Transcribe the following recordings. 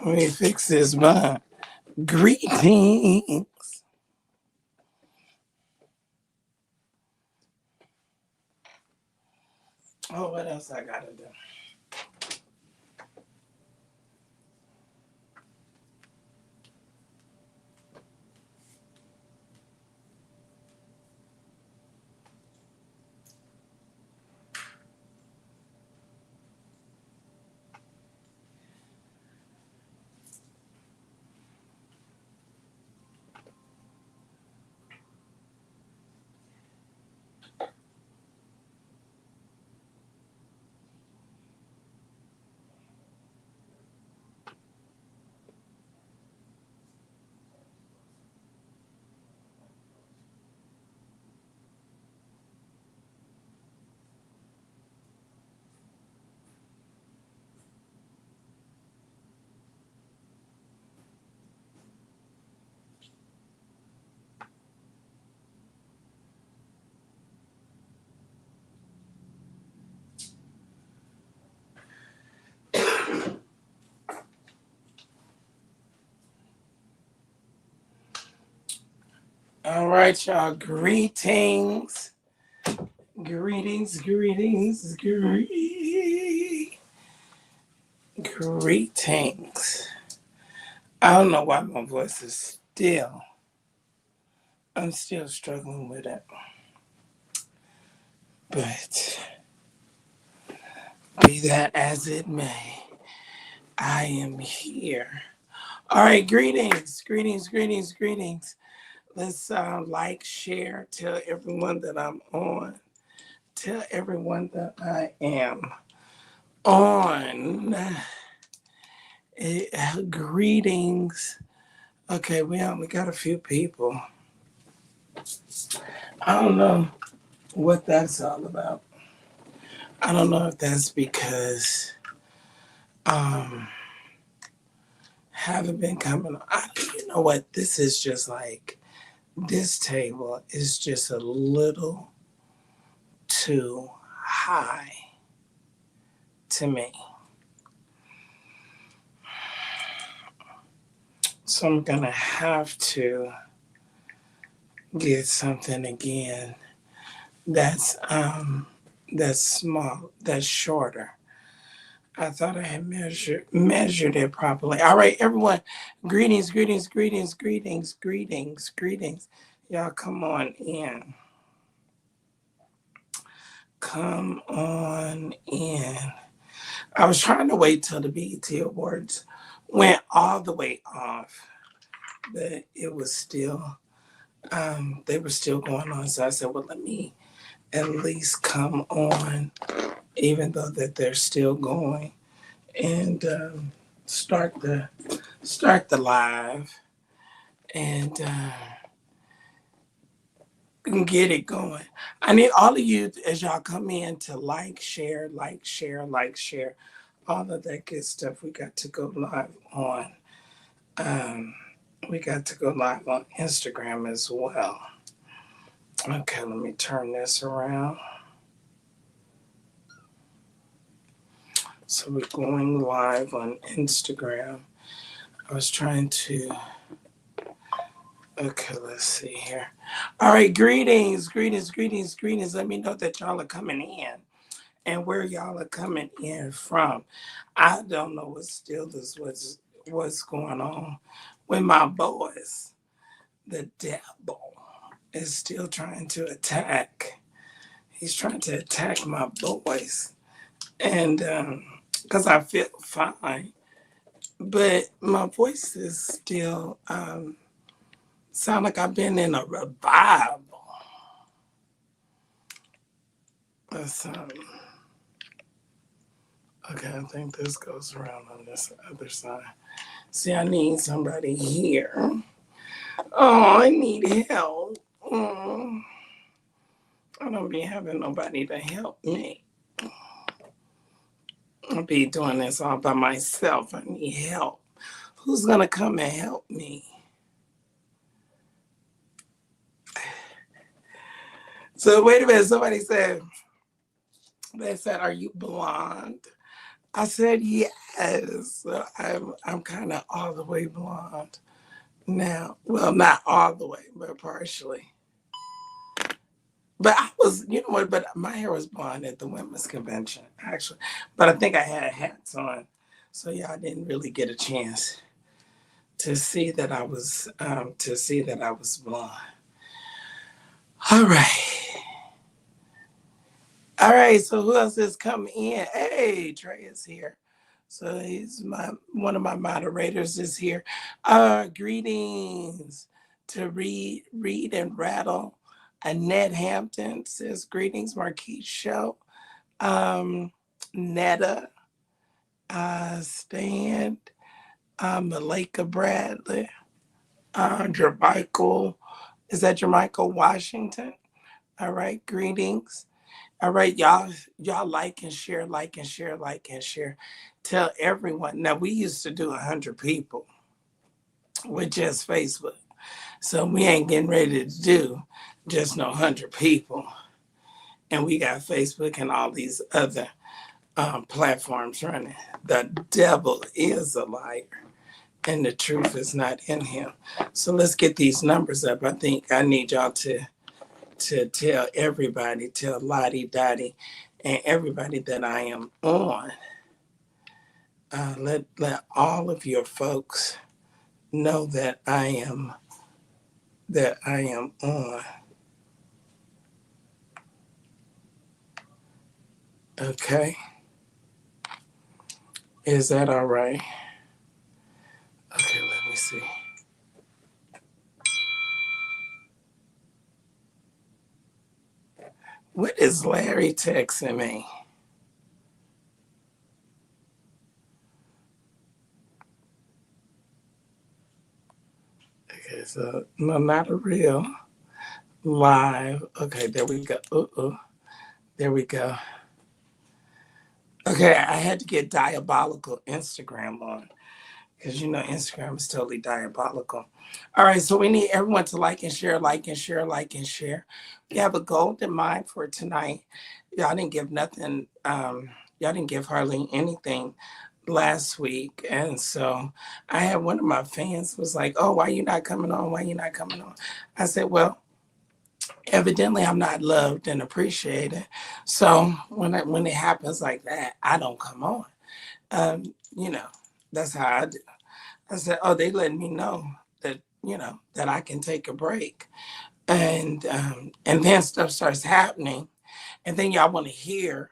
Let me fix this bun. Greetings. Oh, what else I gotta do? All right, y'all. Greetings. Greetings. I don't know why my voice is still. I'm still struggling with it. But be that as it may, I am here. All right, greetings. Let's like, share, tell everyone that I'm on. Tell everyone that I am on. Greetings. Okay, we only got a few people. I don't know what that's all about. I don't know if that's because haven't been coming. You know what? This is just like this table is just a little too high to me. So I'm gonna have to get something again that's small, that's shorter. I thought I had measured it properly. All right, everyone. Greetings. Y'all come on in. Come on in. I was trying to wait till the BET Awards went all the way off, but it was still they were still going on. So I said, well, let me at least come on, even though that they're still going, and start the live and get it going. I need all of you as y'all come in to share, all of that good stuff. We got to go live on. We got to go live on Instagram as well. Okay, let me turn this around. So we're going live on Instagram. I was trying to. Okay, let's see here. All right, greetings. Let me know that y'all are coming in and where y'all are coming in from. I don't know what's going on with my boys. The devil is still trying to attack. He's trying to attack my boys, and because I feel fine, but my voice is still sound like I've been in a revival. That's, okay, I think this goes around on this other side. See, I need somebody here. Oh, I need help. Oh, I don't be having nobody to help me. I'll be doing this all by myself. I need help. Who's gonna come and help me? So wait a minute. They said, are you blonde? I said yes. So I'm kind of all the way blonde now. Well, not all the way, but partially. But I was, you know what? But my hair was blonde at the women's convention, actually. But I think I had hats on, so y'all didn't really get a chance to see that I was blonde. All right, all right. So who else is coming in? Hey, Trey is here. So he's my one of my moderators is here. Greetings to read and rattle. Annette Hampton says greetings, Marquise Show. um, Netta, Stan, Malika Bradley, Jermichael. Is that Jermichael Washington? All right, greetings. All right, y'all like and share, like and share, like and share. Tell everyone. Now we used to do 100 people with just Facebook, so we ain't getting ready to do just no 100 people. And we got Facebook and all these other platforms running. The devil is a liar, and the truth is not in him. So let's get these numbers up. I think I need y'all to tell everybody, tell Lottie Dottie, and everybody that I am on. Let all of your folks know that I am on. Okay, is that all right? Okay, let me see. What is Larry texting me? Okay, so no, not a real live. Okay, there we go. There we go. Okay, I had to get diabolical Instagram on because you know Instagram is totally diabolical. All right, so we need everyone to like and share, like and share, like and share. We have a goal in mind for tonight. Y'all didn't give nothing. Y'all didn't give hardly anything last week, and so I had one of my fans was like, "Oh, why you not coming on? Why you not coming on?" I said, "Well, evidently I'm not loved and appreciated. So when it happens like that, I don't come on. You know, that's how I do. I said, oh, they letting me know that that I can take a break, and then stuff starts happening, and then y'all want to hear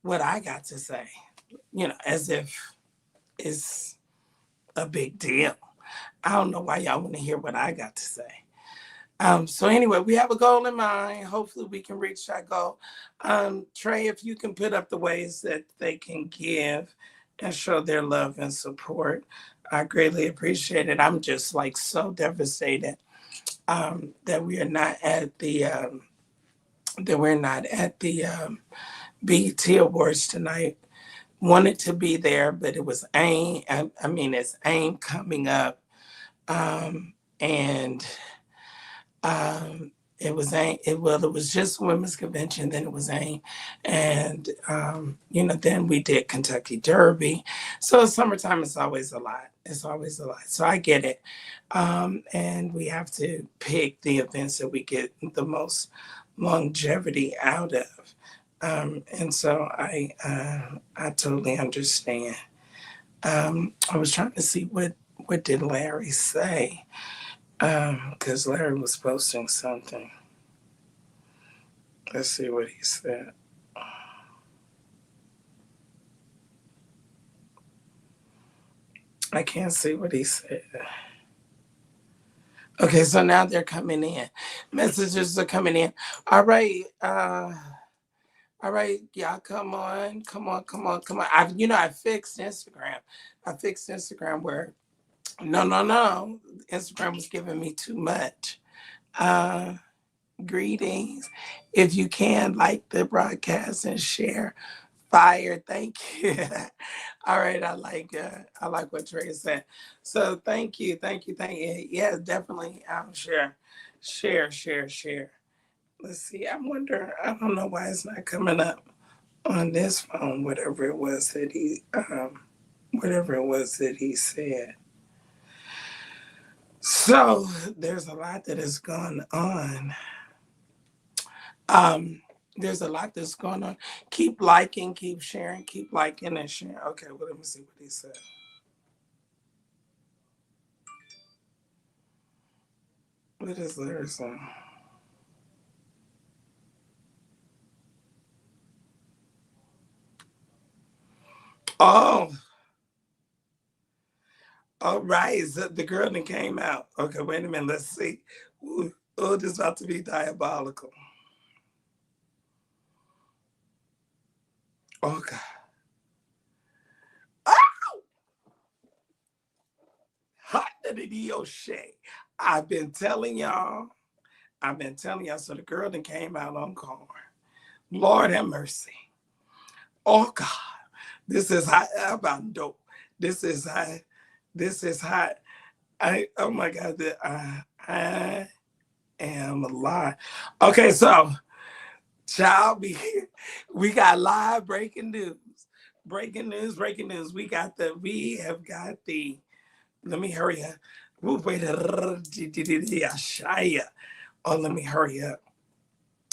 what I got to say, as if it's a big deal. I don't know why y'all want to hear what I got to say. So anyway, we have a goal in mind. Hopefully we can reach that goal. Trey, if you can put up the ways that they can give and show their love and support, I greatly appreciate it. I'm just like so devastated that we are not at the BET Awards tonight. Wanted to be there, but it was AIM. I mean, it's AIM coming up, and it was AIM. It was just women's convention. Then it was AIM, and then we did Kentucky Derby. So summertime is always a lot. It's always a lot. So I get it, and we have to pick the events that we get the most longevity out of. And so I totally understand. I was trying to see what did Larry say. Because Larry was posting something. Let's see what he said. I can't see what he said. Okay, so now they're coming in. Messages are coming in. All right. All right, y'all come on. Come on, come on, come on. I fixed Instagram. I fixed Instagram where no. Instagram was giving me too much. Uh Greetings. If you can, like the broadcast and share. Fire. Thank you. All right. I like what Trey said. So thank you. Yeah, definitely. Share. Let's see. I'm wondering. I don't know why it's not coming up on this phone, whatever it was that he said. So there's a lot that has gone on. Um, there's a lot that's going on. Keep liking, keep sharing, keep liking and sharing. Okay, well, let me see what he said. What is theirs? Oh, all right. So the girl that came out. Okay, wait a minute. Let's see. Ooh, oh, this is about to be diabolical. Oh, God. Oh, hot Diddy O'Shea. I've been telling y'all. I've been telling y'all. So the girl that came out on car. Lord have mercy. Oh, God. This is hot. I'm about dope. This is hot. This is hot. Oh my God. I am alive. Okay, so child, we got live breaking news. Breaking news, breaking news. We have got the, let me hurry up. Ooh, wait, oh, let me hurry up.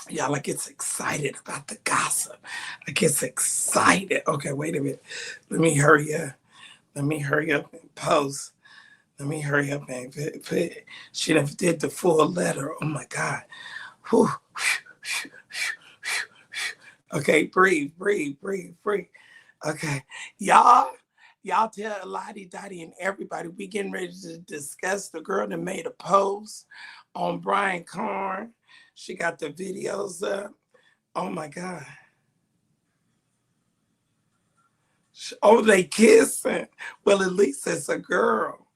Y'all, I get excited about the gossip. I get excited. Okay, wait a minute. Let me hurry up. Let me hurry up and post. Let me hurry up and put. She done did the full letter. Oh my God. Whew. Okay, breathe, breathe, breathe, breathe. Okay, y'all tell Lottie Dottie and everybody we getting ready to discuss the girl that made a post on Brian Karn. She got the videos up. Oh my God. Oh, they kissing. Well, at least it's a girl.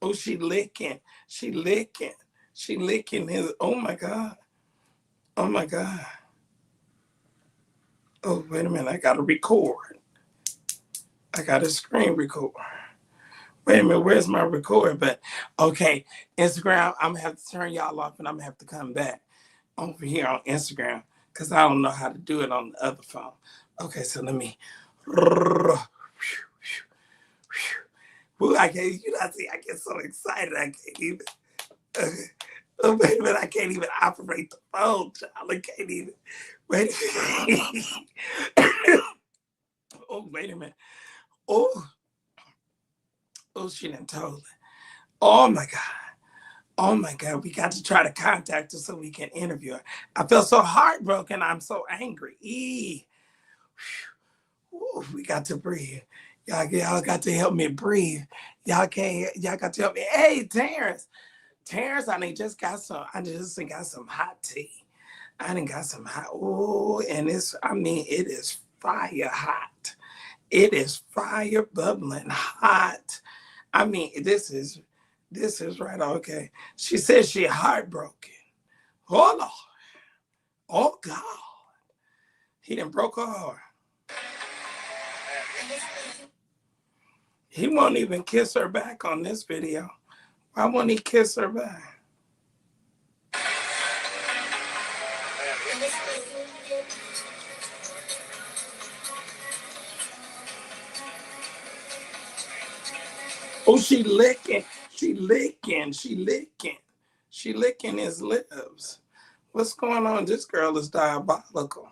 Oh, she licking. She licking. She licking his. Oh my God. Oh my God. Oh, wait a minute. I got to record. I got to screen record. Wait a minute. Where's my record? But okay, Instagram, I'm going to have to turn y'all off and I'm going to have to come back over here on Instagram because I don't know how to do it on the other phone. Okay, so let me. Ooh, I can't, you know, see, I get so excited. I can't even. Oh, wait a minute. I can't even operate the phone, child. I can't even. Wait a minute. Oh, wait a minute. Oh, oh, she done told it. Oh, my God. Oh, my God. We got to try to contact her so we can interview her. I feel so heartbroken. I'm so angry. Ooh, we got to breathe. Y'all got to help me breathe. Y'all got to help me. Hey, Terrence. Terrence, I just got some hot tea. I done got some hot, oh, and it is fire hot. It is fire bubbling hot. I mean, this is right, okay. She says she heartbroken. Hold on. Oh, God. He done broke her heart. He won't even kiss her back on this video. Why won't he kiss her back? Oh, she licking. She licking. She licking. She licking his lips. What's going on? This girl is diabolical.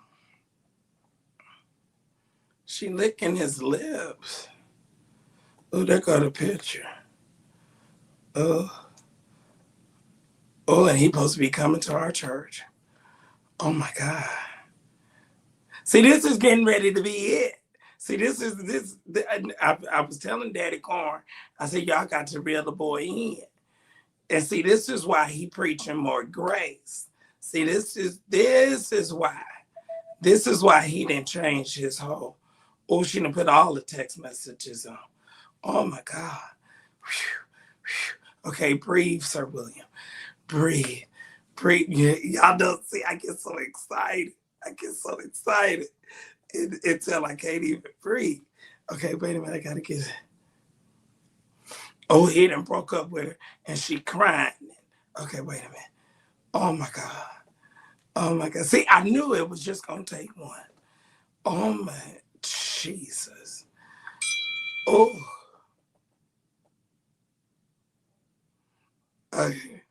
She licking his lips. Oh, there got a picture. Oh, oh, and he supposed to be coming to our church. Oh my God. See, this is getting ready to be it. See, this is this. I was telling Daddy Corn, I said, y'all got to reel the boy in. And see, this is why he preaching more grace. See, this is why. This is why he didn't change his whole. Oh, she didn't put all the text messages on. Oh my God. Whew, whew. Okay, breathe, Sir William. Breathe. Breathe. Y'all don't see, I get so excited. I get so excited until I can't even breathe. Okay, wait a minute. I gotta get it. Oh, he done broke up with her and she crying. Okay, wait a minute. Oh my God. Oh my God. See, I knew it was just gonna take one. Oh my Jesus. Oh, okay.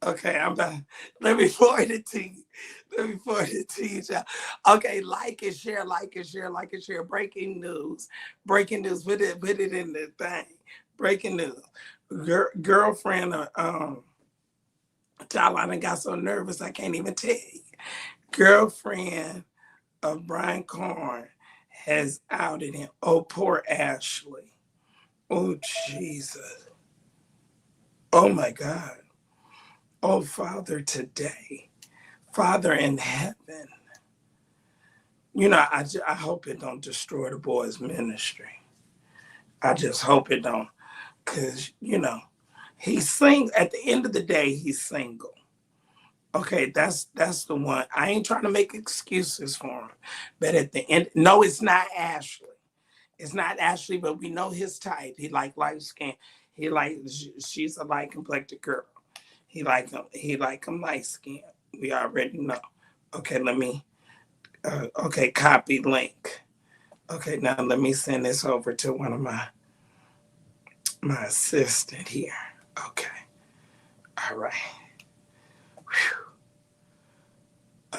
Okay, I'm done. Let me forward it to you. Let me forward it to you, child. Okay, like and share, like and share, like and share. Breaking news. Breaking news. Put it in the thing. Breaking news. Girlfriend child, I done got so nervous I can't even tell you. Girlfriend of Brian Corn has outed him. Oh, poor Ashley. Oh, Jesus. Oh, my God. Oh, Father, today. Father in heaven. You know, I hope it don't destroy the boy's ministry. I just hope it don't. Because, you know, he's single. At the end of the day, he's single. Okay, that's the one. I ain't trying to make excuses for him. But at the end, no, it's not Ashley. It's not Ashley, but we know his type. He like light skin. He like she's a light complected girl. He like him light skin. We already know. Okay, let me okay, copy link. Okay, now let me send this over to one of my assistant here. Okay. All right. Whew.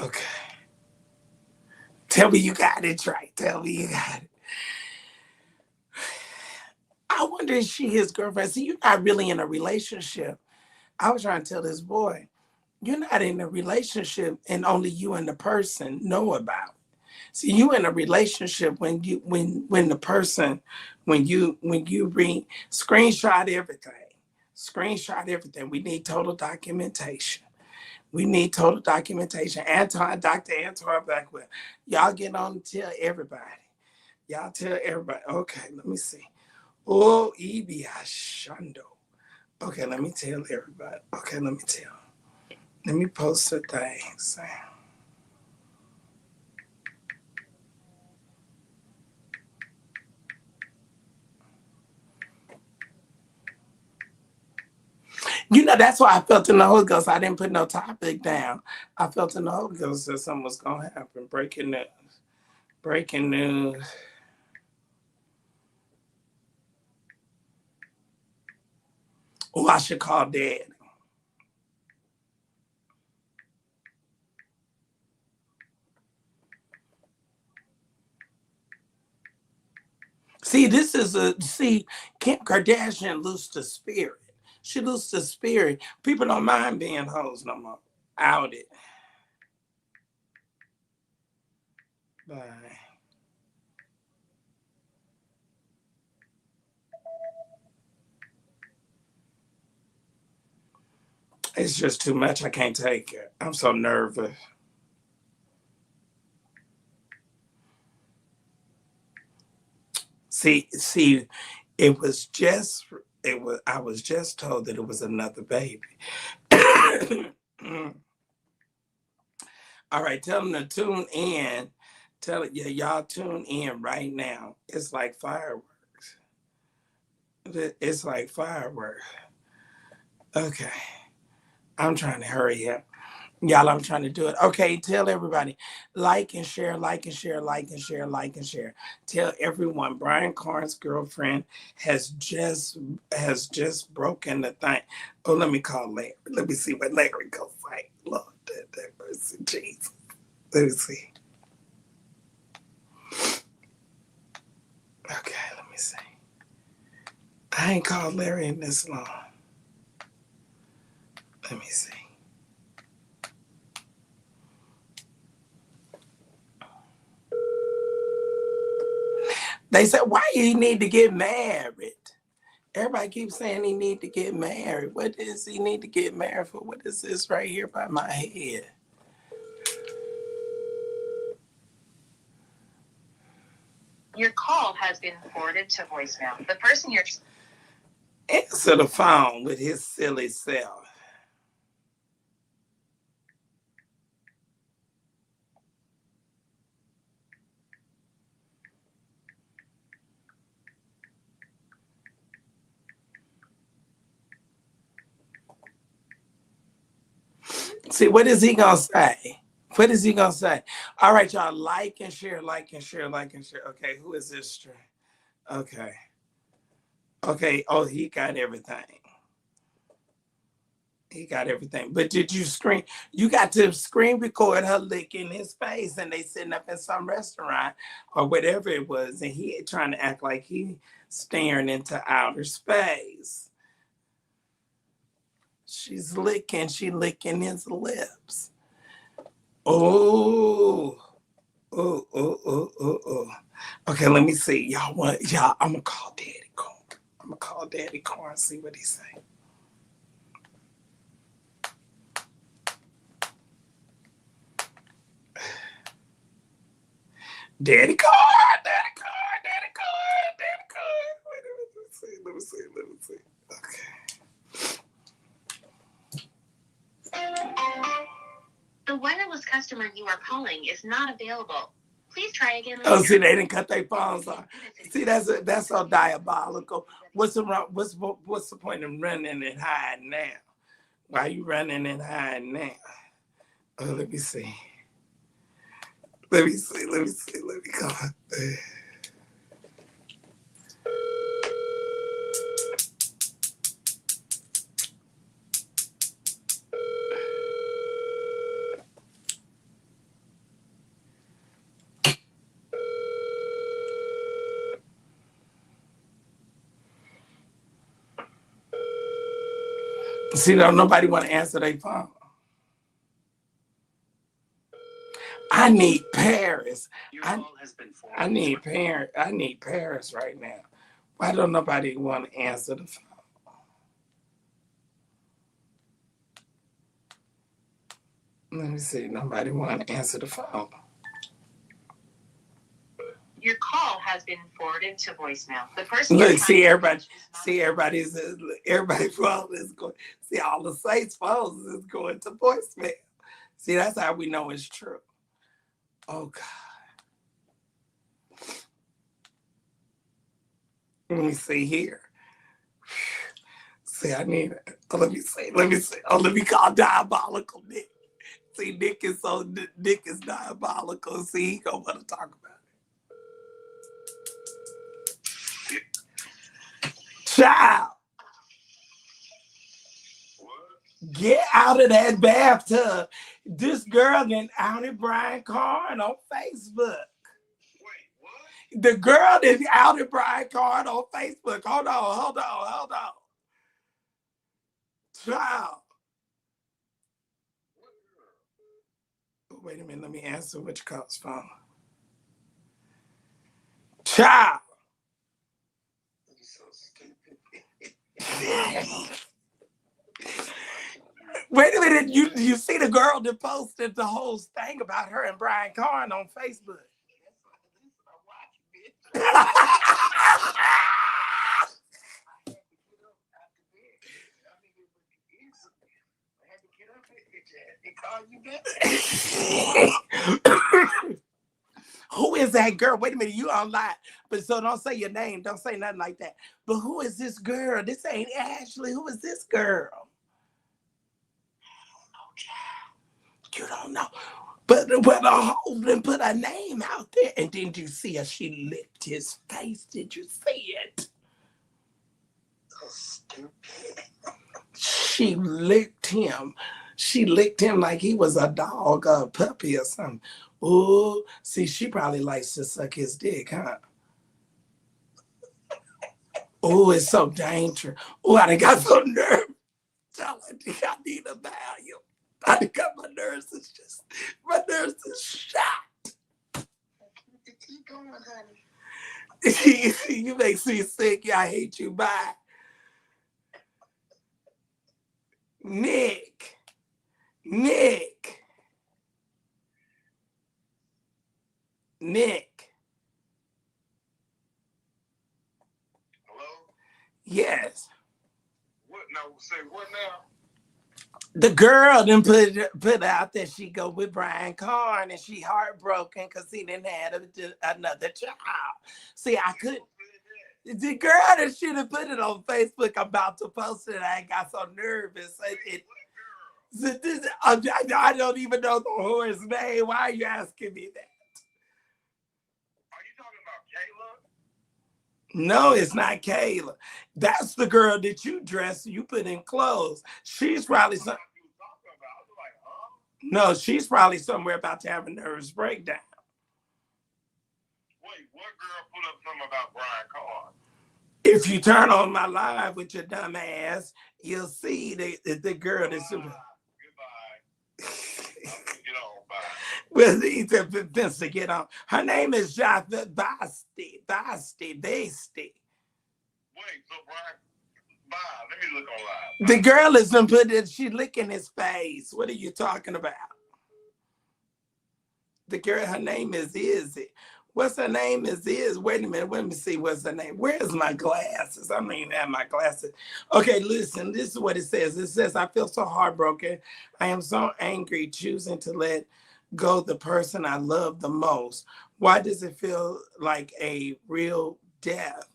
Okay. Tell me you got it right. Tell me you got it. I wonder if she his girlfriend. See, you're not really in a relationship. I was trying to tell this boy, you're not in a relationship and only you and the person know about. See, you in a relationship when the person when you read screenshot everything. Screenshot everything. We need total documentation. We need total documentation. Dr. Antoine Blackwell. Y'all get on and tell everybody. Y'all tell everybody. Okay, let me see. Oh, Ibi Ashando. Okay, let me tell everybody. Okay, let me tell. Let me post a thing. You know, that's why I felt in the Holy Ghost. I didn't put no topic down. I felt in the Holy Ghost that something was going to happen. Breaking news. Breaking news. Oh, I should call Dad. See, Kim Kardashian loosed the spirit. She loosed the spirit. People don't mind being hoes no more. Out it. Bye. It's just too much. I can't take it. I'm so nervous. See, it was just it was I was just told that it was another baby. All right, tell them to tune in. Tell it, yeah, y'all tune in right now. It's like fireworks. It's like fireworks. Okay, I'm trying to hurry up. Y'all, I'm trying to do it. Okay, tell everybody. Like and share, like and share, like and share, like and share. Tell everyone Brian Carn's girlfriend has just broken the thing. Oh, let me call Larry. Let me see what Larry goes like. Lord, that person, Jesus. Let me see. Okay, let me see. I ain't called Larry in this long. Let me see. They said, why you need to get married? Everybody keeps saying he need to get married. What does he need to get married for? What is this right here by my head? Your call has been forwarded to voicemail. The person you're answer the phone with his silly self. See, what is he gonna say? What is he gonna say? All right, y'all, like and share, like and share, like and share. Okay, who is this stray? Okay. Okay. Oh, he got everything. He got everything. But did you screen? You got to screen record her licking his face, and they sitting up in some restaurant or whatever it was, and he trying to act like he staring into outer space. She's licking. She licking his lips. Oh. Oh, oh, oh, oh, oh. Okay, let me see. Y'all want y'all? I'm gonna call Daddy Corn. I'm gonna call Daddy Corn and see what he say. Daddy Corn, Daddy Corn, Daddy Corn, Daddy Corn. Wait a minute. Let me see. Let me see. Okay. The wireless customer you are calling is not available. Please try again later. Oh, see, they didn't cut their phones off. See, that's so diabolical. What's the point of running and hiding now? Why are you running and hiding now? Oh, let me see. Let me see. Let me see. Let me go. See, don't nobody want to answer their phone. I need Paris. I need Paris. I need Paris right now. Why don't nobody want to answer the phone? Let me see. Nobody want to answer the phone. Your call has been forwarded to voicemail. The person. Look, see everybody's phone is going. See all the sites phones is going to voicemail. See, that's how we know it's true. Oh God. Let me see here. See, I need it. Oh, let me see. Let me see. Oh, let me call diabolical Nick. See, Nick is diabolical. See, he gonna want to talk about it. Child, get out of that bathtub. This girl then outed Brian Carn on Facebook. The girl that outed Brian Carn on Facebook. Hold on. Child. Wait a minute, let me answer which call's phone. Child. You're so stupid. Wait a minute, you see the girl that posted the whole thing about her and Brian Carn on Facebook. Who is that girl? Wait a minute, you online. But so don't say your name. Don't say nothing like that. But who is this girl? This ain't Ashley. Who is this girl? You don't know. But the whole then put her name out there. And didn't you see her? She licked his face. Did you see it? So stupid. She licked him. She licked him like he was a dog or a puppy or something. Oh, see, she probably likes to suck his dick, huh? Oh, it's so dangerous. Oh, I done got so nervous. I think I need a Valium. I done got my nerves is shot. Keep going, honey. You make me sick. Yeah, I hate you. Bye. Nick. Hello? Yes. What now? Say what now? The girl then put out that she go with Brian Carn and she heartbroken because he didn't have another child. See, I couldn't. The girl that should have put it on Facebook, I'm about to post it. I got so nervous. I don't even know the whore's name. Why are you asking me that? Are you talking about Kayla? No, it's not Kayla. That's the girl that you dress, you put in clothes. She's probably some. You was talking about. I was like, huh? No, she's probably somewhere about to have a nervous breakdown. Wait, what girl put up something about Brian Carr? If you turn on my live with your dumb ass, you'll see the girl that's. Goodbye. Get on by. Well, he's to get on. Her name is Jatha Basti. Basti. Wait, so Brian, bye. Let me look online. The girl is been put it, she licking his face. What are you talking about? The girl, her name is Izzy. What's her name is? Wait a minute, let me see what's her name. Where's my glasses? I don't even have my glasses. Okay, listen, this is what it says. It says, I feel so heartbroken. I am so angry choosing to let go the person I love the most. Why does it feel like a real death?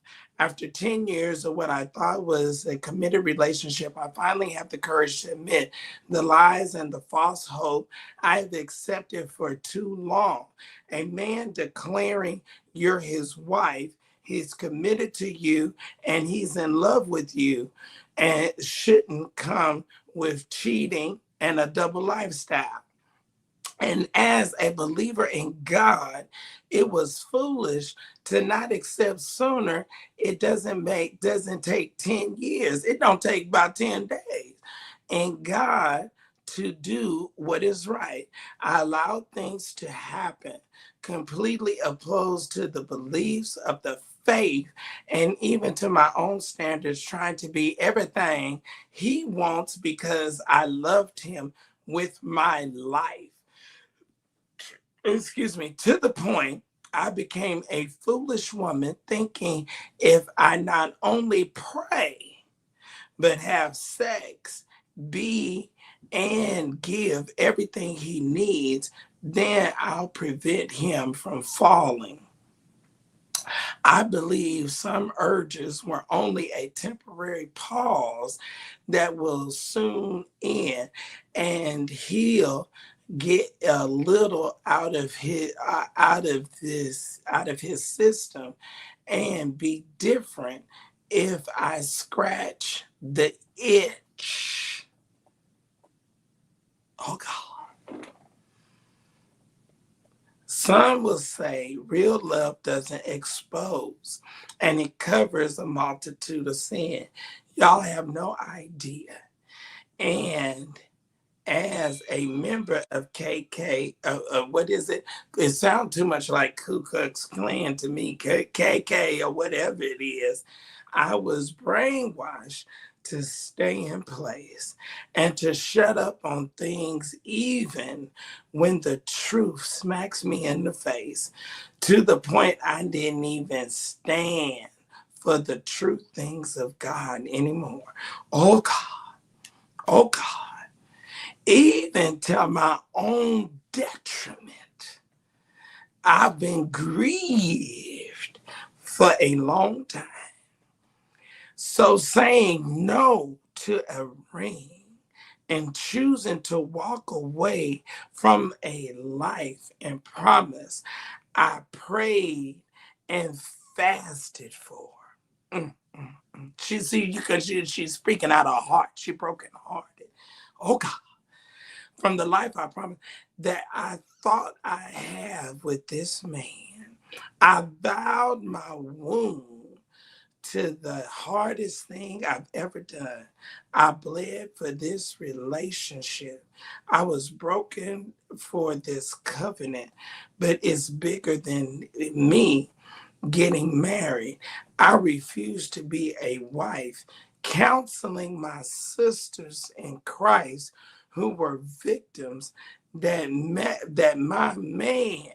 After 10 years of what I thought was a committed relationship, I finally have the courage to admit the lies and the false hope I've accepted for too long. A man declaring you're his wife, he's committed to you, and he's in love with you, and it shouldn't come with cheating and a double lifestyle. And as a believer in God, it was foolish to not accept sooner. It doesn't take 10 years. It don't take about 10 days. And God to do what is right. I allowed things to happen completely opposed to the beliefs of the faith and even to my own standards, trying to be everything he wants because I loved him with my life. Excuse me, to the point I became a foolish woman thinking if I not only pray, but have sex, be and give everything he needs, then I'll prevent him from falling. I believe some urges were only a temporary pause that will soon end, and he'll get a little out of his system and be different if I scratch the itch. Oh God. Some will say real love doesn't expose and it covers a multitude of sin. Y'all have no idea. And as a member of KK, what is it? It sounds too much like Ku Klux Klan to me, KK or whatever it is. I was brainwashed to stay in place and to shut up on things even when the truth smacks me in the face, to the point I didn't even stand for the true things of God anymore. Oh God, oh God, even to my own detriment. I've been grieved for a long time. So saying no to a ring and choosing to walk away from a life and promise I prayed and fasted for. Mm, mm, mm. She see you because she's speaking out of her heart. She broken hearted. Oh God, from the life I promised that I thought I have with this man. I bowed my wound to the hardest thing I've ever done. I bled for this relationship. I was broken for this covenant, but it's bigger than me getting married. I refuse to be a wife, counseling my sisters in Christ who were victims that my man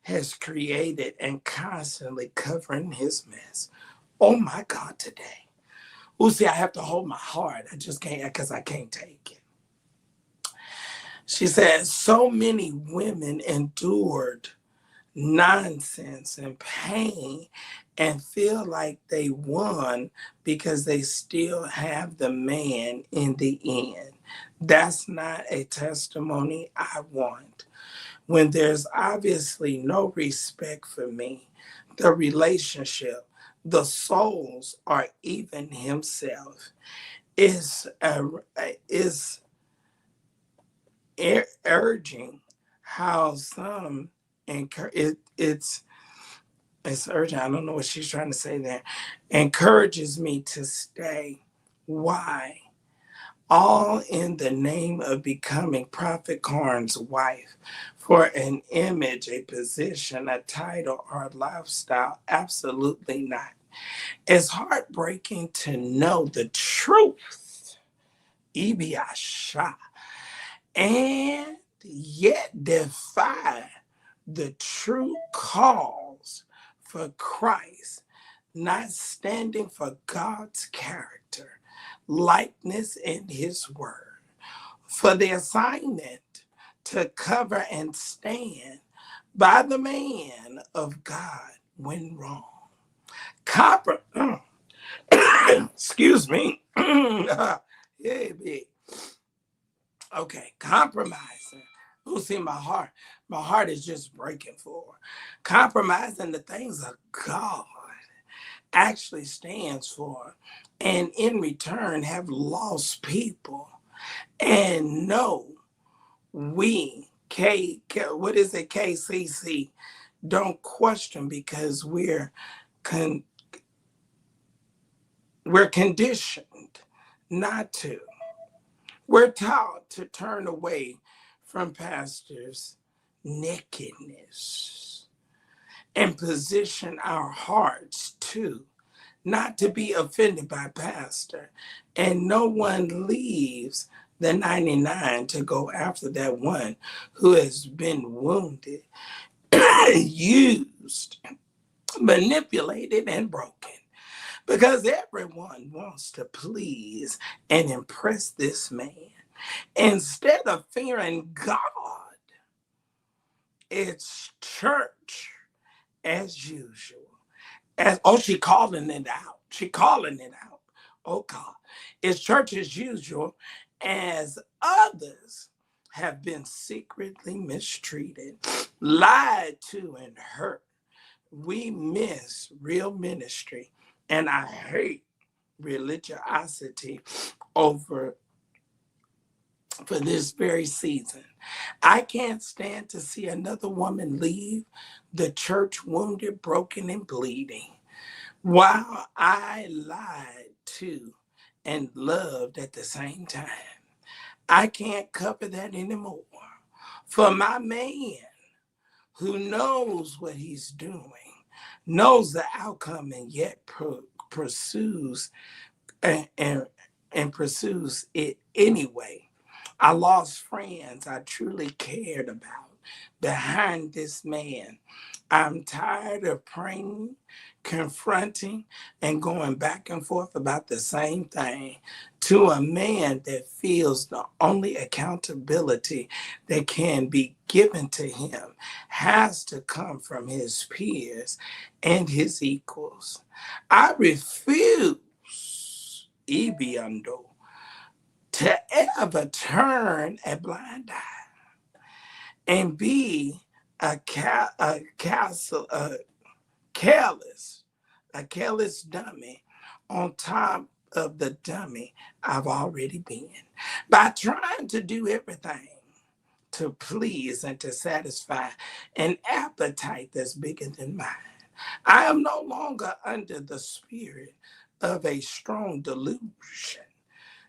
has created and constantly covering his mess. Oh my God, today. Oh, see, I have to hold my heart. I just can't because I can't take it. She says, so many women endured nonsense and pain and feel like they won because they still have the man in the end. That's not a testimony I want. When there's obviously no respect for me, the relationship, the souls, or even himself is urging how some it's urgent. I don't know what she's trying to say there. Encourages me to stay. Why? All in the name of becoming Prophet Karn's wife for an image, a position, a title, or a lifestyle. Absolutely not. It's heartbreaking to know the truth. Ibiasha. And yet defy the true cause for Christ, not standing for God's character, likeness, and his word, for the assignment to cover and stand by the man of God when wrong. Copper, excuse me. Yeah, big. Okay, compromising. Who see my heart? My heart is just breaking for her. Compromising the things of God actually stands for, and in return have lost people. And no, we what is it, KCC? Don't question because con, we're conditioned not to. We're taught to turn away from pastors' nakedness and position our hearts to not to be offended by pastor. And no one leaves the 99 to go after that one who has been wounded, used, manipulated, and broken. Because everyone wants to please and impress this man. Instead of fearing God, it's church as usual. She calling it out. She calling it out. Oh God. It's church as usual as others have been secretly mistreated, lied to, and hurt. We miss real ministry. And I hate religiosity over for this very season. I can't stand to see another woman leave the church wounded, broken, and bleeding while I lied to and loved at the same time. I can't cover that anymore. For my man who knows what he's doing, knows the outcome, and yet pursues and, and pursues it anyway. I lost friends I truly cared about behind this man. I'm tired of praying, confronting, and going back and forth about the same thing to a man that feels the only accountability that can be given to him has to come from his peers and his equals. I refuse, Ibiando, to ever turn a blind eye and be a, careless, a careless dummy on top of the dummy I've already been. By trying to do everything to please and to satisfy an appetite that's bigger than mine, I am no longer under the spirit of a strong delusion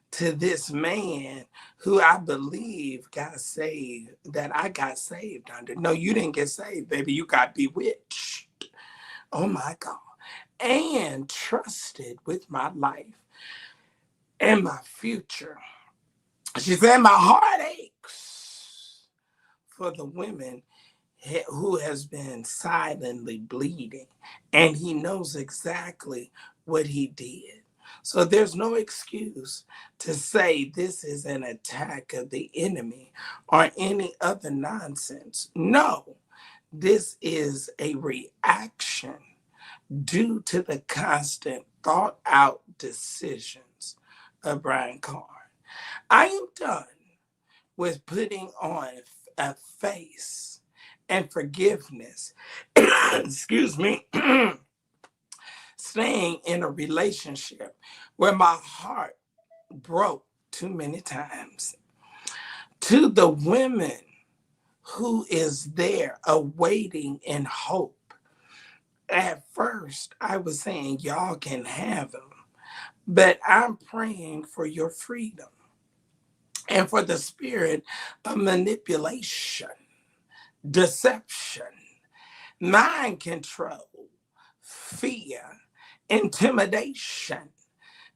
to this man who I believe got saved, that I got saved under. No, you didn't get saved, baby. You got bewitched. Oh my God. And trusted with my life and my future. She said, my heart aches for the women who has been silently bleeding, and he knows exactly what he did. So there's no excuse to say this is an attack of the enemy or any other nonsense. No, this is a reaction due to the constant thought out decisions of Brian Carn. I am done with putting on a face and forgiveness, excuse me, staying in a relationship where my heart broke too many times. To the women who is there awaiting in hope, at first I was saying y'all can have them, but I'm praying for your freedom and for the spirit of manipulation, deception, mind control, fear, intimidation,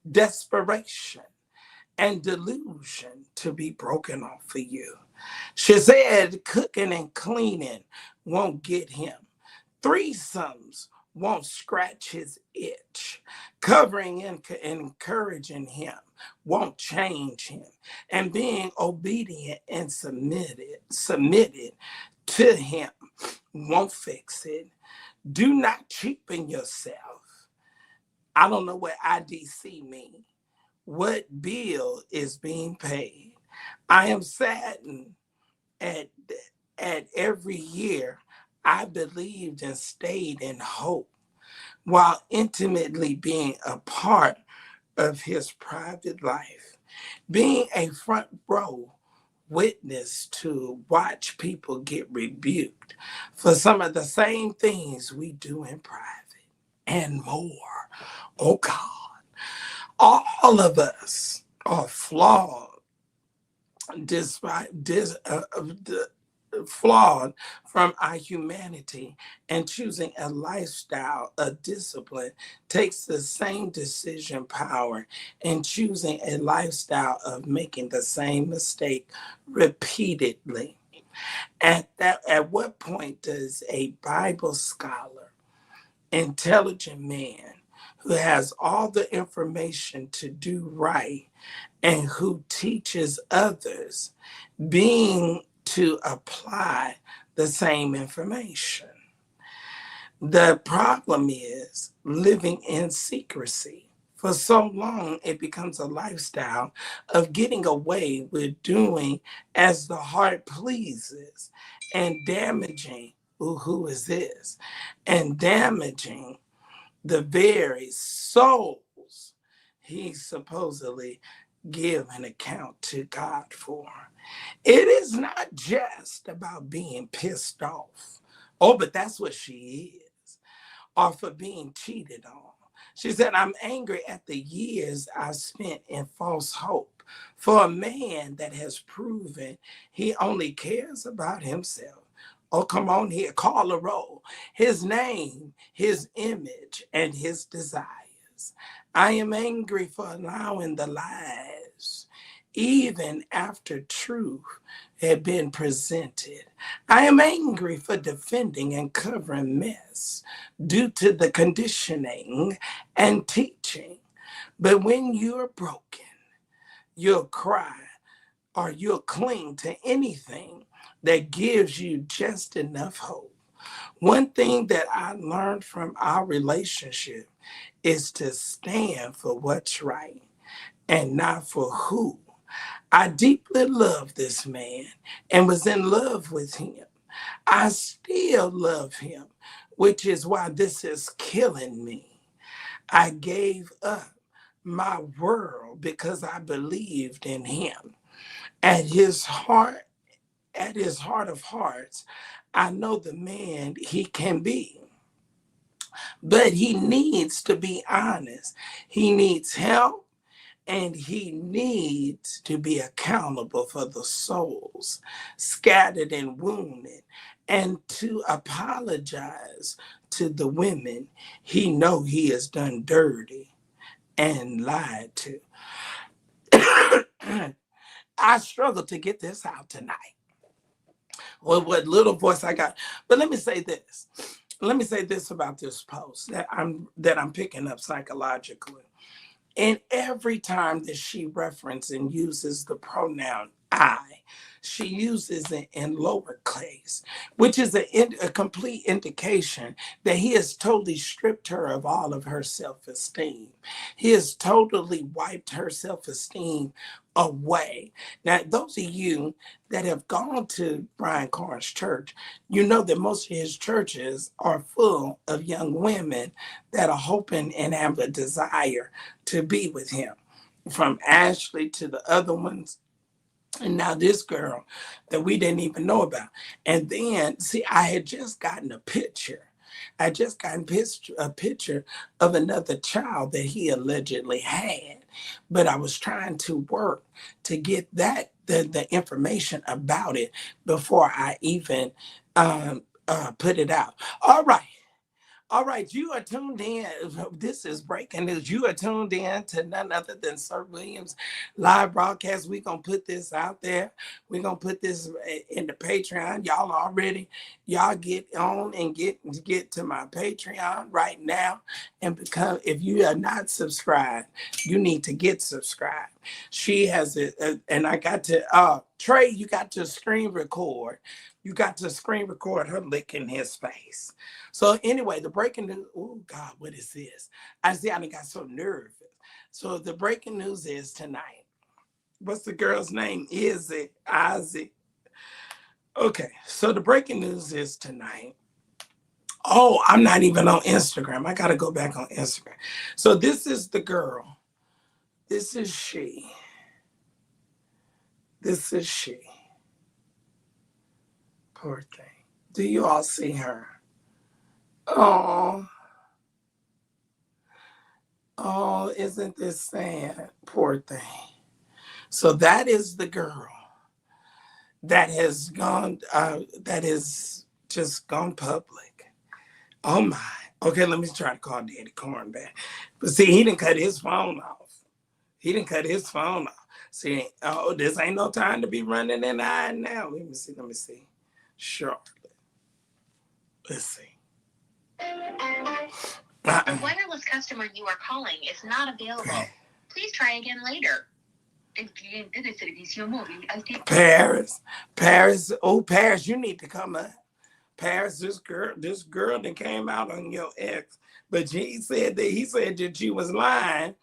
desperation, and delusion to be broken off for you. She said cooking and cleaning won't get him. Threesomes won't scratch his itch. Covering and encouraging him won't change him. And being obedient and submitted to him won't fix it. Do not cheapen yourself. I don't know what IDC means. What bill is being paid? I am saddened at every year I believed and stayed in hope while intimately being a part of his private life, being a front row witness to watch people get rebuked for some of the same things we do in private and more. Oh God, all of us are flawed despite flawed from our humanity, and choosing a lifestyle of discipline takes the same decision power and choosing a lifestyle of making the same mistake repeatedly. At what point does a Bible scholar, intelligent man who has all the information to do right and who teaches others being to apply the same information? The problem is living in secrecy. For so long, it becomes a lifestyle of getting away with doing as the heart pleases and damaging, ooh, who is this? And damaging the very souls he supposedly give an account to God for. It is not just about being pissed off. Oh, but that's what she is. Or for being cheated on. She said, I'm angry at the years I've spent in false hope for a man that has proven he only cares about himself. Oh, come on here, call a roll. His name, his image, and his desires. I am angry for allowing the lies, even after truth had been presented. I am angry for defending and covering mess due to the conditioning and teaching. But when you're broken, you'll cry or you'll cling to anything that gives you just enough hope. One thing that I learned from our relationship is to stand for what's right and not for who. I deeply love this man and was in love with him. I still love him, which is why this is killing me. I gave up my world because I believed in him. At his heart, at his heart of hearts, I know the man he can be. But he needs to be honest. He needs help and he needs to be accountable for the souls scattered and wounded and to apologize to the women he know he has done dirty and lied to. I struggle to get this out tonight with what little voice I got. But let me say this. Let me say this about this post that I'm picking up psychologically. And every time that she references and uses the pronoun I, she uses it in lowercase, which is a complete indication that he has totally stripped her of all of her self-esteem. He has totally wiped her self-esteem away. Now, those of you that have gone to Brian Carr's church, you know that most of his churches are full of young women that are hoping and have a desire to be with him. From Ashley to the other ones, and now this girl that we didn't even know about. And then, see, I had just gotten a picture. I just gotten a picture of another child that he allegedly had. But I was trying to work to get the information about it before I even put it out. All right. All right, you are tuned in. This is breaking news. You are tuned in to none other than Sir Williams live broadcast. We're going to put this out there. We're going to put this in the Patreon. Y'all get on and get to my Patreon right now. And become, if you are not subscribed, you need to get subscribed. She has it, and I got to, Trey, you got to screen record. You got to screen record her licking his face. So anyway, the breaking news, oh God, what is this? I see I done got so nervous. So the breaking news is tonight. What's the girl's name? Is it Isaac? Okay, so the breaking news is tonight. Oh, I'm not even on Instagram. I gotta go back on Instagram. So this is the girl. This is she. This is she. Poor thing. Do you all see her? Oh, oh, isn't this sad? Poor thing. So that is the girl that has gone, that has just gone public. Oh my. Okay, let me try to call Daddy Corn back. But see, he didn't cut his phone off. He didn't cut his phone off. See, oh, this ain't no time to be running and hiding now. Let me see. Sure. Let's see. The wireless customer you are calling is not available. Please try again later. El cliente de servicio móvil al que... Paris, oh Paris, you need to come up. Paris, this girl that came out on your ex, but he said that you was lying,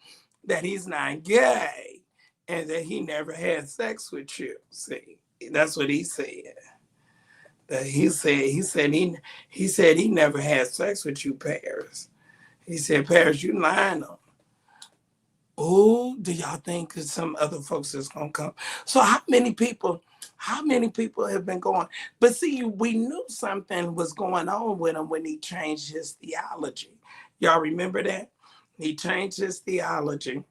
that he's not gay, and that he never had sex with you. See, that's what he said. That he said he never had sex with you, Paris. He said, Paris, you lying on. Oh, do y'all think that some other folks is gonna come? So how many people have been going? But see, we knew something was going on with him when he changed his theology. Y'all remember that? He changed his theology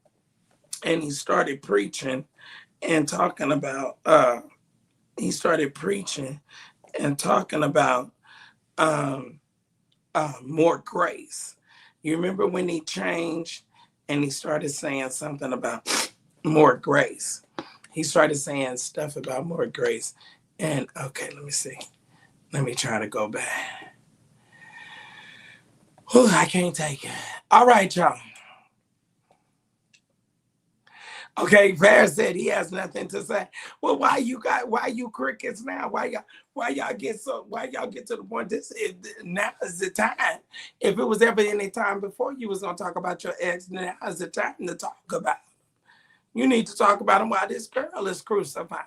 and he started preaching and talking about um, more grace. You remember when he changed and he started saying something about more grace? He started saying stuff about more grace. And okay, let me see. Let me try to go back. Whew, I can't take it. All right, y'all. Okay, Bear said he has nothing to say. Well, why you crickets now? Why y'all get to the point? Now is the time. If it was ever any time before you was gonna talk about your ex, now is the time to talk about him. You need to talk about him while this girl is crucified.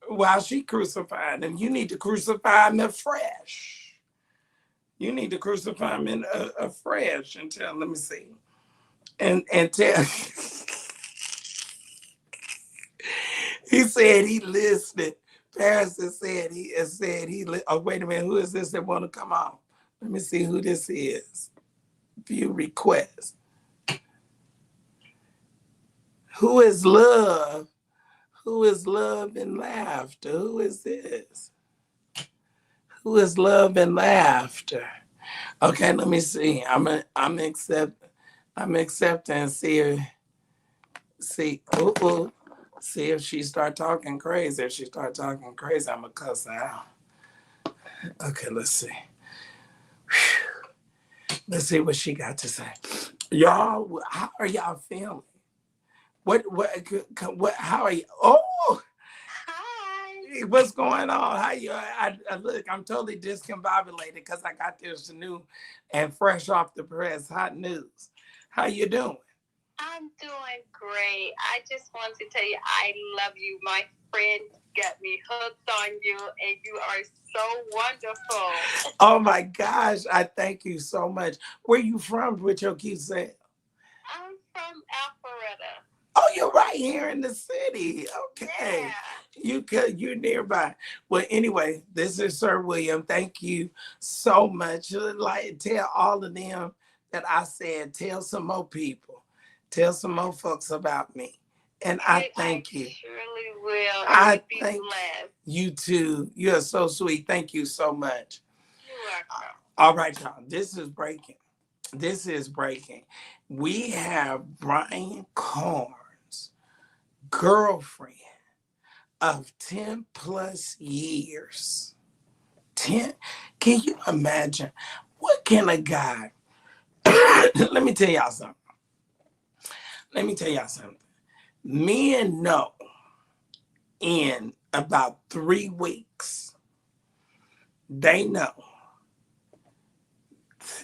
While she crucified him, you need to crucify him afresh. You need to crucify him in afresh and tell, let me see. And tell he said he listened. Paris said oh, wait a minute, who is this that want to come on? Let me see who this is. View request. Who is love? Who is love and laughter? Who is this? Who is love and laughter? Okay, let me see. I'm accepting. See. Ooh. See if she start talking crazy. If she start talking crazy, I'm gonna cuss her out. Okay, let's see. Let's see what she got to say. Y'all, how are y'all feeling? What, how are you? Oh, Hi. What's going on? How you? I look. I'm totally discombobulated because I got this new and fresh off the press hot news. How you doing? I'm doing great. I just want to tell you, I love you. My friend got me hooked on you, and you are so wonderful. Oh my gosh! I thank you so much. Where you from? With your cute self? I'm from Alpharetta. Oh, you're right here in the city. Okay. Yeah. You're nearby. Well, anyway, this is Sir William. Thank you so much. Like tell all of them that I said, tell some more people. Tell some more folks about me. And I thank you. Surely will. And I you be thank blessed. you too. You're so sweet. Thank you so much. You're welcome. All right, y'all. This is breaking. This is breaking. We have Brian Carnes' girlfriend of 10 plus years. 10. Can you imagine? What can a guy, let me tell y'all something. Let me tell y'all something. Men know in about 3 weeks, they know.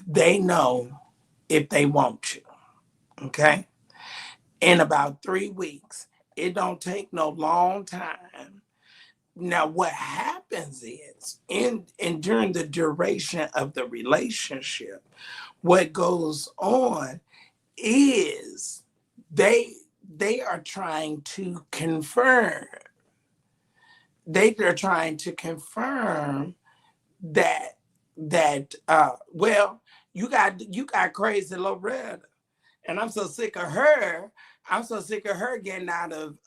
They know if they want you. Okay? In about 3 weeks. It don't take no long time. Now, what happens is, in during the duration of the relationship, what goes on is they they are trying to confirm. They're trying to confirm that well, you got crazy Loretta. And I'm so sick of her. I'm so sick of her getting out of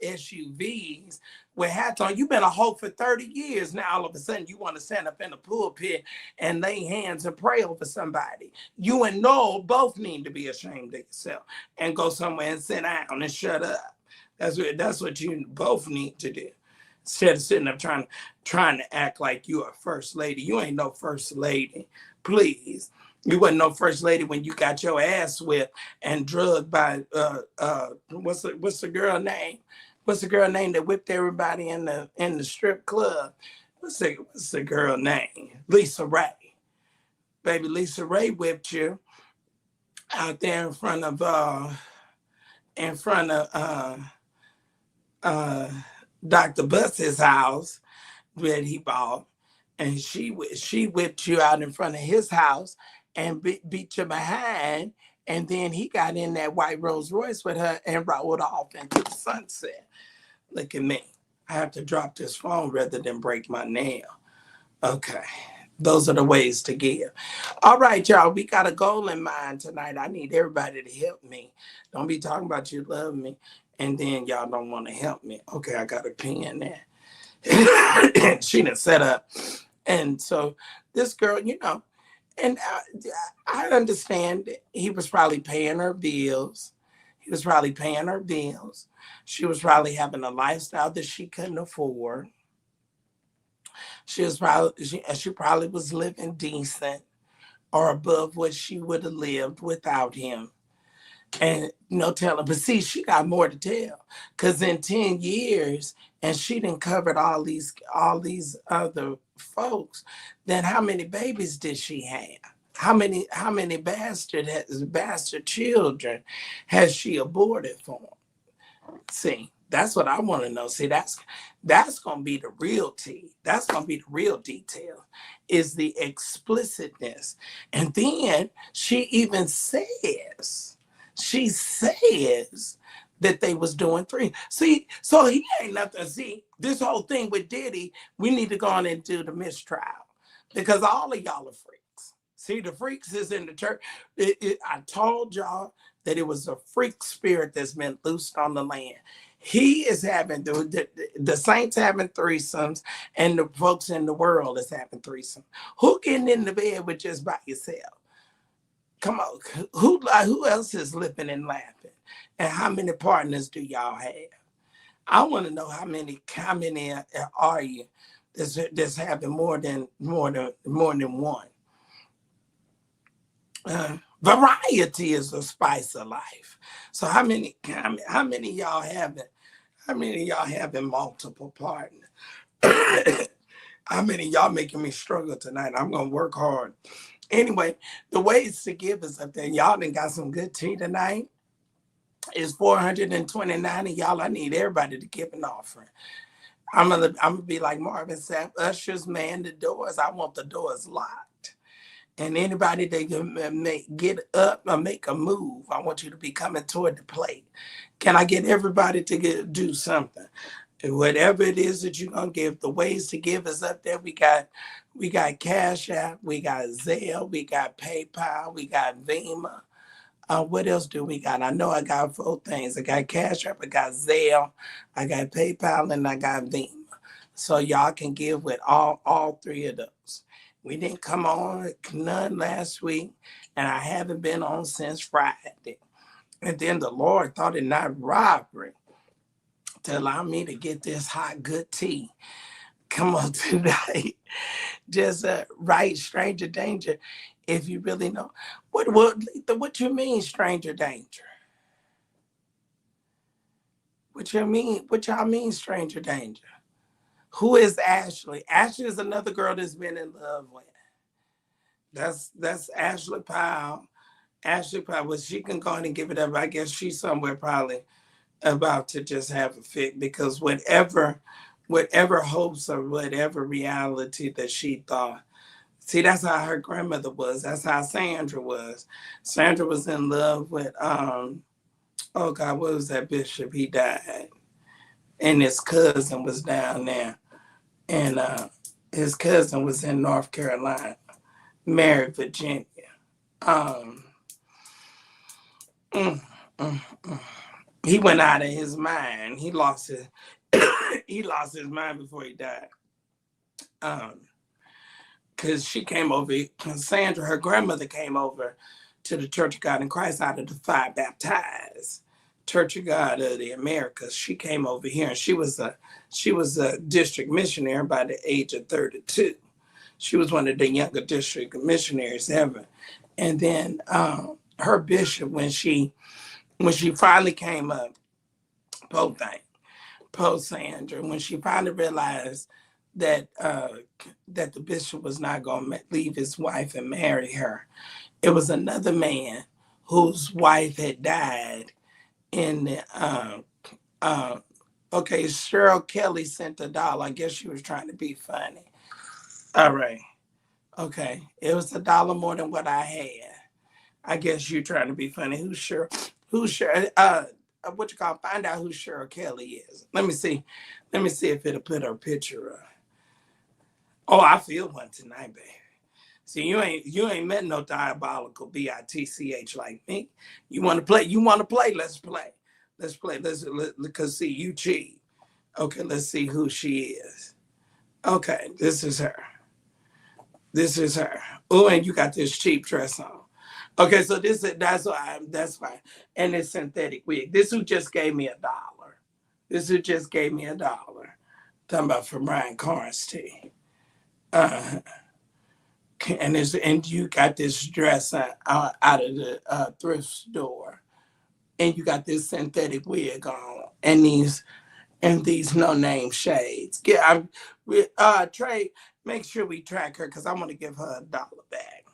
SUVs with hats on. You've been a hoe for 30 years. Now all of a sudden you want to stand up in the pulpit and lay hands and pray over somebody. You and Noel both need to be ashamed of yourself and go somewhere and sit down and shut up. That's what you both need to do. Instead of sitting up trying to act like you a first lady. You ain't no first lady. Please. You wasn't no first lady when you got your ass whipped and drugged by what's the girl name? What's the girl name that whipped everybody in the strip club? What's the girl name? Lisa Ray. Baby Lisa Ray whipped you out there in front of Dr. Buss's house that he bought, and she whipped you out in front of his house and beat you behind, and then he got in that white Rolls Royce with her and rode off into the sunset. Look at me. I have to drop this phone rather than break my nail. Okay. Those are the ways to give. All right, y'all. We got a goal in mind tonight. I need everybody to help me. Don't be talking about you love me, and then y'all don't want to help me. Okay, I got a pen there. She done set up. And so this girl, and I understand he was probably paying her bills. He was probably paying her bills. She was probably having a lifestyle that she couldn't afford. She probably was living decent or above what she would have lived without him. And no telling. But see, she got more to tell. Cause in 10 years, and she done covered all these other folks, then how many babies did she have? How many bastard children has she aborted for? See, that's what I want to know. See, that's gonna be the real tea. That's gonna be the real detail, is the explicitness. And then she says that they was doing three. See, so he ain't nothing. See, this whole thing with Diddy, we need to go on and do the mistrial because all of y'all are freaks. See, the freaks is in the church. I told y'all that it was a freak spirit that's been loosed on the land. He is having the saints having threesomes, and the folks in the world is having threesomes. Who getting in the bed with just by yourself? Come on, who else is lipping and laughing? And how many partners do y'all have? I want to know how many are you that's having more than one. Variety is the spice of life. So how many y'all having multiple partners? How many of y'all making me struggle tonight? I'm gonna work hard. Anyway, the ways to give is up there. Y'all done got some good tea tonight. It's 429 of y'all. I need everybody to give an offering. I'm gonna be like Marvin Sapp, ushers man the doors. I want the doors locked. And anybody that can get up or make a move, I want you to be coming toward the plate. Can I get everybody to do something? And whatever it is that you're gonna give, the ways to give is up there. We got Cash App, we got Zelle, we got PayPal, we got Vima. What else do we got? I know I got 4 things. I got Cash App, I got Zelle, I got PayPal, and I got Vima. So y'all can give with all 3 of those. We didn't come on none last week, and I haven't been on since Friday. And then the Lord thought it not robbery to allow me to get this hot good tea. Come on tonight. Just right, stranger danger. If you really know. What you mean, stranger danger? What y'all mean, stranger danger? Who is Ashley? Ashley is another girl that's been in love with. That's Ashley Powell. Ashley Powell. Well, she can go on and give it up. I guess she's somewhere probably about to just have a fit because whatever hopes or whatever reality that she thought. See, that's how her grandmother was. That's how Sandra was. Sandra was in love with oh God, what was that bishop? He died. And his cousin was down there. And his cousin was in North Carolina, married Virginia. Um mm, mm, mm. He went out of his mind. He lost his he lost his mind before he died. Um, because she came over, Sandra, her grandmother came over to the Church of God in Christ out of the 5 baptized Church of God of the Americas. She came over here and she was a district missionary by the age of 32. She was one of the younger district missionaries ever. And then her bishop, when she finally came up, Pope thing, Pope Sandra, when she finally realized that that the bishop was not going to leave his wife and marry her, it was another man whose wife had died in the uh, okay, Cheryl Kelly sent $1. I guess she was trying to be funny. All right. Okay. It was $1 more than what I had. I guess you're trying to be funny. What you call, find out who Cheryl Kelly is. Let me see. Let me see if it'll put her picture up. Oh, I feel one tonight, baby. See, you ain't met no diabolical bitch like me. You want to play? You want to play? Let's play. Let's play. Cause see, you cheat. Okay, let's see who she is. Okay, this is her. This is her. Oh, and you got this cheap dress on. Okay, so that's why. And it's synthetic wig. This who just gave me $1. This who just gave me $1. Talking about from Ryan Carnes tea. Uh, and you got this dress out of the thrift store, and you got this synthetic wig on, and these no name shades. Trey, make sure we track her because I want to give her $1 back.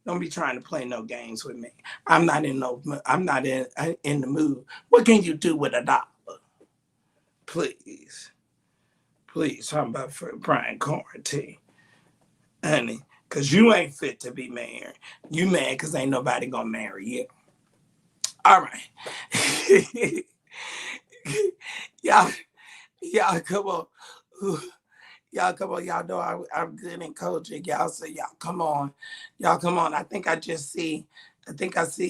Don't be trying to play no games with me. I'm not in no. I'm not in the mood. What can you do with $1? Please, please. Talking about for Brian Quarantine, honey, because you ain't fit to be married. You mad because ain't nobody gonna marry you. All right. y'all, y'all come on. Y'all come on. Y'all know I'm good in coaching. Y'all say y'all come on. Y'all come on. I think I see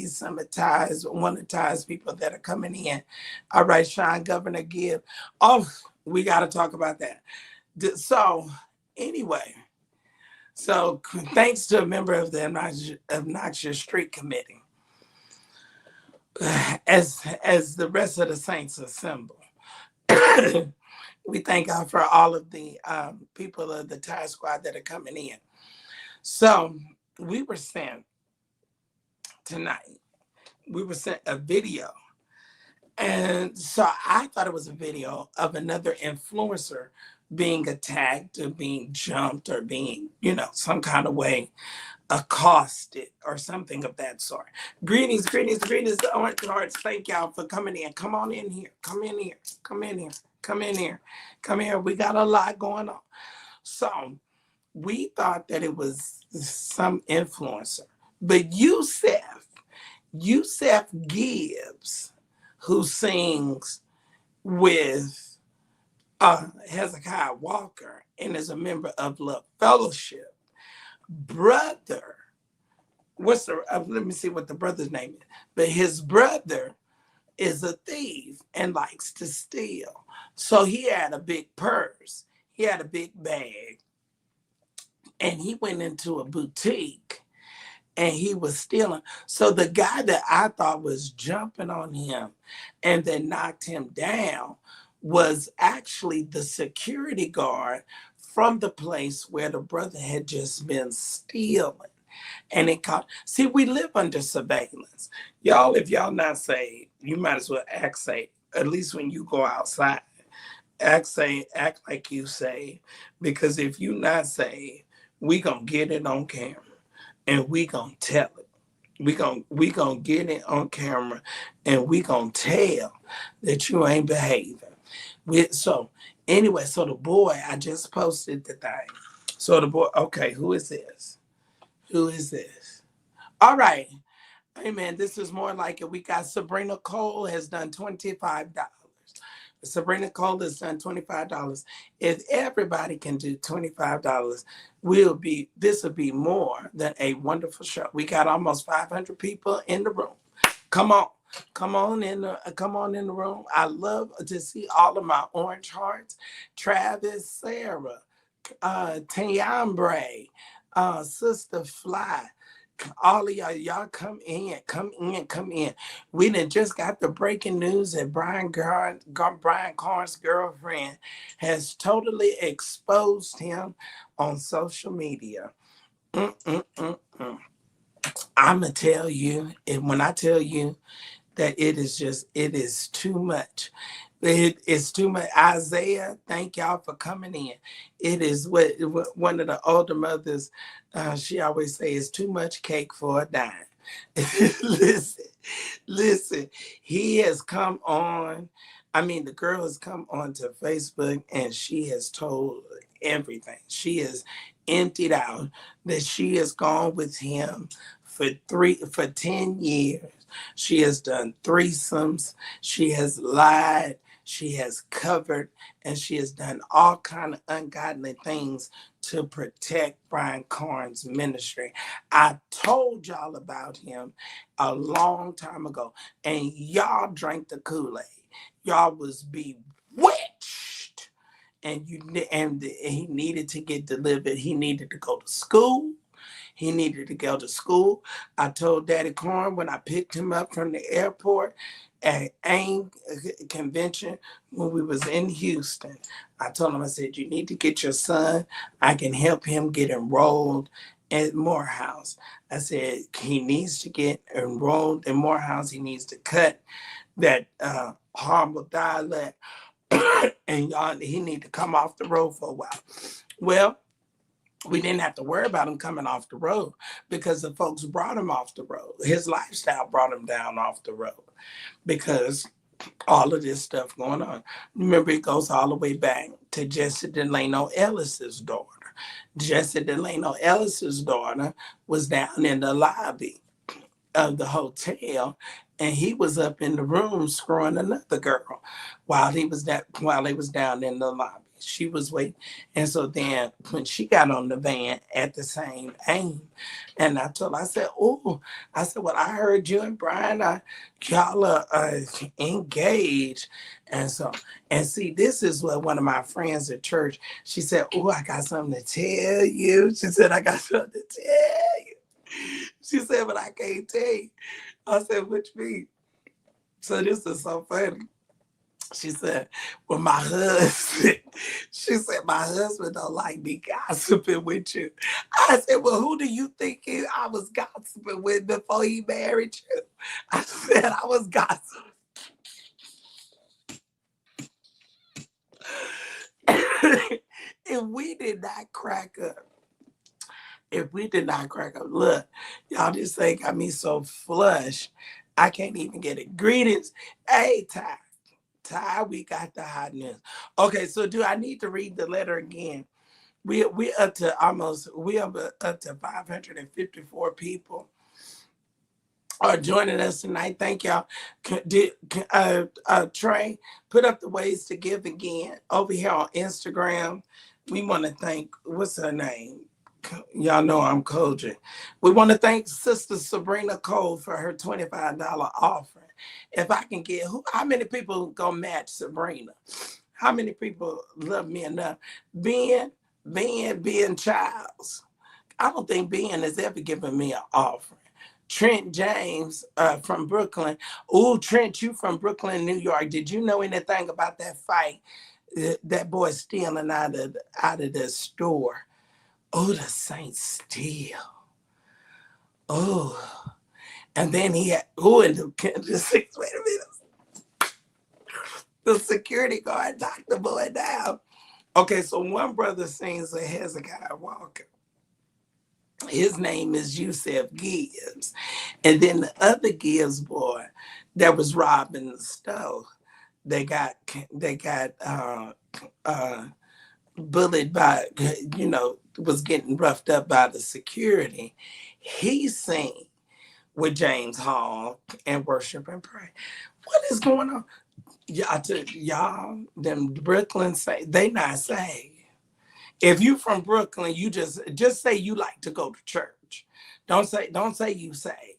some of one of the ties people that are coming in. All right, Sean Governor Gibb. Oh, we got to talk about that. So, anyway, so thanks to a member of the obnoxious street committee, as the rest of the saints assemble, we thank God for all of the people of the Tie Squad that are coming in. So we were sent tonight. We were sent a video, and so I thought it was a video of another influencer being attacked or being jumped or being, some kind of way accosted or something of that sort. Greetings, greetings, greetings to Orange Hearts. Thank y'all for coming in. Come on in here. Come in here. Come in here. Come in here. Come here. We got a lot going on. So we thought that it was some influencer. But Yusef Gibbs, who sings with Hezekiah Walker and is a member of Love Fellowship, brother, let me see what the brother's name is. But his brother is a thief and likes to steal. So he had a big purse. He had a big bag. And he went into a boutique and he was stealing. So the guy that I thought was jumping on him and then knocked him down was actually the security guard from the place where the brother had just been stealing. And it caught, see, we live under surveillance. Y'all, if y'all not saved, you might as well act safe. At least when you go outside, act like you saved. Because if you not saved, we gonna get it on camera and we gonna tell it. We gonna get it on camera and we gonna tell that you ain't behaving. So anyway, so the boy, I just posted the thing. So the boy, okay, who is this? Who is this? All right. Hey man, this is more like it. We got Sabrina Cole has done $25. Sabrina Cole has done $25. If everybody can do $25, this will be more than a wonderful show. We got almost 500 people in the room. Come on. Come on in the room. I love to see all of my orange hearts. Travis, Sarah, Tiambre, Sister Fly, all of y'all come in, come in, come in. We done just got the breaking news that Brian Carn's girlfriend has totally exposed him on social media. Mm-mm-mm-mm. I'ma tell you, and when I tell you that it is too much. It is too much. Isaiah, thank y'all for coming in. It is what one of the older mothers, she always say, it's too much cake for a dime. listen, listen, he has come on. I mean, the girl has come onto Facebook and she has told everything. She has emptied out that she has gone with him for 10 years. She has done threesomes. She has lied. She has covered, and she has done all kind of ungodly things to protect Brian Carn's ministry. I told y'all about him a long time ago, and y'all drank the Kool-Aid. Y'all was bewitched, and he needed to get delivered. He needed to go to school. He needed to go to school. I told Daddy Corn when I picked him up from the airport at AIM convention when we was in Houston. I told him, I said, you need to get your son. I can help him get enrolled at Morehouse. I said, he needs to get enrolled in Morehouse. He needs to cut that horrible dialect. And y'all, he need to come off the road for a while. Well, we didn't have to worry about him coming off the road because the folks brought him off the road. His lifestyle brought him down off the road because all of this stuff going on. Remember, it goes all the way back to Jesse Delano Ellis's daughter. Jesse Delano Ellis's daughter was down in the lobby of the hotel, and he was up in the room screwing another girl while he was down in the lobby. She was waiting, and so then when she got on the van at the same aim, and I told her, I said, "Oh," I said, "Well, I heard you and Brian, y'all are engaged," and see, this is what one of my friends at church. She said, "Oh, I got something to tell you." She said, "I got something to tell you." She said, "But I can't tell you." I said, "What you mean?" So this is so funny. She said, "Well, my husband," she said, "My husband don't like me gossiping with you." I said, "Well, who do you think I was gossiping with before he married you?" I said, "I was gossiping." if we did not crack up, if we did not crack up, look, y'all just say got me so flush, I can't even get it. Greetings. Hey, Ty. Ty, we got the hot news. Okay, so do I need to read the letter again? We up to almost we up to 554 people are joining us tonight. Thank y'all. Trey, put up the ways to give again over here on Instagram. We want to thank, what's her name? Y'all know I'm Koji. We want to thank Sister Sabrina Cole for her $25 offering. If I can get, how many people gonna match Sabrina? How many people love me enough? Ben Childs. I don't think Ben has ever given me an offering. Trent James from Brooklyn. Ooh, Trent, you from Brooklyn, New York. Did you know anything about that fight? That boy stealing out of the store. Oh, the Saints steal. Oh, and then he had, oh, and the six, wait a minute. The security guard knocked the boy down. Okay, so one brother sings a Hezekiah Walker. His name is Yusef Gibbs. And then the other Gibbs boy that was robbing the stove, they got uh, bullied by, was getting roughed up by the security. He sang with James Hall and worship and pray. What is going on? Y'all, them Brooklyn say they not saved. If you from Brooklyn, you just say you like to go to church. Don't say you say,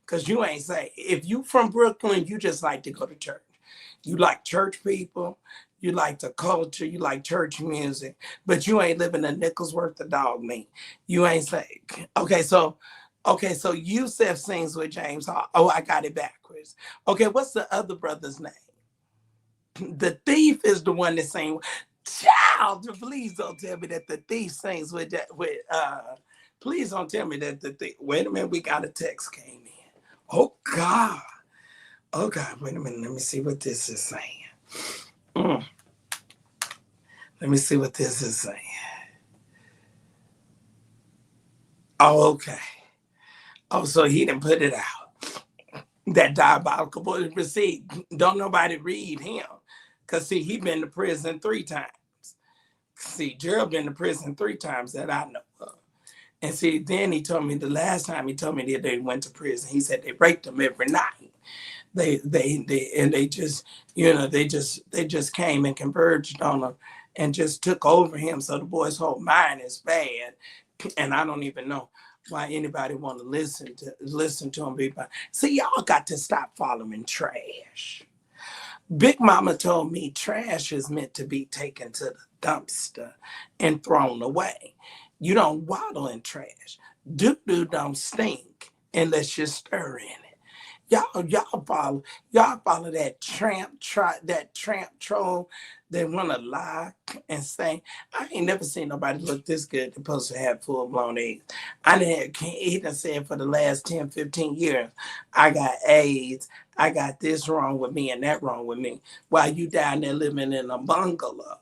because you ain't say. If you from Brooklyn, you just like to go to church. You like church people, you like the culture, you like church music, but you ain't living a nickel's worth of dog meat. You ain't say. Okay, so Yusef sings with James Hall. Oh, I got it backwards. Okay, what's the other brother's name? The thief is the one that's saying, child, please don't tell me that the thief sings with that please don't tell me that the thief. Wait a minute, we got a text came in. Oh God. Oh God, wait a minute. Let me see what this is saying. Mm. Let me see what this is saying. Oh, okay. Oh, so he didn't put it out. That diabolical boy. But see, don't nobody read him. Cause see, he been to prison 3 times. See, Gerald been to prison 3 times that I know of. And see, then he told me the last time he told me that they went to prison, he said they raped him every night. They just, they just came and converged on him and just took over him. So the boy's whole mind is bad. And I don't even know why anybody want to listen to him. See, y'all got to stop following trash. Big Mama told me trash is meant to be taken to the dumpster and thrown away. You don't waddle in trash. Doo-doo don't stink unless you stir in it. Y'all follow that tramp troll that wanna lie and say, I ain't never seen nobody look this good supposed to have full blown AIDS. I didn't he done said for the last 10, 15 years, I got AIDS, I got this wrong with me and that wrong with me. While you down there living in a bungalow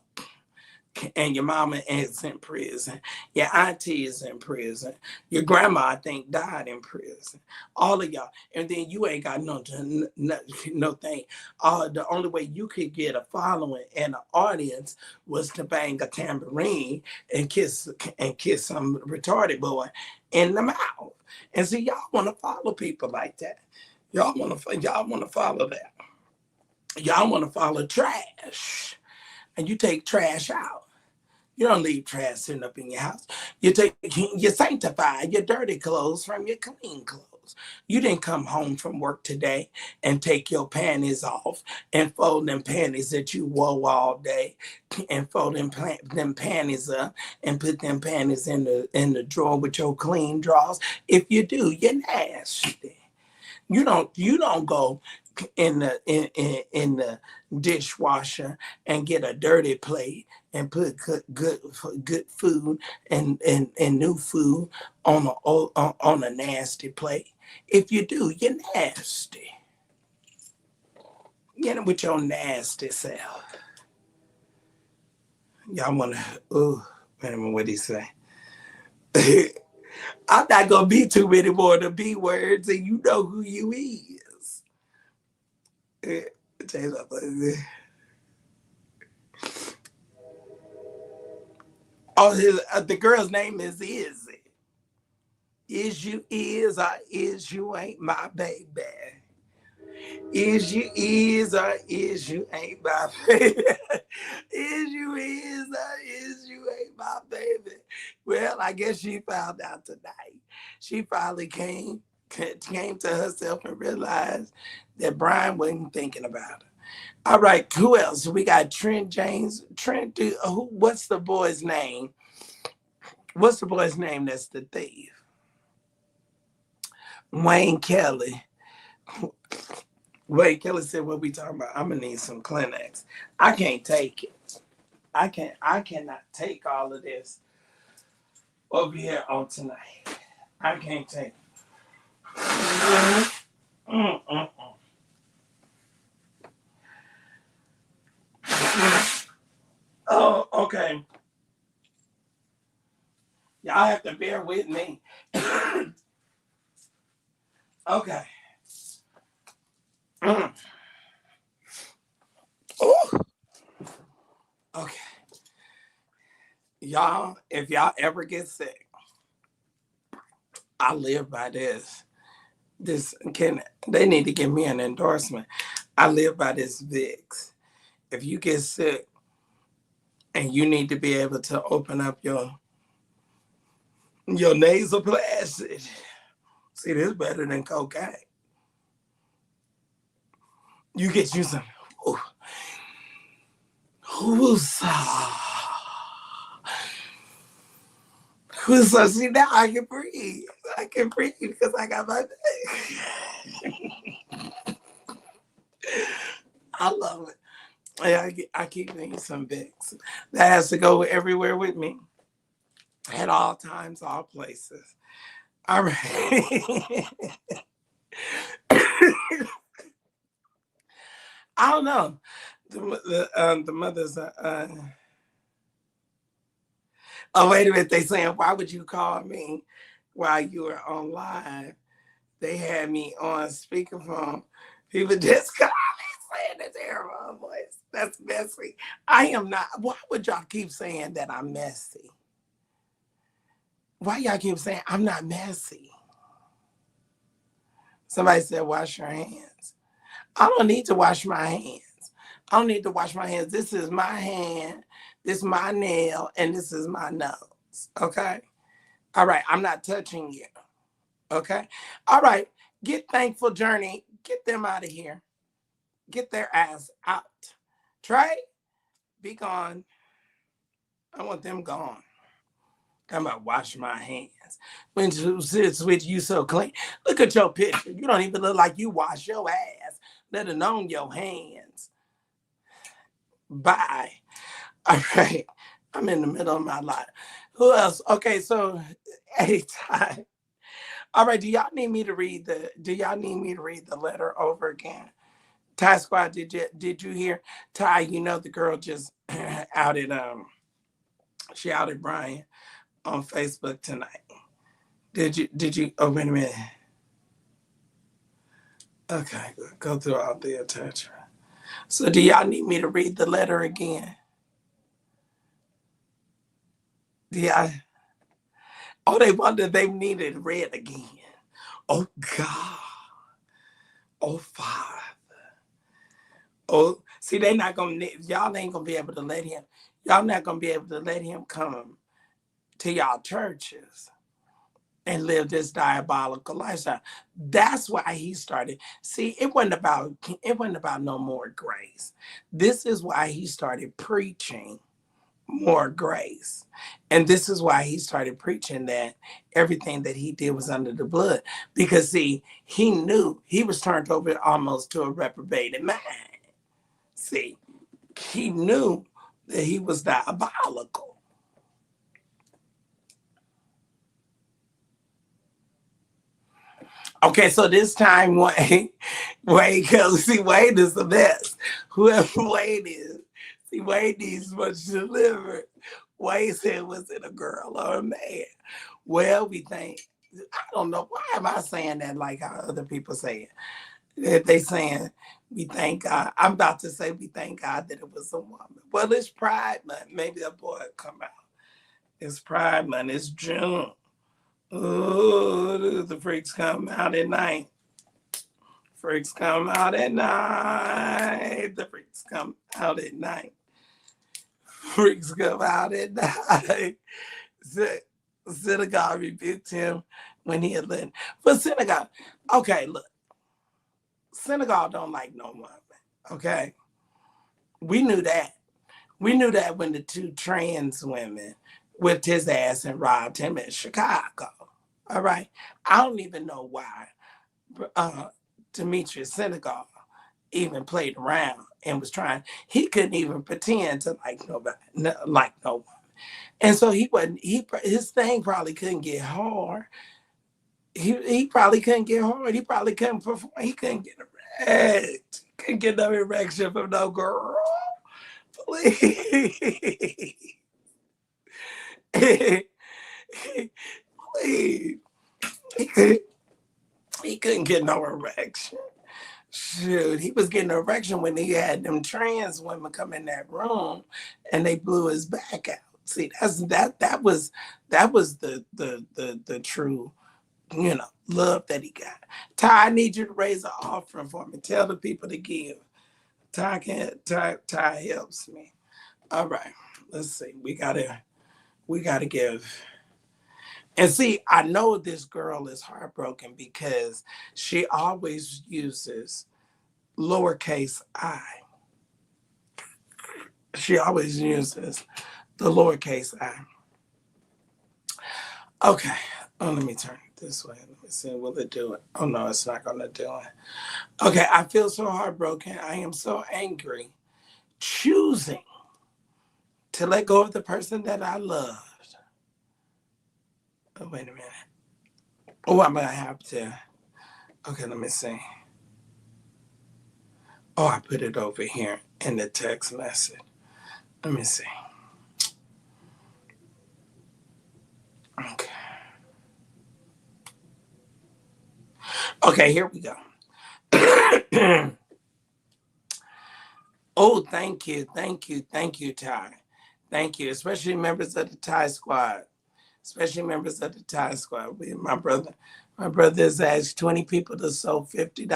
and your mama is in prison, your auntie is in prison, your grandma, I think, died in prison. All of y'all, and then you ain't got no thing. The only way you could get a following and an audience was to bang a tambourine and kiss some retarded boy in the mouth. And see, y'all want to follow people like that. Y'all want to follow that. Y'all want to follow trash, and you take trash out. You don't leave trash sitting up in your house. You sanctify your dirty clothes from your clean clothes. You didn't come home from work today and take your panties off and fold them panties that you wore all day and fold them panties up and put them panties in the drawer with your clean drawers. If you do, you're nasty. You don't go in the dishwasher and get a dirty plate and put good food and new food on a nasty plate. If you do, you're nasty. Get it with your nasty self. Y'all want to, ooh, wait a minute, what did he say? I'm not going to be too many more of the B words, and you know who you is. Eh, change up like this. Oh, the girl's name is Izzy. Is you is or is you ain't my baby? Is you is or is you ain't my baby? Is you is or is you ain't my baby? Well, I guess she found out tonight. She finally came to herself and realized that Brian wasn't thinking about her. All right, who else? We got Trent James. Trent, what's the boy's name? What's the boy's name that's the thief? Wayne Kelly. Wayne Kelly said, what we talking about? I'm gonna need some Kleenex. I can't take it. I cannot take all of this over here on tonight. I can't take it. Mm-mm. Oh, okay. Y'all have to bear with me. Okay. Mm. Ooh. Okay. Y'all, if y'all ever get sick, I live by this. This can they need to give me an endorsement. I live by this Vicks. If you get sick and you need to be able to open up your nasal passage, see this better than cocaine. You get you some. Ooh, so see now I can breathe. I can breathe because I got my bag. I love it. Yeah, I keep thinking some Vicks. That has to go everywhere with me at all times, all places. All right. I don't know. The mothers. Oh wait a minute. They saying why would you call me while you were on live? They had me on speakerphone. People just call me saying a terrible voice. That's messy. I am not. Why would y'all keep saying that I'm messy? Why y'all keep saying I'm not messy? Somebody said wash your hands. I don't need to wash my hands. I don't need to wash my hands. This is my hand, this is my nail, and this is my nose. Okay? All right. I'm not touching you. Okay? All right. Get thankful, Journey. Get them out of here. Get their ass out. Trey, be gone. I want them gone. I'm about to wash my hands. When switch you so clean. Look at your picture. You don't even look like you wash your ass, let alone your hands. Bye. All right. I'm in the middle of my life. Who else? Okay, so anytime. All right, do y'all need me to read the letter over again? Ty Squad, did you hear? Ty, you know the girl just outed she outed Brian on Facebook tonight. Did you oh wait a minute. Okay, go through all the attachment. So do y'all need me to read the letter again? Do y'all oh they wonder they needed read again. Oh God. Oh Father. Oh see they not gonna y'all ain't gonna be able to let him y'all not gonna be able to let him come to y'all churches and live this diabolical lifestyle. That's why he started. See, it wasn't about no more grace. This is why he started preaching more grace. And this is why he started preaching that everything that he did was under the blood. Because see, he knew he was turned over almost to a reprobated mind. See, he knew that he was diabolical. Okay, so this time Wade, because see, Wade is the best. Whoever Wade is, see, Wade needs much delivered. Why he said, was it a girl or a man? Well, we think, I don't know. Why am I saying that like how other people say it? If they saying, we thank God. I'm about to say, we thank God that it was a woman. Well, it's Pride Month. Maybe a boy will come out. It's Pride Month. It's June. Ooh, the freaks come out at night. Freaks come out at night. The freaks come out at night. Freaks come out at night. Synagogue rebuked him when he had led. For synagogue, okay, look, synagogue don't like no woman. Okay, we knew that. We knew that when the two trans women whipped his ass and robbed him in Chicago. All right, I don't even know why uh, Demetrius Synagogue even played around and was trying. He couldn't even pretend to like nobody, like no one. And so he wasn't. His thing probably couldn't get hard. He probably couldn't get hard. He probably couldn't perform. He couldn't get erect. Couldn't get no erection from no girl. Please. Please. He, could, he couldn't get no erection. Shoot, he was getting an erection when he had them trans women come in that room and they blew his back out. See, that was the true, love that he got. Ty, I need you to raise an offering for me. Tell the people to give. Ty helps me. All right. Let's see. We gotta give. And see, I know this girl is heartbroken because she always uses lowercase I. She always uses the lowercase I. Okay. Oh, let me turn it this way. Let me see. Will it do it? Oh, no, it's not going to do it. Okay. I feel so heartbroken. I am so angry. Choosing to let go of the person that I loved. Oh, wait a minute. Oh, I'm going to have to. Okay, let me see. Oh, I put it over here in the text message. Let me see. Okay. Okay, here we go. Oh, thank you, thank you, thank you, Ty. Thank you, especially members of the Ty Squad. Especially members of the Ty Squad. My brother has asked 20 people to sow $50.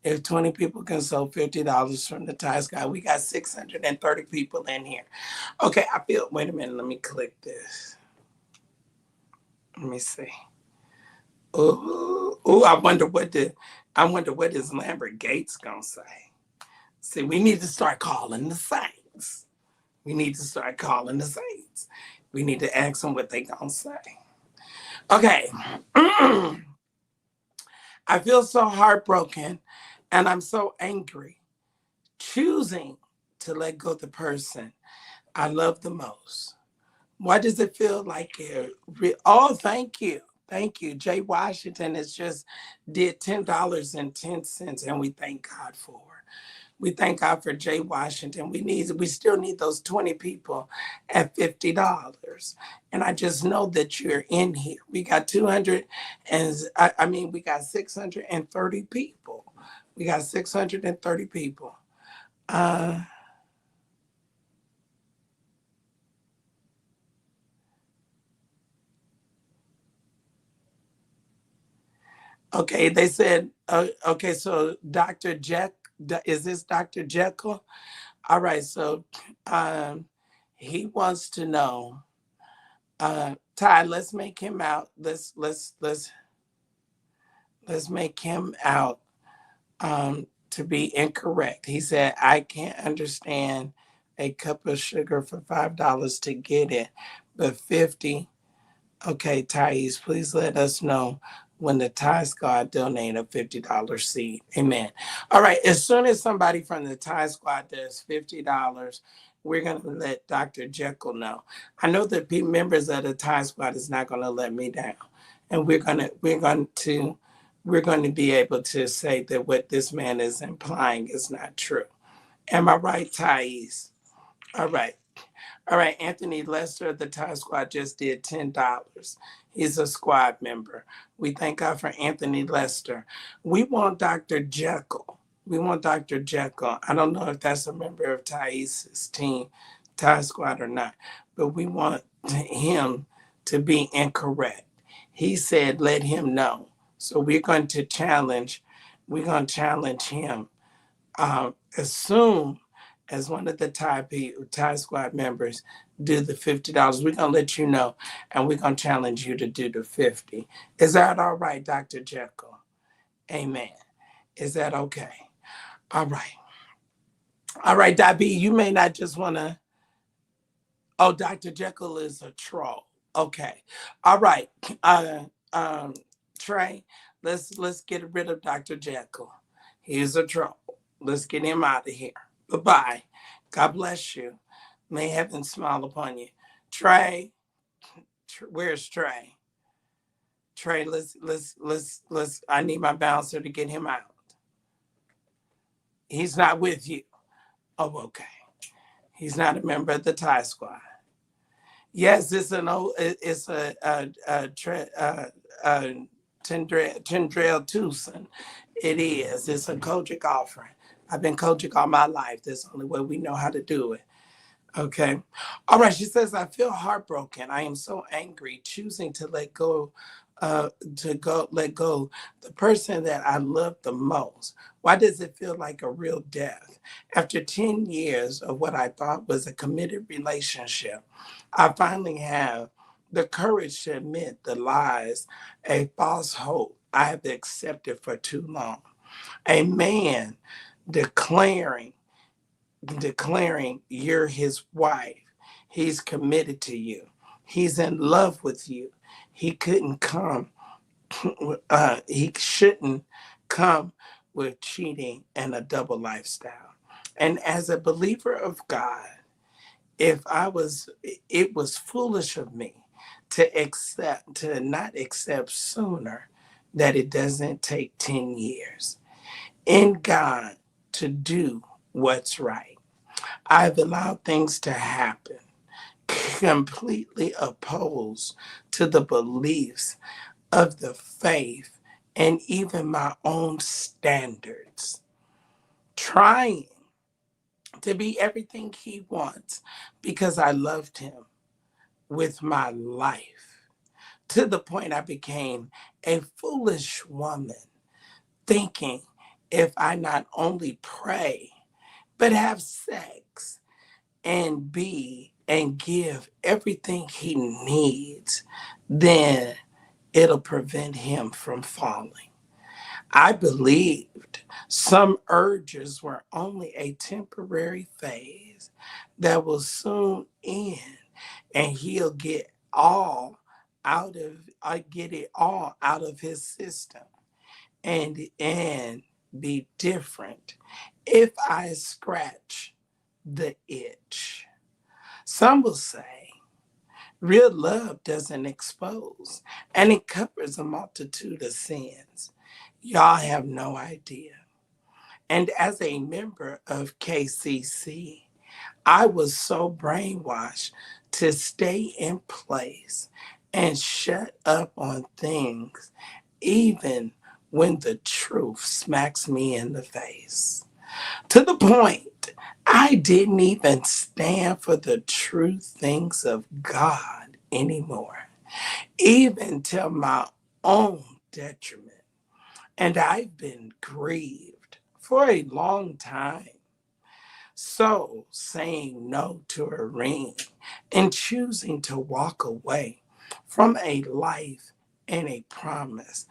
If 20 people can sow $50 from the Ty Squad, we got 630 people in here. Okay, wait a minute, let me click this. Let me see. Oh, I wonder what is Lambert Gates gonna say. See, we need to start calling the saints. We need to start calling the saints. We need to ask them what they gonna say. Okay. I feel so heartbroken and I'm so angry. Choosing to let go of the person I love the most. Why does it feel like it? Oh, thank you. Thank you. Jay Washington has just did $10.10, and we thank God for it. We thank God for Jay Washington. We still need those 20 people at $50. And I just know that you're in here. We got 200 and we got 630 people. We got 630 people. Uh okay, they said okay, so Dr. Jeck, is this Dr. Jekyll? All right, so um he wants to know Ty, let's make him out. Let's make him out to be incorrect. He said, I can't understand a cup of sugar for $5 to get it, but 50. Okay, Thais, please let us know when the Thai Squad donate a $50 seed. Amen. All right, as soon as somebody from the Thai Squad does $50, we're going to let Dr. Jekyll know. I know that members of the Thai Squad is not going to let me down. And we're going to be able to say that what this man is implying is not true. Am I right, Thais? All right. All right, Anthony Lester of the Tie Squad just did $10. He's a squad member. We thank God for Anthony Lester. We want Dr. Jekyll. We want Dr. Jekyll. I don't know if that's a member of Thais' team, Tie Squad or not, but we want him to be incorrect. He said, let him know. So we're going to challenge him. As soon as one of the Thai Squad members do the $50, we're gonna let you know, and we're gonna challenge you to do the 50. Is that all right, Dr. Jekyll? Amen. Is that okay? All right. All right, Dot you may not just wanna. Oh, Dr. Jekyll is a troll. Okay. All right. Uh, um, Trey, let's get rid of Dr. Jekyll. He's a troll. Let's get him out of here. Bye-bye. God bless you. May heaven smile upon you. Trey, where's Trey? Trey, let's I need my bouncer to get him out. He's not with you. Oh, okay. He's not a member of the Thai Squad. Yes, it's a Tendrell Tucson. It is. It's a Kojic offering. I've been Kojic all my life. That's the only way we know how to do it. Okay. All right. She says, I feel heartbroken. I am so angry, choosing to let go the person that I love the most. Why does it feel like a real death? After 10 years of what I thought was a committed relationship, I finally have the courage to admit the lies, a false hope I have accepted for too long. A man declaring you're his wife. He's committed to you. He's in love with you. He couldn't come, he shouldn't come with cheating and a double lifestyle. And as a believer of God, if I was, it was foolish of me to not accept sooner that it doesn't take 10 years in God to do what's right. I've allowed things to happen completely opposed to the beliefs of the faith and even my own standards, trying to be everything he wants because I loved him with my life to the point I became a foolish woman, thinking if I not only pray, but have sex and be and give everything he needs, then it'll prevent him from falling. I believed some urges were only a temporary phase that will soon end and he'll get it all out of his system and be different if I scratch the itch. Some will say real love doesn't expose and it covers a multitude of sins. Y'all have no idea. And as a member of KCC, I was so brainwashed to stay in place and shut up on things, even when the truth smacks me in the face. To the point, I didn't even stand for the true things of God anymore, even to my own detriment. And I've been grieved for a long time. So, saying no to a ring and choosing to walk away from a life and a promise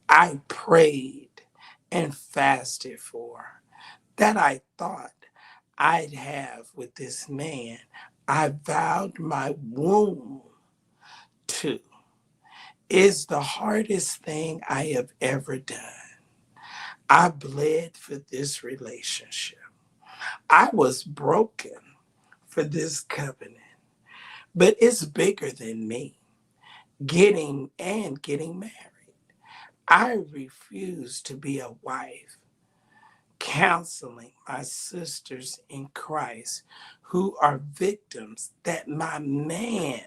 I prayed and fasted for, that I thought I'd have with this man I vowed my womb to, is the hardest thing I have ever done. I bled for this relationship. I was broken for this covenant, but it's bigger than me getting married. I refuse to be a wife counseling my sisters in Christ who are victims that my man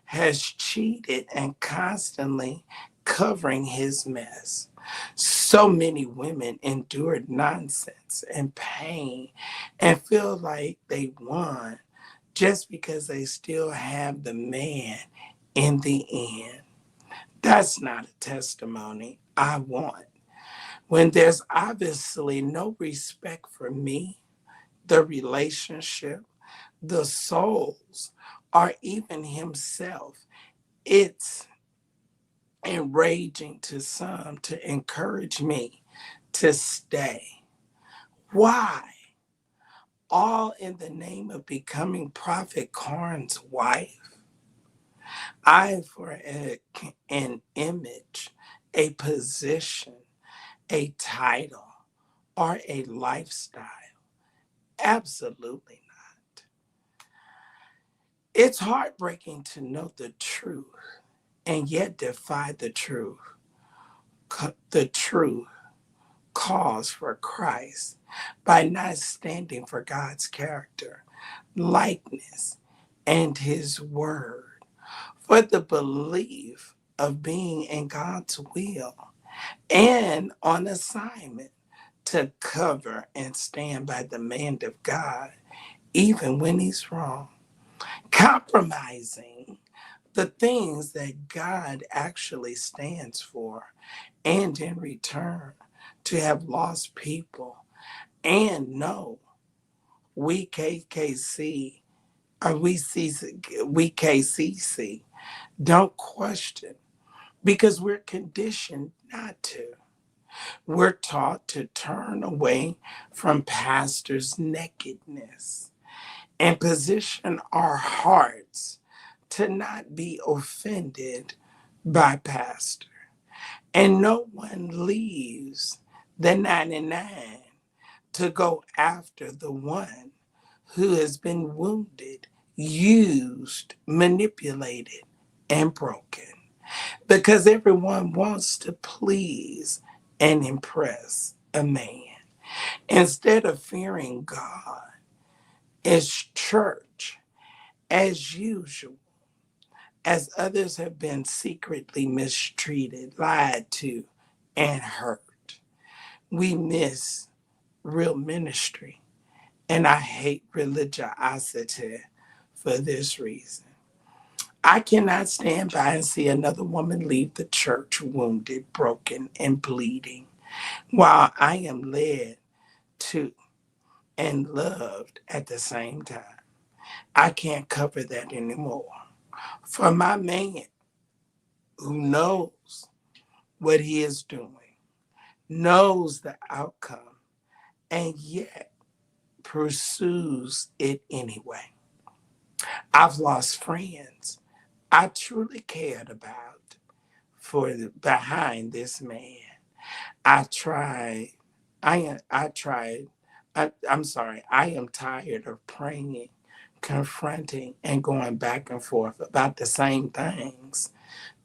has cheated and constantly covering his mess. So many women endured nonsense and pain and feel like they won just because they still have the man in the end. That's not a testimony I want. When there's obviously no respect for me, the relationship, the souls, or even himself, it's enraging to some to encourage me to stay. Why? All in the name of becoming Prophet Karn's wife. I for an image, a position, a title, or a lifestyle. Absolutely not. It's heartbreaking to know the truth and yet defy the truth. The truth cause for Christ by not standing for God's character, likeness, and his word, for the belief of being in God's will and on assignment to cover and stand by the man of God, even when he's wrong, compromising the things that God actually stands for, and in return, to have lost people. And no, we KKC, or we KCC, don't question because we're conditioned not to. We're taught to turn away from pastors' nakedness and position our hearts to not be offended by pastor. And no one leaves the 99 to go after the one who has been wounded, used, manipulated, and broken. Because everyone wants to please and impress a man. Instead of fearing God, as church, as usual, as others have been secretly mistreated, lied to, and hurt, we miss real ministry. And I hate religiosity for this reason. I cannot stand by and see another woman leave the church wounded, broken, and bleeding while I am led to and loved at the same time. I can't cover that anymore. For my man who knows what he is doing, knows the outcome, and yet pursues it anyway. I've lost friends I truly cared about behind this man. I tried. I'm sorry. I am tired of praying, confronting, and going back and forth about the same things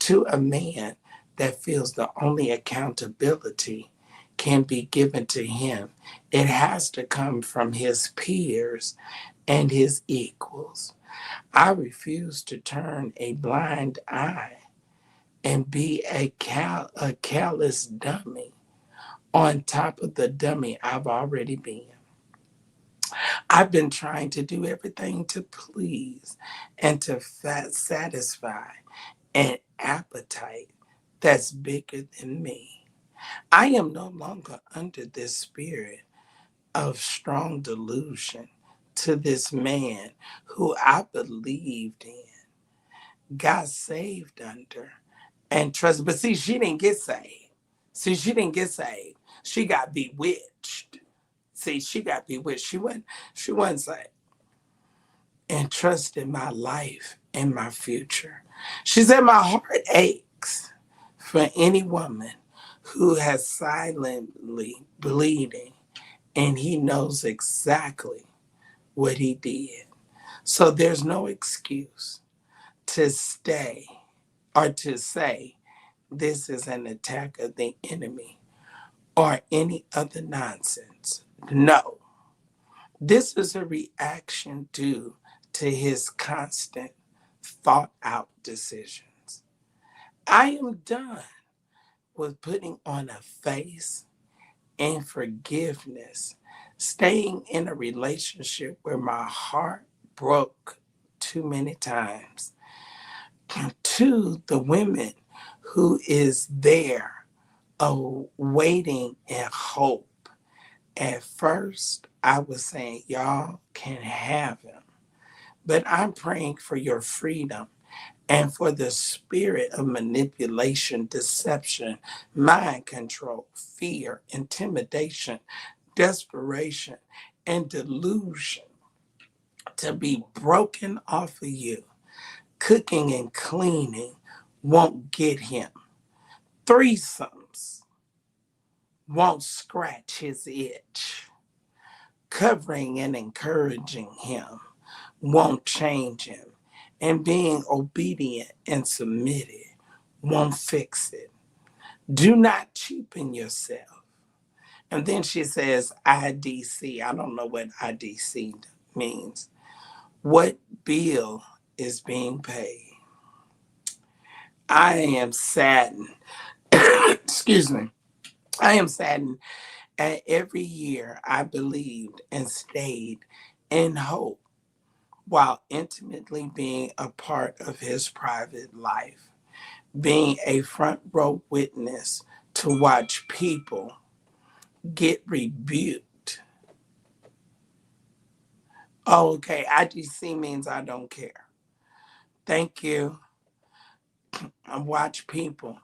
to a man that feels the only accountability can be given to him. It has to come from his peers and his equals. I refuse to turn a blind eye and be a callous dummy on top of the dummy I've already been. I've been trying to do everything to please and to satisfy an appetite that's bigger than me. I am no longer under this spirit of strong delusion to this man who I believed in, got saved under, and trusted. But see, she didn't get saved. See, she didn't get saved. She got bewitched. See, she got bewitched. She wasn't saved. And trusted my life and my future. She said, my heart aches for any woman who has silently bleeding and he knows exactly what he did. So there's no excuse to stay or to say this is an attack of the enemy or any other nonsense. No, this is a reaction due to his constant thought out decisions. I am done with putting on a face and forgiveness, staying in a relationship where my heart broke too many times. To the women who is there, waiting and hope. At first, I was saying, y'all can have him, but I'm praying for your freedom and for the spirit of manipulation, deception, mind control, fear, intimidation, desperation, and delusion to be broken off of you. Cooking and cleaning won't get him. Threesomes won't scratch his itch. Covering and encouraging him won't change him. And being obedient and submitted won't fix it. Do not cheapen yourself. And then she says IDC. I don't know what IDC means. What bill is being paid? I am saddened. Excuse me. I am saddened at every year I believed and stayed in hope while intimately being a part of his private life, being a front row witness to watch people get rebuked. Oh, okay, IGC means I don't care. Thank you. I watch people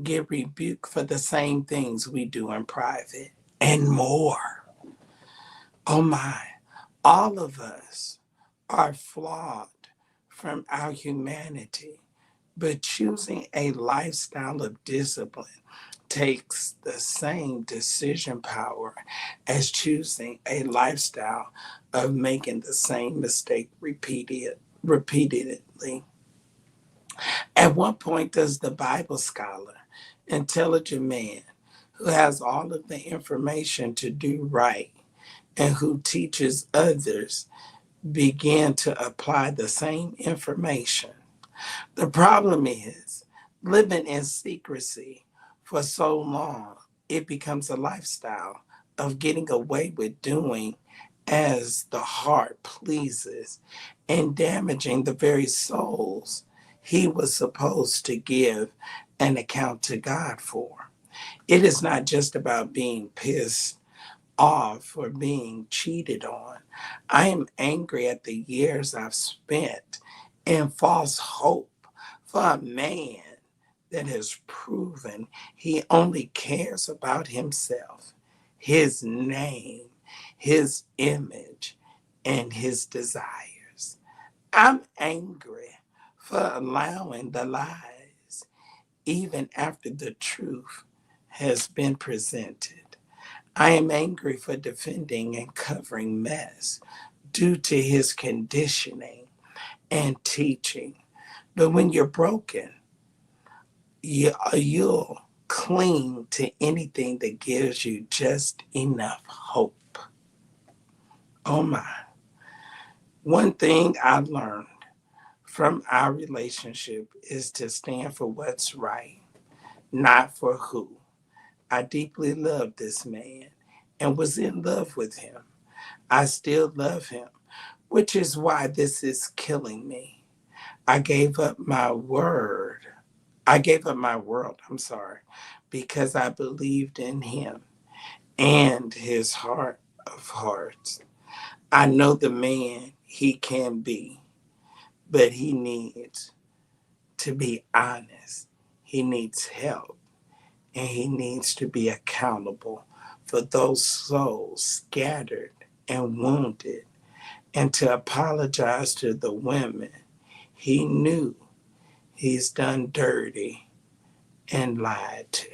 get rebuked for the same things we do in private and more. Oh my, all of us are flawed from our humanity, but choosing a lifestyle of discipline takes the same decision power as choosing a lifestyle of making the same mistake repeatedly. At what point does the Bible scholar, intelligent man who has all of the information to do right and who teaches others begin to apply the same information? The problem is living in secrecy for so long, it becomes a lifestyle of getting away with doing as the heart pleases and damaging the very souls he was supposed to give an account to God for. It is not just about being pissed off for being cheated on. I am angry at the years I've spent in false hope for a man that has proven he only cares about himself, his name, his image, and his desires. I'm angry for allowing the lies even after the truth has been presented. I am angry for defending and covering mess due to his conditioning and teaching. But when you're broken, you'll cling to anything that gives you just enough hope. Oh my. One thing I learned from our relationship is to stand for what's right, not for who. I deeply loved this man and was in love with him. I still love him, which is why this is killing me. I gave up my word. I gave up my world, I'm sorry, because I believed in him and his heart of hearts. I know the man he can be, but he needs to be honest. He needs help and he needs to be accountable for those souls scattered and wounded and to apologize to the women he knew he's done dirty and lied to.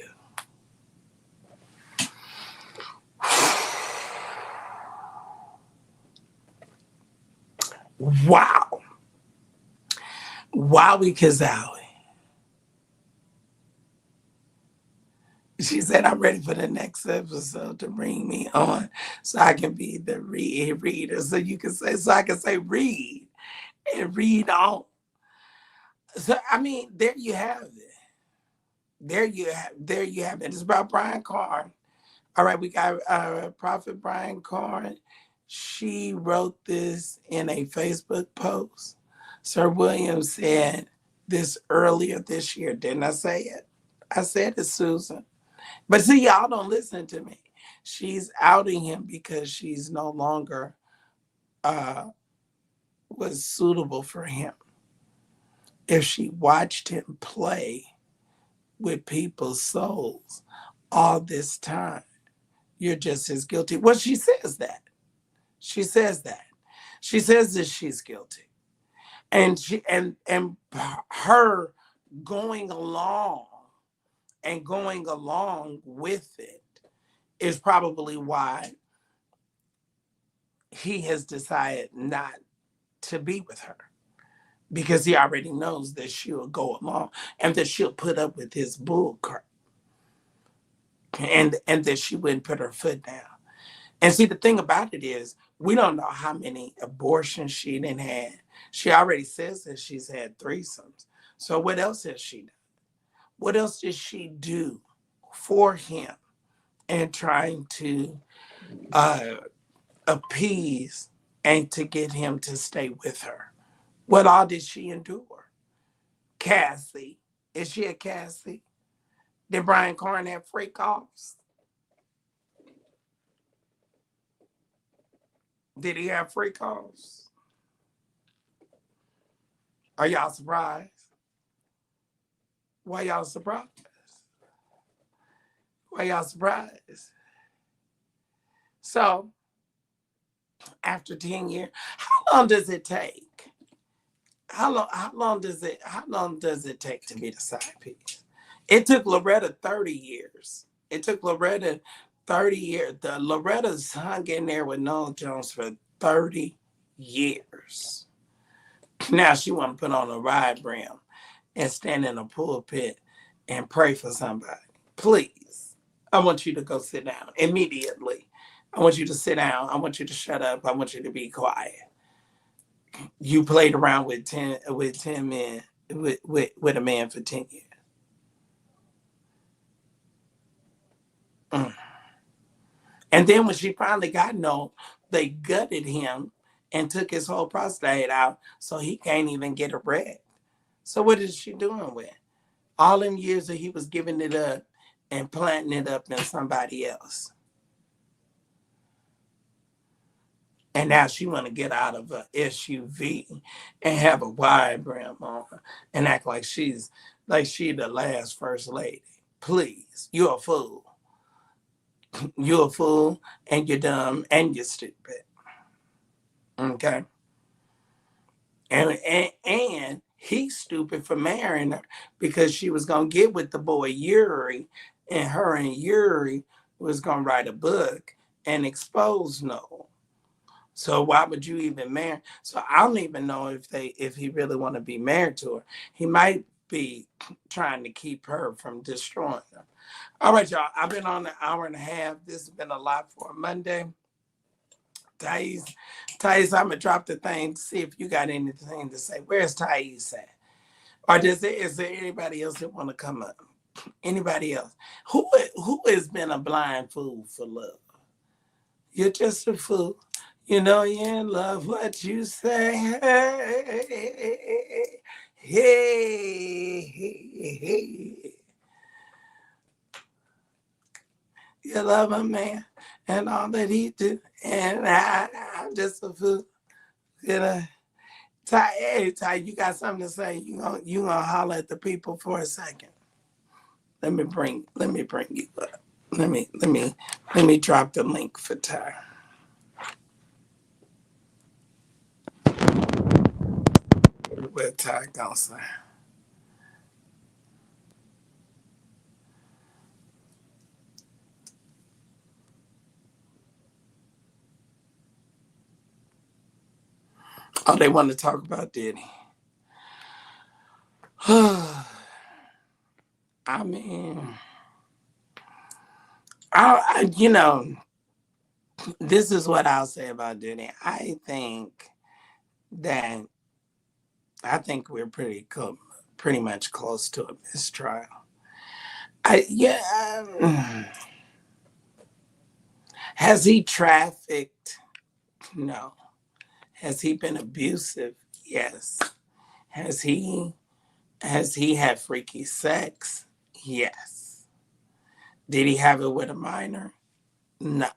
Wow. Wowie Kazowie. She said, I'm ready for the next episode to bring me on so I can be the reader. So you can say, so I can say read and read on. So, I mean, there you have it. There you have it. It's about Brian Carn. All right, we got Prophet Brian Carn. She wrote this in a Facebook post. Sir William said this earlier this year. Didn't I say it? I said it, Susan. But see, y'all don't listen to me. She's outing him because she's no longer uh, was suitable for him. If she watched him play with people's souls all this time, you're just as guilty. Well, she says that. She says that. She says that she's guilty. And her going along and going along with it is probably why he has decided not to be with her, because he already knows that she'll go along and that she'll put up with his bull crap, and that she wouldn't put her foot down. And see, the thing about it is, we don't know how many abortions she done had. She already says that she's had threesomes. So what else has she done? What else did she do for him and trying to uh, appease and to get him to stay with her? What all did she endure? Cassie. Is she a Cassie? Did Brian Carn have freak offs? Did he have freak offs? Are y'all surprised? Why y'all surprised? Why y'all surprised? So after 10 years, how long does it take? How long does it take to be the side piece? It took Loretta 30 years. It took Loretta 30 years. Loretta's hung in there with Noel Jones for 30 years. Now she want to put on a ride brim and stand in a pulpit and pray for somebody. Please, I want you to go sit down immediately. I want you to sit down. I want you to shut up. I want you to be quiet. You played around with 10 men with a man for 10 years. Mm. And then when she finally got no, they gutted him and took his whole prostate out, so he can't even get erect. So what is she doing with all them years that he was giving it up and planting it up in somebody else? And now she want to get out of a SUV and have a wide brim on and act like she the last first lady. Please, you're a fool. You're a fool and you're dumb and you're stupid. Okay. And he's stupid for marrying her because she was gonna get with the boy Yuri, and her and Yuri was gonna write a book and expose Noel. So why would you even marry? So I don't even know if he really want to be married to her. He might be trying to keep her from destroying her. All right, y'all. I've been on an hour and a half. This has been a lot for a Monday. Thais, I'm gonna drop the thing to see if you got anything to say. Where's Thais at? Or is there anybody else that want to come up? Anybody else? Who has been a blind fool for love? You're just a fool. You know you in love. What you say? Hey. You love a man and all that he do, and I'm just a fool. You know. Ty, you got something to say? You gonna holler at the people for a second? Let me bring you up. Let me drop the link for Ty. What Ty gonna say? Oh, they want to talk about Diddy. I mean, this is what I'll say about Diddy. That I think we're pretty much close to a mistrial. I yeah. Has he trafficked? No. Has he been abusive? Yes. Has he has he had freaky sex? Yes. Did he have it with a minor? No.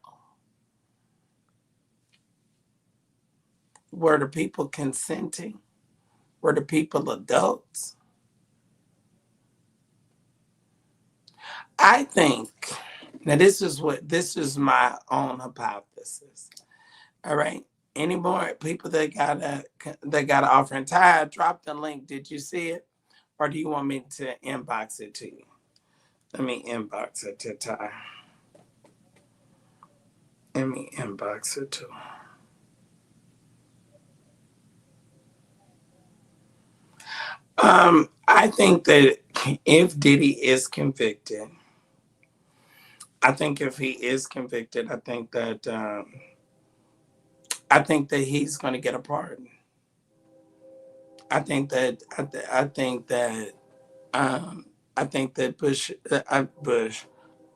Were the people consenting? Were the people adults? I think now this is my own hypothesis. All right. Any more people that got an offering? Ty, drop the link. Did you see it? Or do you want me to inbox it to you? Let me inbox it to Ty. Let me inbox it to. I think that if Diddy is convicted, I think if he is convicted, I think that he's going to get a pardon. Um, I think that Bush.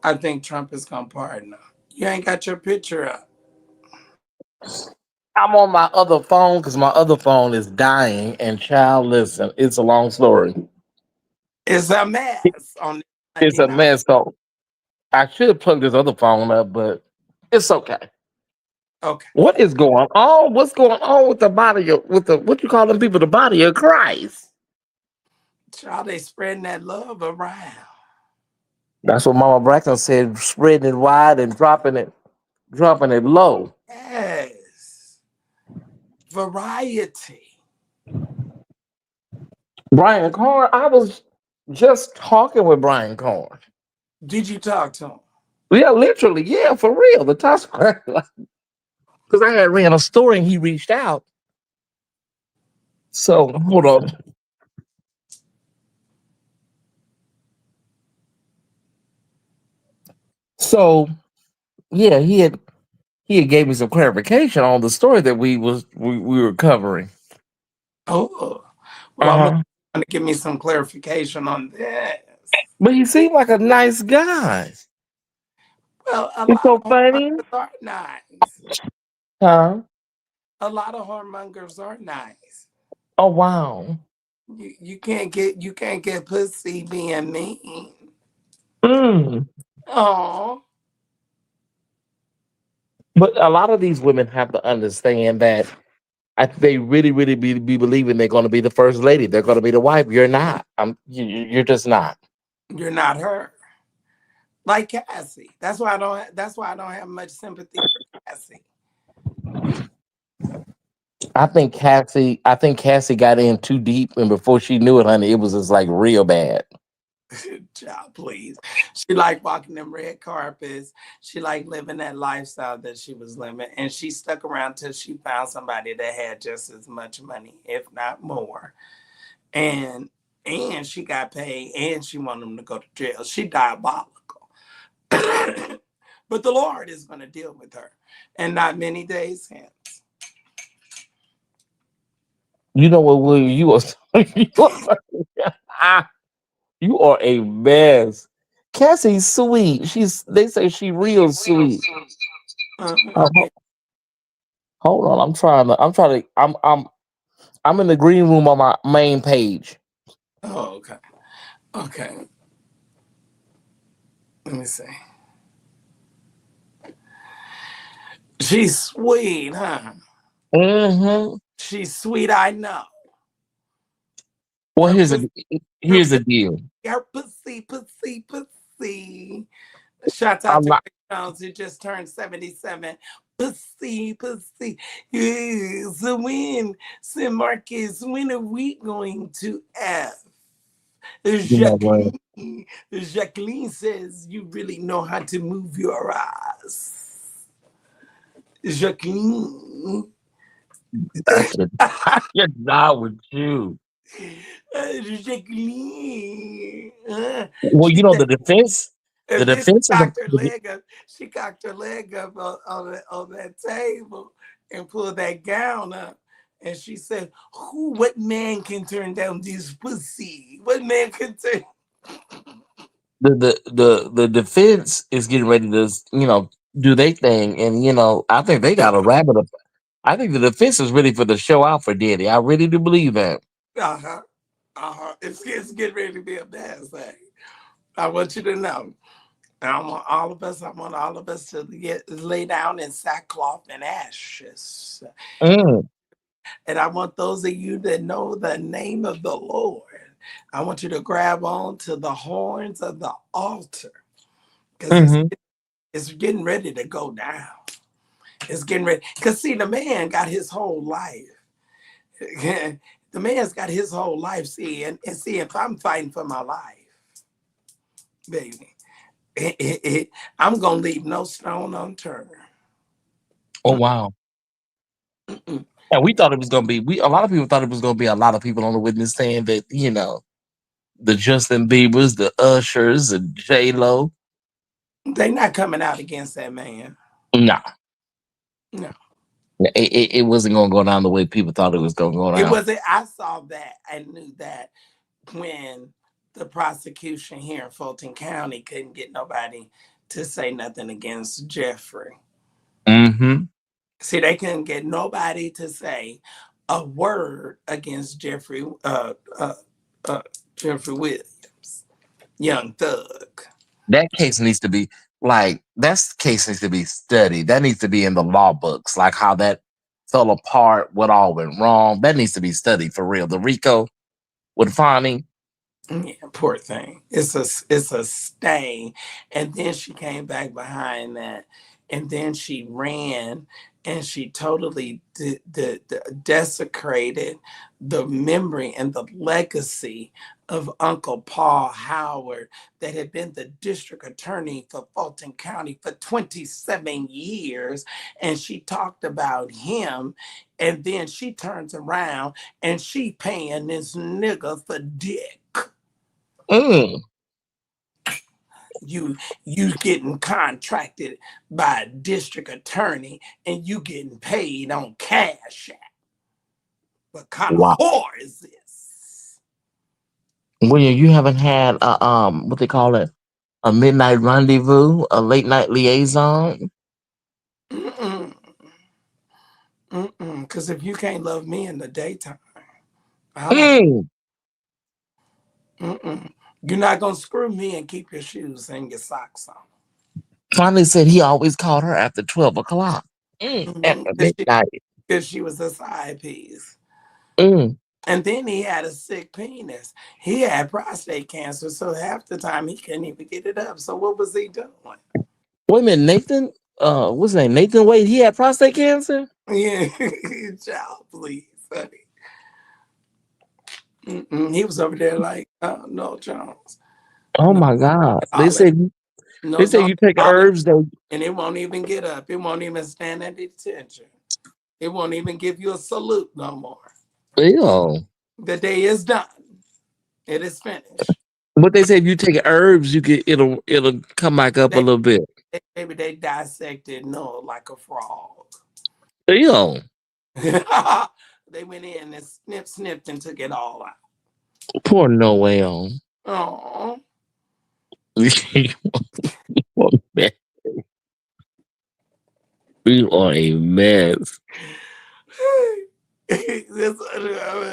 I think Trump is going to pardon him. You ain't got your picture up. I'm on my other phone because my other phone is dying. And child, listen, it's a long story. It's a mess on It's Monday a night. mess. So I should have plugged this other phone up, but it's okay. Okay, What is going on? What's going on with the body of with the what you call them people? The body of Christ. child, they spreading that love around. That's what Mama Braxton said, spreading it wide and dropping it low. Yes, variety. Brian Corn, I was just talking with Brian Corn. Did you talk to him? Yeah, literally, yeah, for real. The top because I had ran a story and he reached out. So hold on. So yeah, he had gave me some clarification on the story that we were covering. Oh, well, Uh I'm huh. going to give me some clarification on this. But he seemed like a nice guy. Well, a It's lot so of funny. whoremongers are nice. Huh? A lot of whoremongers are nice. Oh wow. You can't get pussy being mean. Mm. Oh, But a lot of these women have to understand that they really, really be believing they're going to be the first lady. They're going to be the wife. You're not. You're just not. you're not her. Like Cassie. That's why I don't have much sympathy for Cassie. I think Cassie got in too deep, and before she knew it, honey, it was just like real bad. Child, please. She liked walking them red carpets. She liked living that lifestyle that she was living. And she stuck around till she found somebody that had just as much money, if not more. And and she got paid and she wanted them to go to jail. She diabolical. But the Lord is going to deal with her. And not many days hence. You know what, William? You are ah, you are a mess. Cassie's sweet. They say she real sweet. Uh, Yeah. hold on, I'm in the green room on my main page. Oh, okay. Okay. Let me see. She's sweet, huh? Hmm. She's sweet, I know. Well, Her pussy, her here's the deal. Your pussy, pussy, pussy. Shouts out I'm to not. Rick Jones, who just turned 77. Pussy, pussy. Yeah, so Marcus, when are we going to F? You know what? Jacqueline, Jacqueline says you really know how to move your ass. Jacqueline. I cannot with you. Jacqueline. Well, She you know said, the defense. The And then she defense is cocked her leg up. She cocked her leg up on that table and pulled that gown up. And she said, "Who? What man can turn down this pussy? What man can turn?" the defense is getting ready to do their thing, and I think they got a rabbit up. I think the defense is ready for the show out for Diddy. I really do believe that. Uh huh. Uh huh. It's getting ready to be a bad thing. I want you to know. I want all of us. I want all of us to get lay down in sackcloth and ashes. Mm, And I want those of you that know the name of the Lord, I want you to grab on to the horns of the altar because hmm it's getting ready to go down. It's getting ready. Because, see, the man got his whole life. The man's got his whole life. See, and see, if I'm fighting for my life, baby, I'm going to leave no stone unturned. Oh wow! And we thought it was gonna be. We A lot of people thought it was gonna be a lot of people on the witness stand that the Justin Biebers, the Ushers, and J Lo. They're not coming out against that man. No, No. it wasn't gonna go down the way people thought it was gonna go It down. wasn't, I saw that. I knew that when the prosecution here in Fulton County couldn't get nobody to say nothing against Jeffrey. hmm See, they couldn't get nobody to say a word against uh, Jeffrey Williams, young thug. That case needs to be that case needs to be studied. That needs to be in the law books, like how that fell apart, what all went wrong. That needs to be studied for real. The Rico with Fonnie. Yeah, poor thing. It's a stain. And then she came back behind that, and then she ran, and she totally desecrated the memory and the legacy of Uncle Paul Howard, that had been the district attorney for Fulton County for 27 years. And she talked about him, and then she turns around and she paying this nigga for dick. Mm, You getting contracted by a district attorney and you getting paid on cash app. What kind of wow. whore is this? William, you haven't had a what they call it, a midnight rendezvous, a late night liaison. Mm-mm. Mm-mm. Because if you can't love me in the daytime, I don't. Mm. Mm-mm. You're not gonna screw me and keep your shoes and your socks on. Finally said he always called her after 12 o'clock. Mm-hmm. After midnight. Because she was a side piece. Mm. And then he had a sick penis. He had prostate cancer, so half the time he couldn't even get it up. So what was he doing? Wait a minute, Nathan. What's his name? Nathan Wade. He had prostate cancer. Yeah, child, please, honey. Mm-mm. He was over there like, no, Jones. Oh No, my God! They all that. said No, Jones. you take All that. herbs. They And it won't even get up. It won't even stand at attention. It won't even give you a salute no more. ew. The day is done. It is finished. But they say if you take herbs, you get it'll come back up a They, little bit. maybe they dissected Noah like a frog. Ew. They went in and snipped and took it all out. Poor Noel. Oh. Poor man. You are a mess.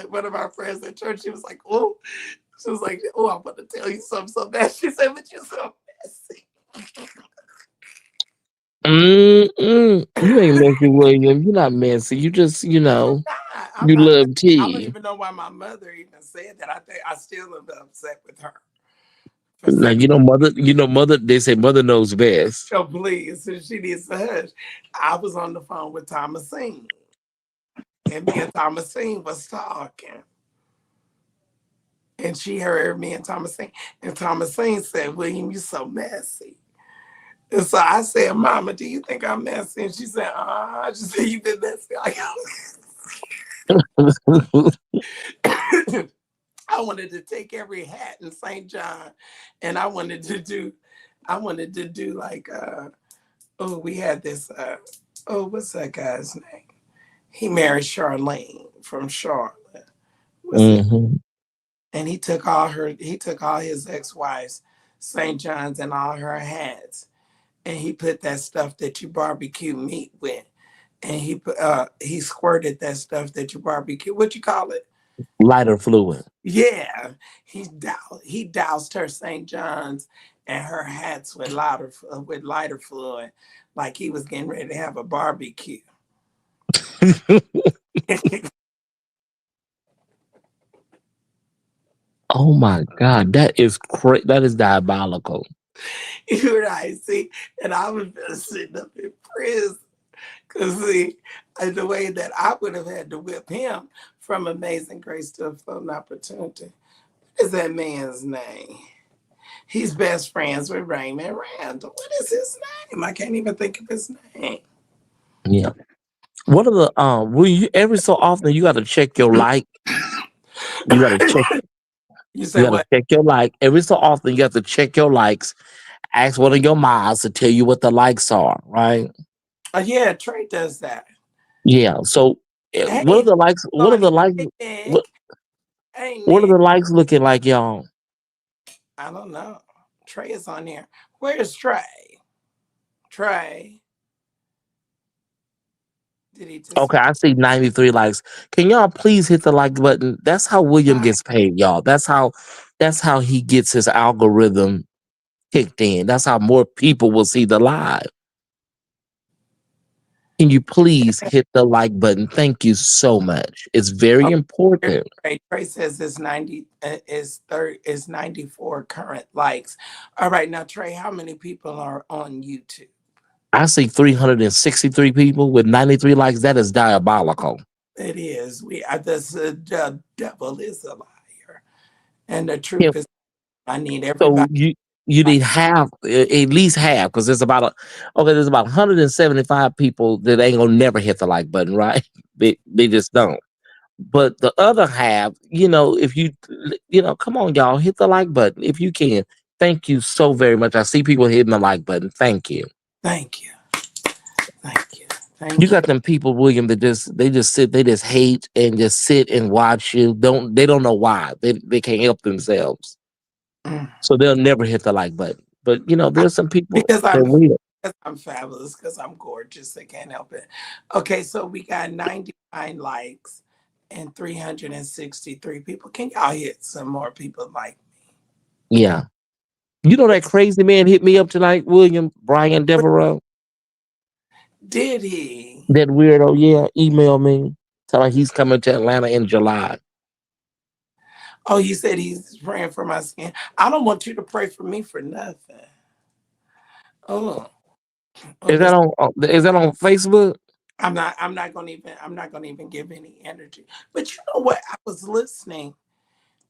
One of our friends at church, she was like, "Oh, she was like, oh, I want to tell you something so bad." She said, "But you're so messy." You ain't messy, William. You're not messy. You just, I'm you not messy. love I don't tea. even know why my mother even said that. I think I still am upset with her for Now saying, mother. They say mother knows best. "Oh, please," and she needs to hush. I was on the phone with Thomasine, and me and Thomasine was talking, and she heard me and Thomasine, and Thomasine said, "William, you so messy." And so I said, "Mama, do you think I'm messy?" And she said, I just said, "You've been messy." I wanted to take every hat in St. John and I wanted to do I wanted to do like oh, we had this oh, what's that guy's name? He married Charlene from Charlotte. What's it? Hmm. And he took all his ex-wives, St. John's and all her hats, and he put that stuff that you barbecue meat with. And he squirted that stuff that you barbecue. What you call it? Lighter fluid. Yeah, he doused her St. John's and her hats with lighter fluid, like he was getting ready to have a barbecue. Oh my God, that is that is diabolical. You're right. See, and I was just sitting up in prison because see, the way that I would have had to whip him from Amazing Grace to a Floating Opportunity. What is that man's name? He's best friends with Raymond Randall. What is his name? I can't even think of his name. Yeah. What are the will you every so often you gotta check your like, you gotta check You you say gotta what? check your like. Every so often you have to check your likes, ask one of your moms to tell you what the likes are, right? Oh yeah, Trey does that. Yeah. So what are Hey, the likes on here, what Nick. Hey what are Nick. the likes looking like, y'all? I don't know. Trey is on here. Where's Trey? Trey. Did he Okay, disappear? I see 93 likes. Can y'all please hit the like button? That's how William Hi. gets paid, y'all. That's how he gets his algorithm kicked in. That's how more people will see the live. Can you please hit the like button? Thank you so much. It's very Oh, here's important. Trey. Trey says it's 90 is 94 current likes. All right, now Trey, how many people are on YouTube? I see 363 people with 93 likes. That is diabolical. It is. The devil is a liar. And the Yeah, truth is I need so everybody you like need half, at least half, because there's about 175 people that ain't gonna never hit the like button, right? They just don't. But the other half, if come on, y'all, hit the like button if you can. Thank you so very much. I see people hitting the like button. Thank you. thank you. Thank you. You Thank you. got them people, William, that they just hate and just sit and watch you. They don't know why. They can't help themselves. Mm. So they'll never hit the like button. But I- there's some people because that I'm will. because I'm fabulous, because I'm gorgeous. I can't help it. Okay, so we got 99 likes and 363 people. Can y'all hit some more people like Yeah. You know that crazy man hit me up tonight, William, Brian what Devereaux? did he? That weirdo, yeah, email me. Tell he's coming to Atlanta in July. Oh, you said he's praying for my skin. I don't want you to pray for me for nothing. Oh, oh, this Is that on Facebook? I'm not gonna even give any energy. But you know what? I was listening.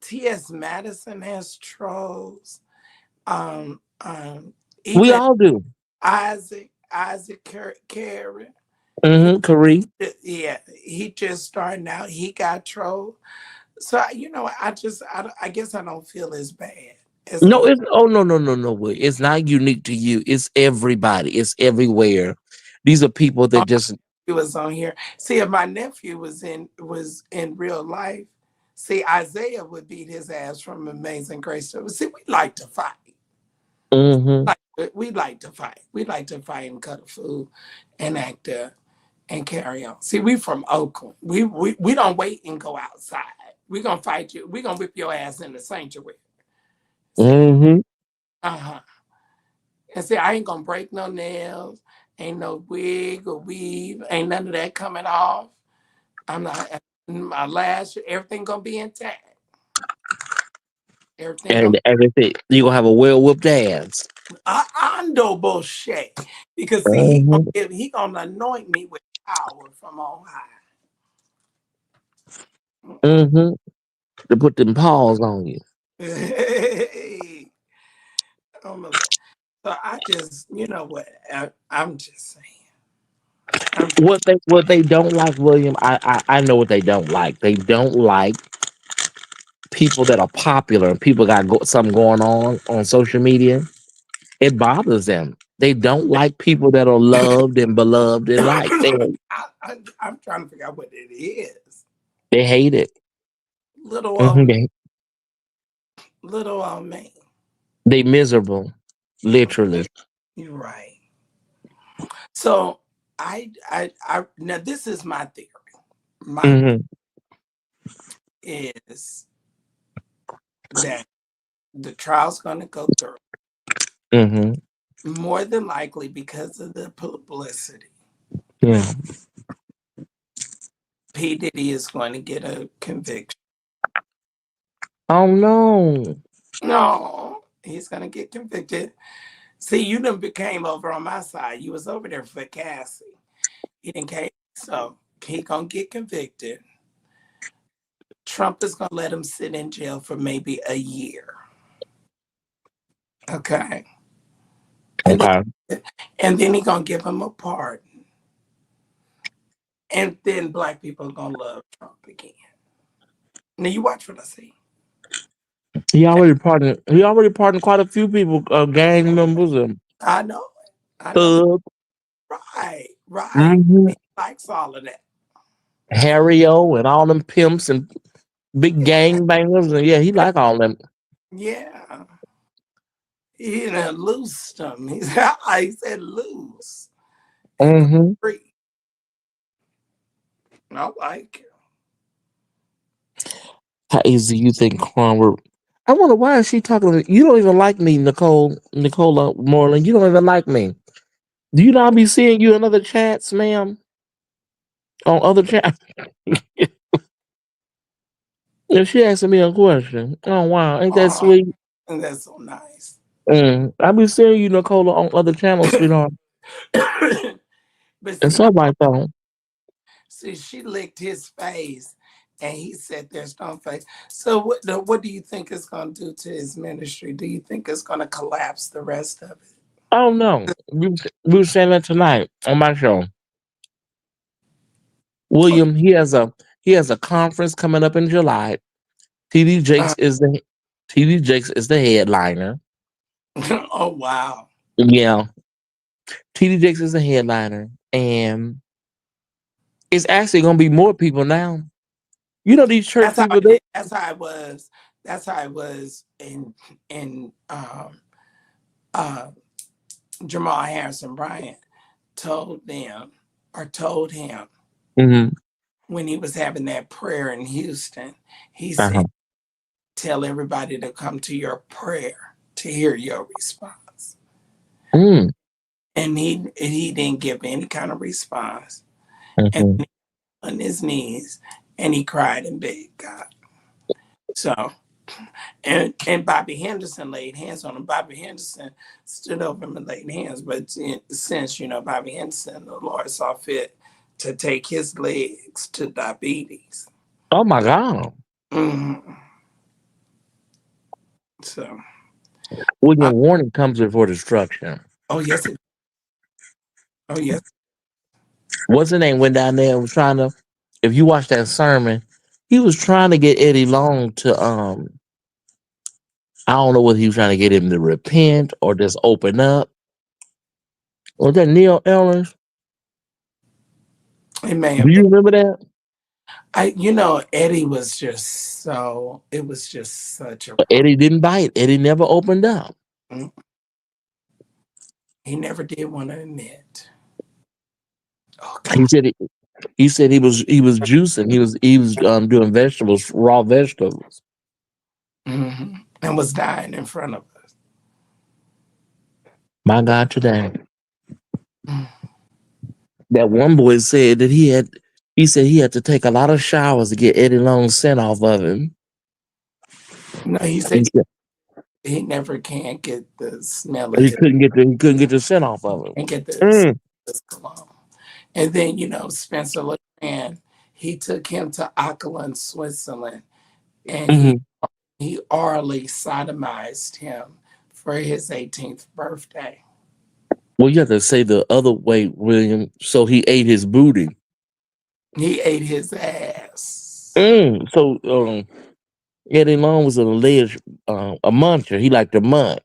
T.S. Madison has trolls. We Even all do. Isaac Carey. He, Mm-hmm. Kareem. yeah, he just starting out. He got trolled. So you know, I guess I don't feel as bad as No, other. it's oh no. Will. It's not unique to you. It's everybody. It's everywhere. These are people that just He was on here. See, if my nephew was in real life, see, Isaiah would beat his ass from Amazing Grace. So, see, we like to fight. mm-hmm. We like to fight. We like to fight and cut a fool and act and carry on. See, we from Oakland. We don't wait and go outside. We gonna fight you. We gonna whip your ass in the sanctuary. See, Mm-hmm. uh-huh. And see, I ain't gonna break no nails. Ain't no wig or weave. Ain't none of that coming off. I'm not my lash, everything gonna be intact. Everything gonna And everything. You gonna have a well whooped ass. ando bullshit. Because see, Mm-hmm. he gonna anoint me with power from on high. Mm-mm. Mm-hmm. To put them paws on you. Hey, so I just, you know what? I'm just saying. I'm What they don't like, William, I know what they don't like. They don't like people that are popular and people got something going on social media. It bothers them. They don't like people that are loved and beloved and liked. I'm trying to figure out what it is. They hate it. Little Mhm, little old me. they miserable, literally. You're right. So I now this is my theory. My Hmm. is that the trial's going to go through Hmm. more than likely because of the publicity. Yeah. P Diddy is going to get a conviction. Oh no. No, he's going to get convicted. See, you done became over on my side. You was over there for Cassie. He didn't came, so he gonna get convicted. Trump is gonna let him sit in jail for maybe a year. Okay, and Okay. then he gonna give him a pardon, and then black people are gonna love Trump again. Now you watch what I see. He already pardoned quite a few people, gang members and I know it. I know it. thugs. Right, right. Hmm. He likes all of that. Harry O and all them pimps and big Yeah, gang bangers. And yeah, he like all them. yeah. He done loosed him. He said loose and go Hmm. free. I like it. How easy you think Cromwell? I wonder why is she talking to you? Don't even like me, Nicola Moreland. You don't even like me. Do you not be seeing you in other chats, ma'am? On other chats? And she asking me a question. Oh wow, ain't that Oh, sweet? and that's so nice. I be seeing you, Nicola, on other channels, sweetheart. But It's see, all right though. she licked his face, and he sat there stone face. So what do you think it's going to do to his ministry? Do you think it's going to collapse the rest of it? Oh no, we were saying that tonight on my show. William, he has a conference coming up in July. TD Uh, Jakes is the TD Jakes is the headliner. oh wow, Yeah, TD Jakes is the headliner, and it's actually gonna be more people now. You know these church that's how people. it is. That's how it was. That's how it was in uh, Jamal Harrison Bryant told them or told him Hmm. when he was having that prayer in Houston. He said, Uh-huh. tell everybody to come to your prayer to hear your response. Mm, And he didn't give any kind of response. And hmm. on his knees and he cried and begged God. So and Bobby Henderson laid hands on him. Bobby Henderson stood over him and laid hands. But since Bobby Henderson, the Lord saw fit to take his legs to diabetes. Oh my God. Mhm. So William I, warning comes before destruction. oh yes, oh yes. What's the name went down there and was trying to if you watch that sermon, he was trying to get Eddie Long to I don't know whether he was trying to get him to repent or just open up. Was that Neil Ellers? It may Do have been. you remember that? Eddie was just so. It was just such a. But Eddie didn't bite. Eddie never opened up. Mm, he never did want to admit. Oh He God. said he was juicing. He was doing vegetables, raw vegetables. And was dying in front of us. My God, today. Mm. That one boy said that he said he had to take a lot of showers to get Eddie Long's scent off of him. No, he said He said he never can get the smell of his. he couldn't get the scent off of him. And get the Mm. his cologne. And then Spencer LeGrand, he took him to Ackland, Switzerland, and he Hmm. he orally sodomized him for his 18th birthday. Well, you have to say the other way, William. So he ate his booty. He ate his ass. So Eddie Long was an alleged a muncher. He liked to munch.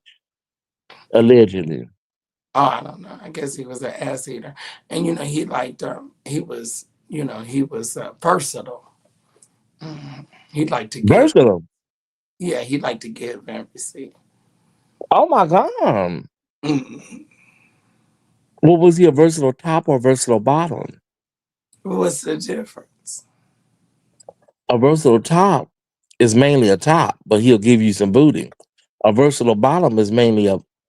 allegedly. Oh, I don't know. I guess he was an ass eater, and he liked he was he was versatile. He liked to give. Versatile. Yeah, he liked to give and receive. Oh my god. Mm. What was he, a versatile top or versatile bottom? What's the difference? A versatile top is mainly a top, but he'll give you some booty. A versatile bottom is mainly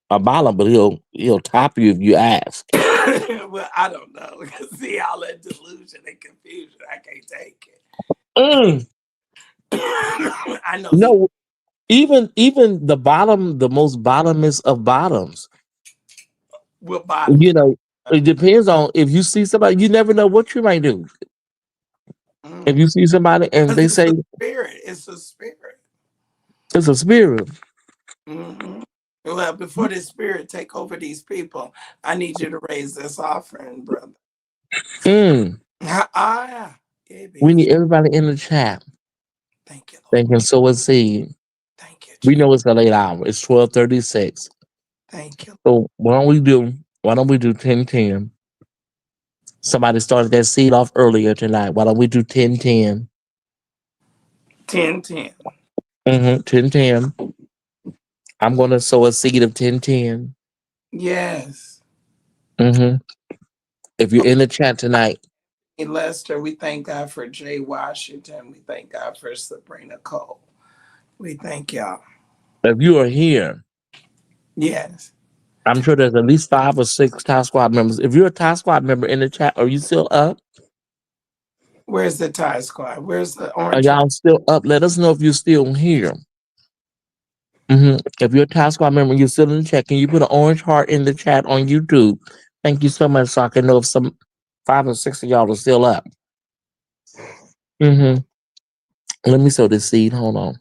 a bottom, but he'll top you if you ask. Well, I don't know. See all that delusion and confusion. I can't take it. Mm. I know he No, even the bottom, the most bottomest of bottoms. will bottom. You know, it depends on if you see somebody. You never know what you might do. If Mm. you see somebody and Because they it's say a spirit. It's a spirit. it's a spirit. Hmm. Well, before this spirit take over these people, I need you to raise this offering, brother. Mm. Ah, yeah, We baby. need everybody in the chat Thank you, that Lord. can sow a seed. Thank you, We Jesus. know it's a late hour. It's 12:36. Thank you. So why don't we do 10-10? Somebody started that seed off earlier tonight. Why don't we do 10-10? 10-10. 10-10. I'm gonna sow a seed of 10-10. Yes. Mm-hmm. If you're in the chat tonight, Hey, Lester, we thank God for Jay Washington. We thank God for Sabrina Cole. We thank y'all. if you are here, Yes. I'm sure there's at least 5 or 6 Tie Squad members. If you're a Tie Squad member in the chat, are you still up? Where's the Thai squad? Where's the Are orange heart? y'all still up? Let us know if you're still here. If you're a Tie Squad member and you're still in the chat, can you put an orange heart in the chat on YouTube? Thank you so much, so I can know if some 5 or 6 of y'all are still up. hmm Let me sow this seed. Hold on.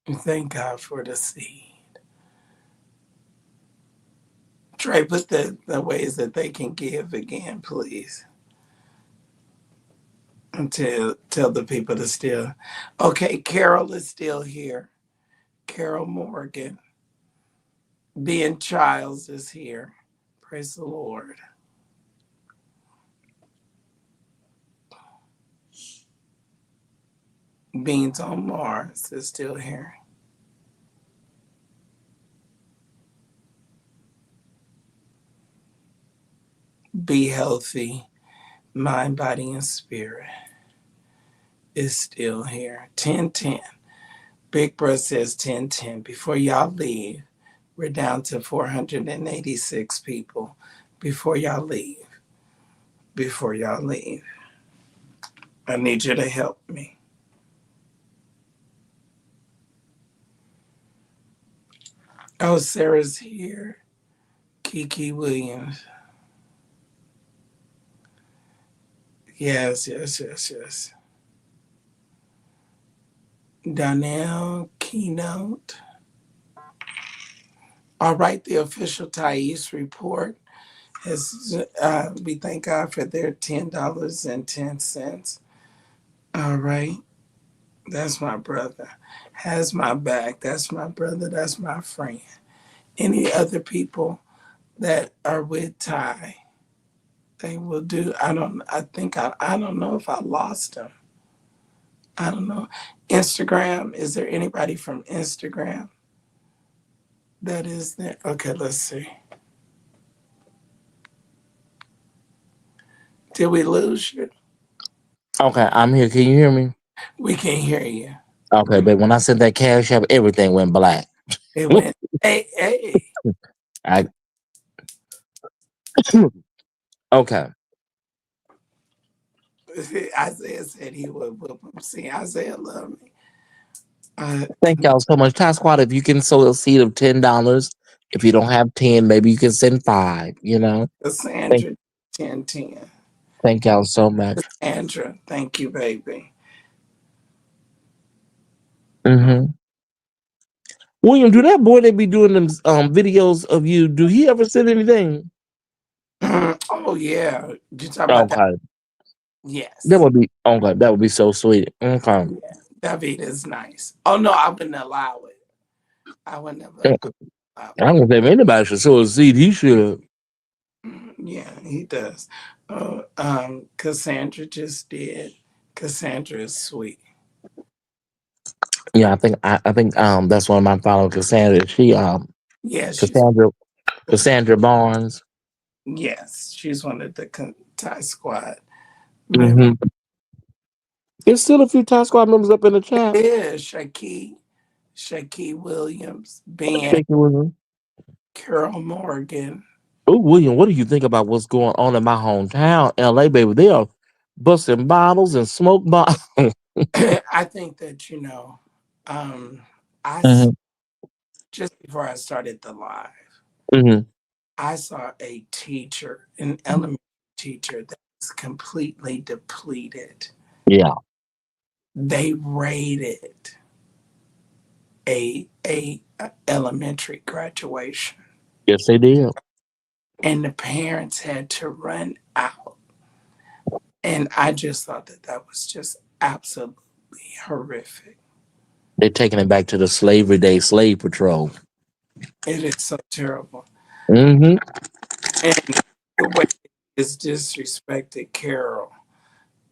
We thank God for the seed. Trey, put the ways that they can give again, please. And tell the people to still. Okay, Carol is still here. Carol Morgan. Ben Childs is here. Praise the Lord. Beans on Mars is still here. Be healthy. Mind, body, and spirit is still here. 1010. Big Bro says 1010. Before y'all leave, we're down to 486 people. Before y'all leave, before y'all leave, I need you to help me. Oh, Sarah's here. Kiki Williams. Yes, yes, yes, yes. Donnell Keynote. All right, the official Thais report has, we thank God for their $10.10. All right, that's my brother. Has my back. That's my brother. That's my friend. Any other people that are with Ty, they will do. I don't know if I lost them. I don't know. Instagram, is there anybody from Instagram that is there? Okay, let's see. Did we lose you? Okay, I'm here. Can you hear me? We can hear you. Okay, but when I sent that cash app, everything went black. It went, hey, hey. I okay. Isaiah said he would whoop him. See, Isaiah love me. Uh, Thank y'all so much. Tie Squad, if you can sow a seed of $10, if you don't have 10, maybe you can send 5, Thank Cassandra, 1010. thank y'all so much. Cassandra, thank you, baby. hmm William, do that boy that be doing them videos of you, do he ever send anything? Oh, yeah. You talking about that? Okay. Yes. That would be so sweet. Okay. Yeah. David is nice. Oh, no, I wouldn't allow it. I would never Yeah. I don't think anybody should sow a seed. He should. Yeah, he does. Cassandra just did. Cassandra is sweet. Yeah, I think that's one of my followers, Cassandra. Yeah, she's Cassandra Cassandra Barnes. yes, she's one of the Thai squad members. Mm-hmm. There's still a few Time Squad members up in the chat. Yeah, Shaquille Williams, Ben, Shaky William. Carol Morgan. Oh, William, what do you think about what's going on in my hometown, LA, baby? They are busting bottles and smoke bottles. I think that um, I s- Hmm. just before I started the live, Hmm. I saw a teacher, an elementary teacher that was completely depleted. Yeah, They raided a elementary graduation, yes, they did. and the parents had to run out. And I just thought that that was just absolutely horrific. They're taking it back to the slavery day slave patrol. It is so terrible. Hmm. And the way it's disrespected Carol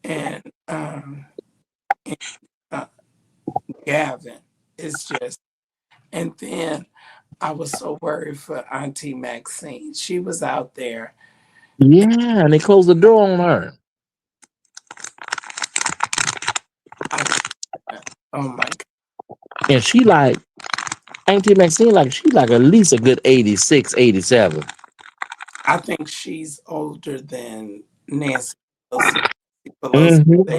and and, uh, Gavin is just. And then I was so worried for Auntie Maxine. She was out there. Yeah, and they closed the door on her. I, oh my God. And she like, Auntie Maxine, like, she like at least a good 86, 87. I think she's older than Nancy Pelosi. Pelosi Mm-hmm.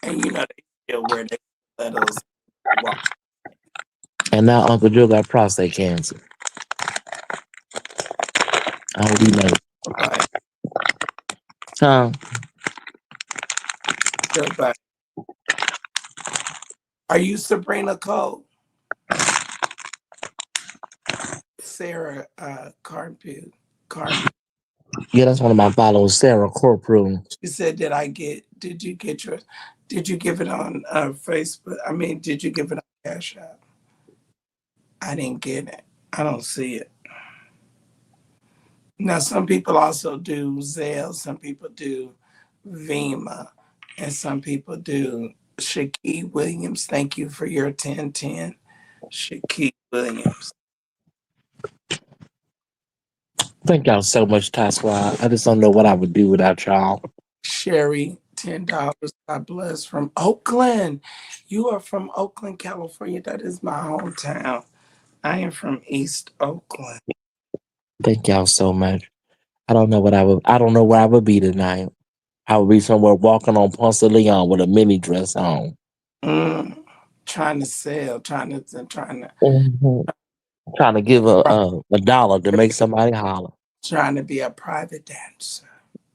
and they still wear their stilettos. Walk. And now Uncle Joe got prostate cancer. I hope he knows. But, Huh? but are you Sabrina Cole? Sarah Carpenter. Yeah, that's one of my followers, Sarah Corporal. She said, did you get yours? Did you give it on Facebook? I mean, did you give it on Cash App? I didn't get it. I don't see it. Now, some people also do Zelle, some people do Vima, and some people do Shaquille Williams. Thank you for your 1010. Shaquille Williams. Thank y'all so much, Ty Squad. I just don't know what I would do without y'all. Sherry, $10. God bless from Oakland. You are from Oakland, California. That is my hometown. I am from East Oakland. Thank y'all so much. I don't know where I would be tonight. I would be somewhere walking on Ponce de Leon with a mini dress on. Mm, trying to sell, trying to, Mhm. Trying to give a dollar to make somebody holler. trying to be a private dancer.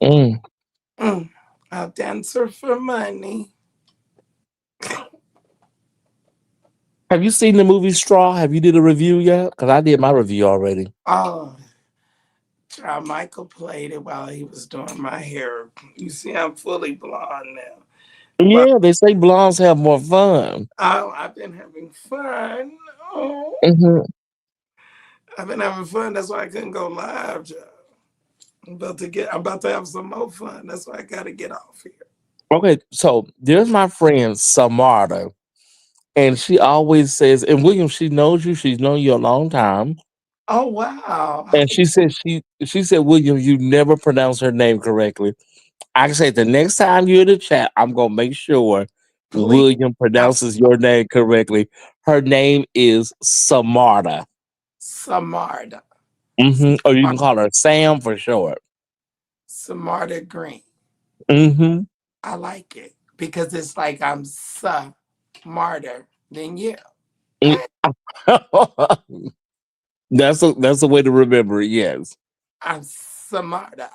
Mm. Mm, a dancer for money. Have you seen the movie Straw? Have you did a review yet? Because I did my review already. Oh, child, Michael played it while he was doing my hair. You see, I'm fully blonde now. But Yeah, they say blondes have more fun. I've been having fun. Oh, Hmm. I've been having fun. That's why I couldn't go live, child. I'm about to have some more fun. That's why I gotta get off here. Okay, so there's my friend Samarta, and she always says, and William, she knows you. She's known you a long time, Oh wow. and she said, William, you never pronounce her name correctly. I said the next time you're in the chat, I'm gonna make sure Please William out pronounces your name correctly. Her name is Samarta. Samarda. Or you can Samar- call her Sam for short. Samarda Green. Hmm. I like it because it's like I'm smarter than you. That's a way to remember it. Yes, I'm smarter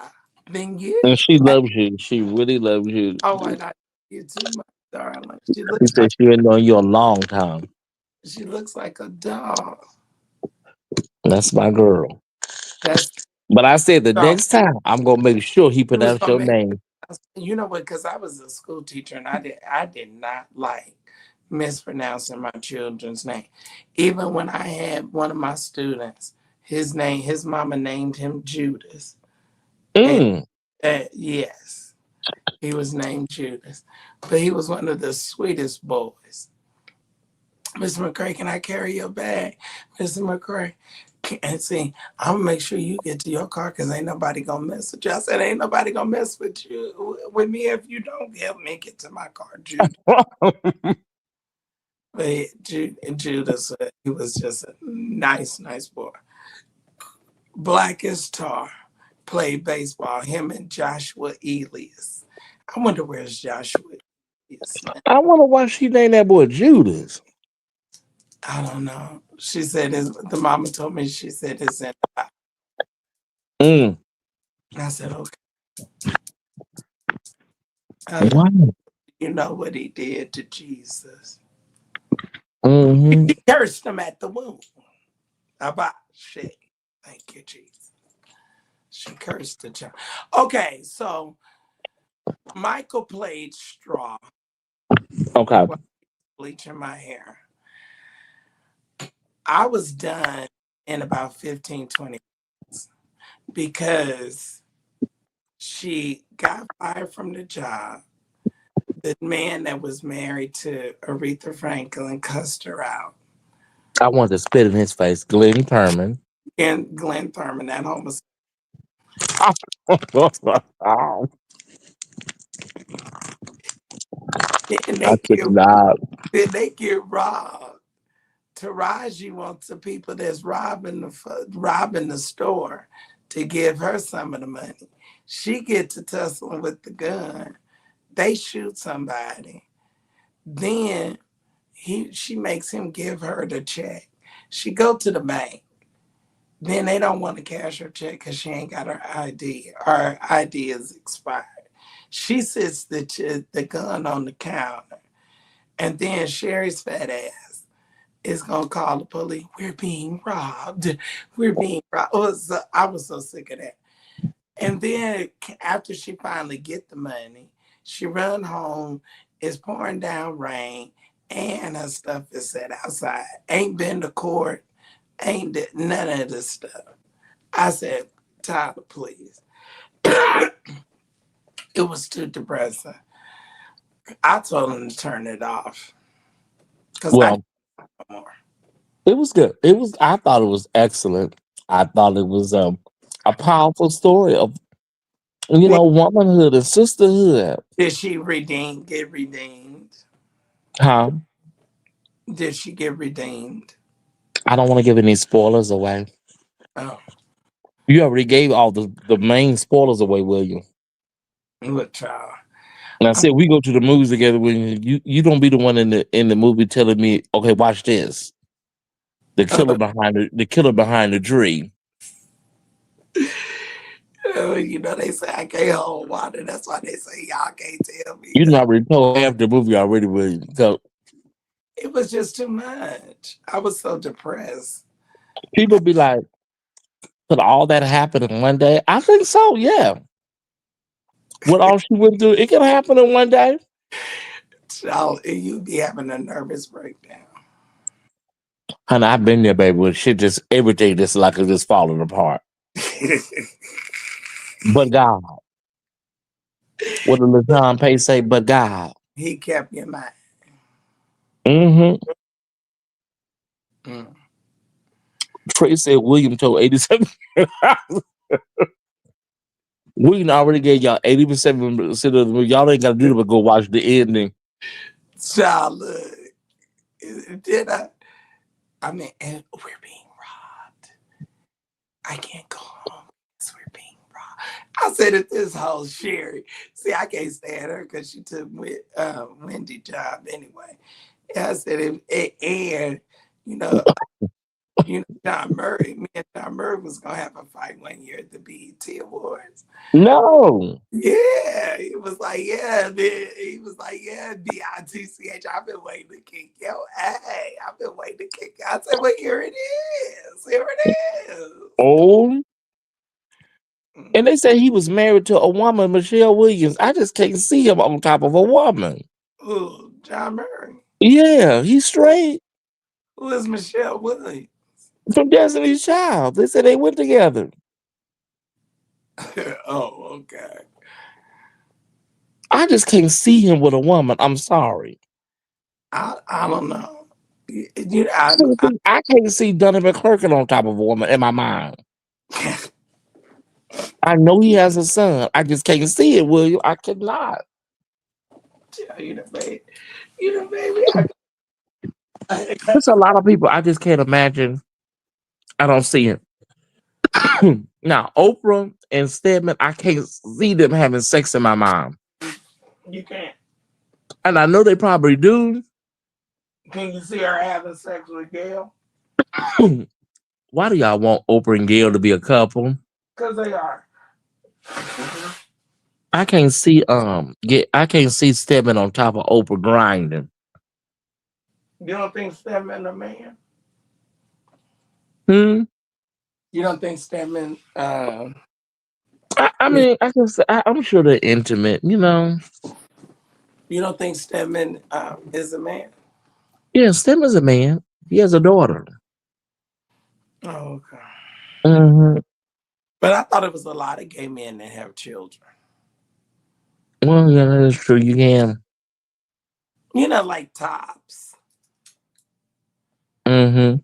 than you. and she loves you. She really loves you. Oh, and I love you too much, darling. She said she been knowing you a long time. She looks like a dog. That's my girl. That's But I said the so. next time I'm gonna make sure he He was pronounce gonna your make. name. You know what? Because I was a school teacher and I did not like mispronouncing my children's name. Even when I had one of my students, his mama named him Judas. And Mm. yes, he was named Judas. But he was one of the sweetest boys. Mr. McCray, can I carry your bag? Mr. McCray. And see, I'm gonna make sure you get to your car because ain't nobody gonna mess with you. I said, ain't nobody gonna mess with you with me if you don't help me get to my car, Judas. But Judas, he was just a nice boy. Black as tar, played baseball. Him and Joshua Elias. I wonder where's Joshua Elias now. I wonder why she named that boy Judas. I don't know. She said the mama told me she said it's in. Mm. I said okay. I said, Wow. you know what he did to Jesus. Hmm. He cursed him at the womb. About shit. Thank you, Jesus. She cursed the child. Okay, so Michael played straw Okay. while bleaching my hair. I was done in about 15, 20 minutes because she got fired from the job. The man that was married to Aretha Franklin cussed her out. I wanted to spit in his face. Glenn Turman. And Glenn Thurman, that homosexual. I And they could get, not. then they get robbed. Taraji wants the people that's robbing the store to give her some of the money. She get to tussling with the gun. They shoot somebody. Then she makes him give her the check. She go to the bank. Then they don't want to cash her check because she ain't got her ID. Her ID is expired. She sits the gun on the counter. And then Sherry's fat ass is gonna call the police. We're being robbed. We're being robbed. I was so sick of that. And then after she finally get the money, she run home. It's pouring down rain, and her stuff is set outside. Ain't been to court. Ain't did none of this stuff. I said, Tyler, please. It was too depressing. I told him to turn it off because I can't Well, no more. it was good. It was. I thought it was excellent. I thought it was a powerful story of Well, womanhood and sisterhood. did she get redeemed? Huh? Did she get redeemed? I don't want to give any spoilers away. Oh, You already gave all the main spoilers away, William. look, child. And I I'm, said we go to the movies together. When you don't be the one in the movie telling me, okay, watch this. The killer behind the dream. you know, they say I can't hold water. That's why they say y'all can't tell me. You know, I already told half the movie already, William. So It was just too much. I was so depressed. people be like, could all that happen in one day? I think so. Yeah. What all she went through, it can happen in one day. Child, you be having a nervous breakdown. Honey, I've been there, baby. With shit, just everything just like it's just falling apart. But God, what did LaTon Pay say? But God. He kept your mind. Mm-hmm. Mm. Trey said William told 87. William already gave y'all 87% of the movie. Y'all ain't got to do it but go watch the ending. Child, look, did I mean, and we're being robbed. I can't go home because we're being robbed. I said it this whole Sherry. See, I can't stand her because she took Wendy job anyway. And I said, and you know, John Murray, me and John Murray was gonna have a fight one year at the BET Awards. No. Yeah, he was like, yeah, man. He was like, yeah, BITCH. I've been waiting to kick your ass. I've been waiting to kick. I said, well, here it is. Here it is. Oh. And Mm. they say he was married to a woman, Michelle Williams. I just can't see him on top of a woman. Ooh, John Murray. Yeah, he's straight Who is Michelle Williams? from Destiny's Child. They said they went together. Oh, okay. I just can't see him with a woman. I'm sorry. I don't know. You, I can't see Donovan Clerkin on top of a woman in my mind. I know he has a son. I just can't see it, William. I cannot. tell you the baby. You the baby. There's a lot of people I just can't imagine. I don't see it. Now, Oprah and Stedman, I can't see them having sex in my mind. you can't. And I know they probably do. Can you see her having sex with Gail? Why do y'all want Oprah and Gail to be a couple? Because they are. I can't see Stedman on top of Oprah grinding. You don't think Stedman a man? Hmm. You don't think Stedman I is, mean, I can say, I'm sure they're intimate, you know. you don't think Stedman is a man? Yeah, Stedman's a man. He has a daughter. Oh, okay. Hmm. But I thought it was a lot of gay men that have children. Well, yeah, that is true. You can. You know, like tops. Hmm.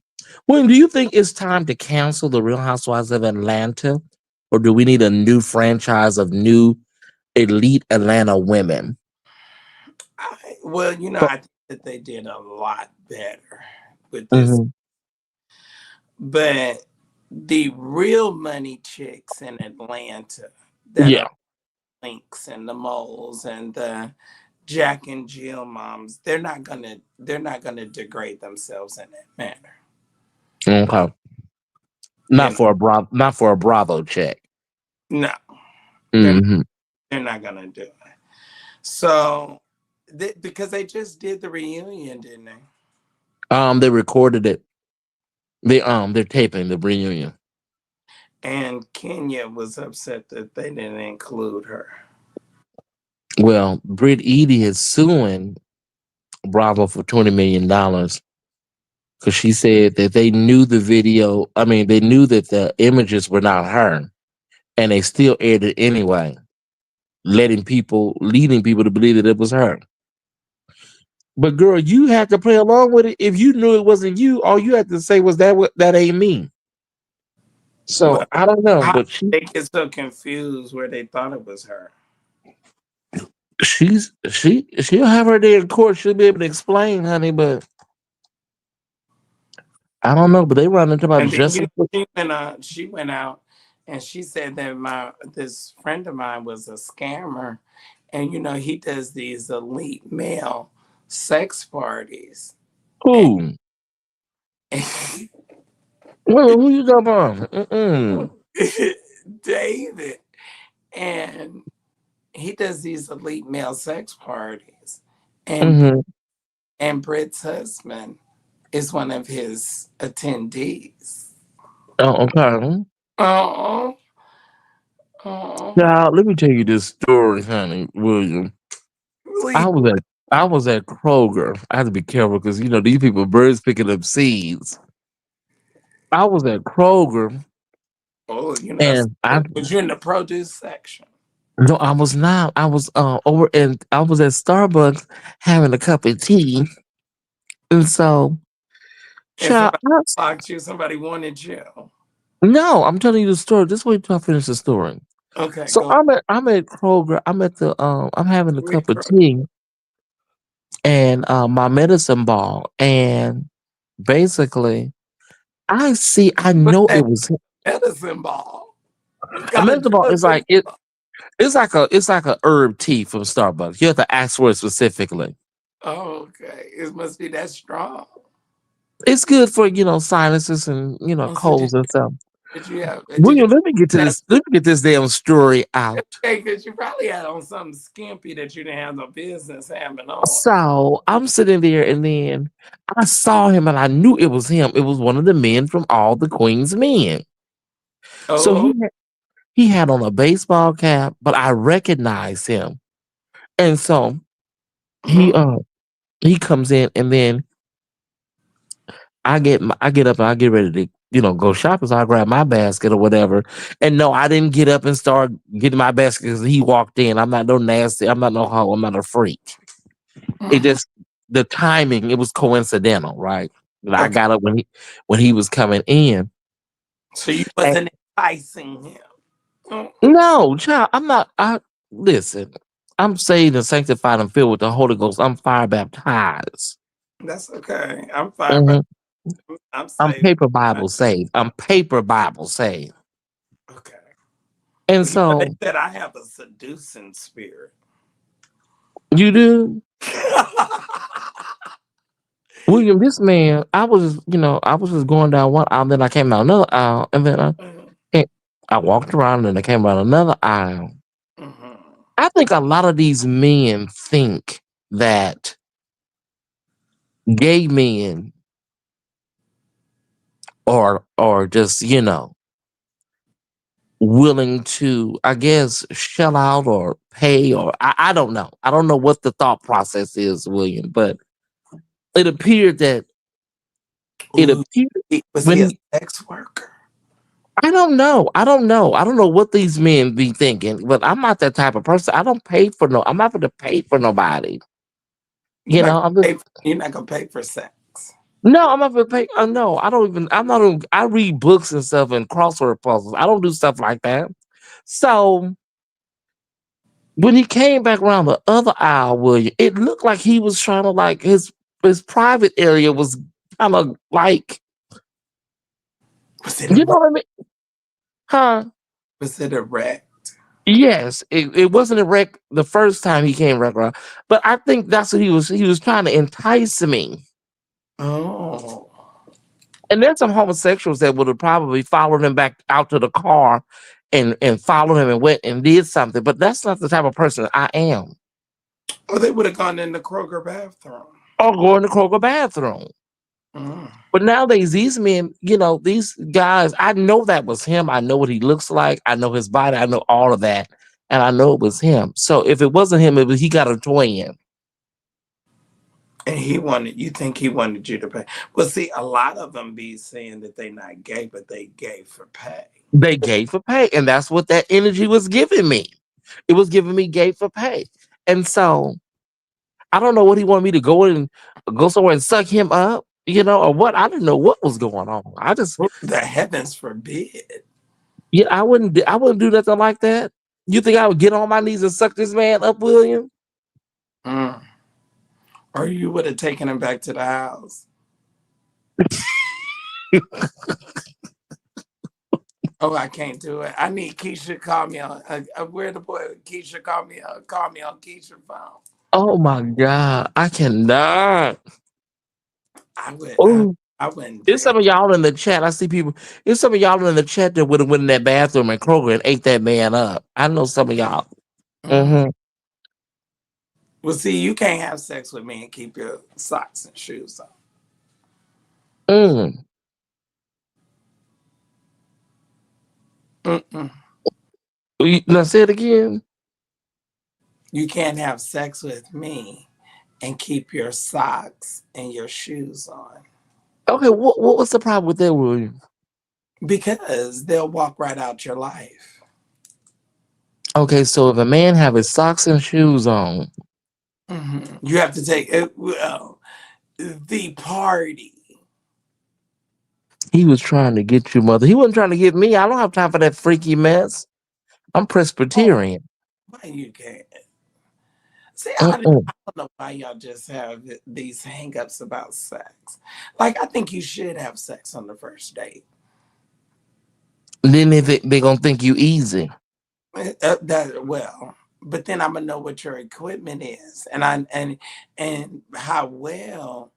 Well, do you think it's time to cancel the Real Housewives of Atlanta, or do we need a new franchise of new elite Atlanta women? Well, you know, I think that they did a lot better with this. Hmm. But the real money chicks in Atlanta that Yeah. are Links and the Moles and the Jack and Jill moms, they're not gonna degrade themselves in that manner. Okay. You know, Not for a Bravo check. no, they're Hmm. they're not gonna do it. So, because they just did the reunion, didn't they? They recorded it. They're taping the reunion. And Kenya was upset that they didn't include her. Well, Britt Eady is suing Bravo for $20 million because she said that they knew the video. I mean, they knew that the images were not her, and they still aired it anyway, leading people to believe that it was her. But girl, you had to play along with it. If you knew it wasn't you, all you had to say was that ain't me. So But I don't know, how but did they get so confused where they thought it was her? she'll have her day in court. She'll be able to explain, honey. But I don't know. But they run into about And then justice. she went out and she said that my this friend of mine was a scammer, and he does these elite male sex parties. And Who? Well, who you talking about? Mm-mm. David, and he does these elite male sex parties, and Mm-hmm. Britt's husband is one of his attendees. Oh, okay. Oh, oh, Now let me tell you this story, honey, William. I really? was at I was at Kroger. I had to be careful because these people birds picking up seeds. I was at Kroger Oh, and I was you in the produce section? no, I was not. I was over and I was at Starbucks having a cup of tea. And so, And child, somebody blocked you. Somebody wanted you. no, I'm telling you the story. Just wait till I finish the story. Okay, So go I'm at Kroger. I'm having a with cup of tea and my medicine ball. And basically I What's know it that was medicine ball? You a got a medicine ball. drug It's like with it's like a herb tea from Starbucks. You have to ask for it specifically. Oh, okay. It must be that strong. It's good for sinuses and Oh, so colds and stuff. did you William, let me get to have this. Let me get this damn story out. okay, because you probably had on something skimpy that you didn't have no business having on. So I'm sitting there, and then I saw him, and I knew it was him. It was one of the men from All the Queen's Men. So Oh, he had on a baseball cap, but I recognized him, and so he uh-huh. He comes in, and then I get up and I get ready to go shopping. So I grab my basket or whatever. And no, I didn't get up and start getting my basket because he walked in. I'm not no nasty. I'm not no hoe. I'm not a freak. It Mhm. just the timing. It was coincidental, right? That I Okay. got up when he was coming in. So you And wasn't enticing him. Mm, no, child, I'm not. I listen. I'm saved and sanctified and filled with the Holy Ghost. I'm fire baptized. that's okay. I'm fine, but Mhm. I'm I'm safe. paper Bible saved. I'm paper Bible saved. Okay. And Well, you know, they so said I have a seducing spirit. you do. William, this man, I was just going down one aisle, then I came down another aisle, and then Mhm. I walked around and I came around another aisle. Mhm. I think a lot of these men think that gay men are just, willing to, I guess, shell out or pay or I don't know. I don't know what the thought process is, William, but it appeared that it Ooh, appeared was when he a he sex worker? I don't know. I don't know. I don't know what these men be thinking, but I'm not that type of person. I don't pay for no. I'm not going to pay for nobody. You're not I'm just gonna pay. You're not gonna pay for sex. no. I'm not going to pay. No, I don't even. I'm not. Even, I read books and stuff and crossword puzzles. I don't do stuff like that. So when he came back around the other aisle, William, it looked like he was trying to like his private area was kind of like Was it a you know wreck? what I mean, huh? Was it a wreck? Yes, it wasn't a wreck the first time he came back around, but I think that's what he was trying to entice me. Oh, And there's some homosexuals that would have probably followed him back out to the car and followed him and went and did something, but that's not the type of person I am. oh, they would have gone in the Kroger bathroom. Or go in the Kroger bathroom. Mm. But nowadays, these men, these guys, I know that was him. I know what he looks like. I know his body. I know all of that. And I know it was him. So if it wasn't him, he got a twin. And he wanted. You think he wanted you to pay? Well, see, a lot of them be saying that they not gay, but they gay for pay. They gave for pay. And that's what that energy was giving me. It was giving me gave for pay. And so I don't know what he wanted me to go in and go somewhere and suck him up, or what. I didn't know what was going on. I just, The heavens forbid. yeah, I wouldn't do nothing like that. You think I would get on my knees and suck this man up, William? Mm. Or you would have taken him back to the house. Oh, I can't do it. I need Keisha to call me on. Where the boy Keisha call me on Keisha phone. Oh my God, I cannot. I would. Oh, I wouldn't there's dare. some of y'all in the chat. I see people. There's some of y'all in the chat that would have went in that bathroom and Kroger and ate that man up. I know some of y'all. Mm. Mm-hmm. Well, see, you can't have sex with me and keep your socks and shoes on. Mm. Mm-mm. Now say it again. You can't have sex with me and keep your socks and your shoes on Okay, what's the problem with that, William? because they'll walk right out your life. Okay, so if a man have his socks and shoes on, You have to take it. Well, the party. he was trying to get you, mother. He wasn't trying to get me. I don't have time for that freaky mess. I'm Oh, Presbyterian. why you can't? See, Mm-mm. I don't know why y'all just have these hangups about sex. Like, I think you should have sex on the first date. Then they gonna think you easy. That well, but then I'm gonna know what your equipment is, and how well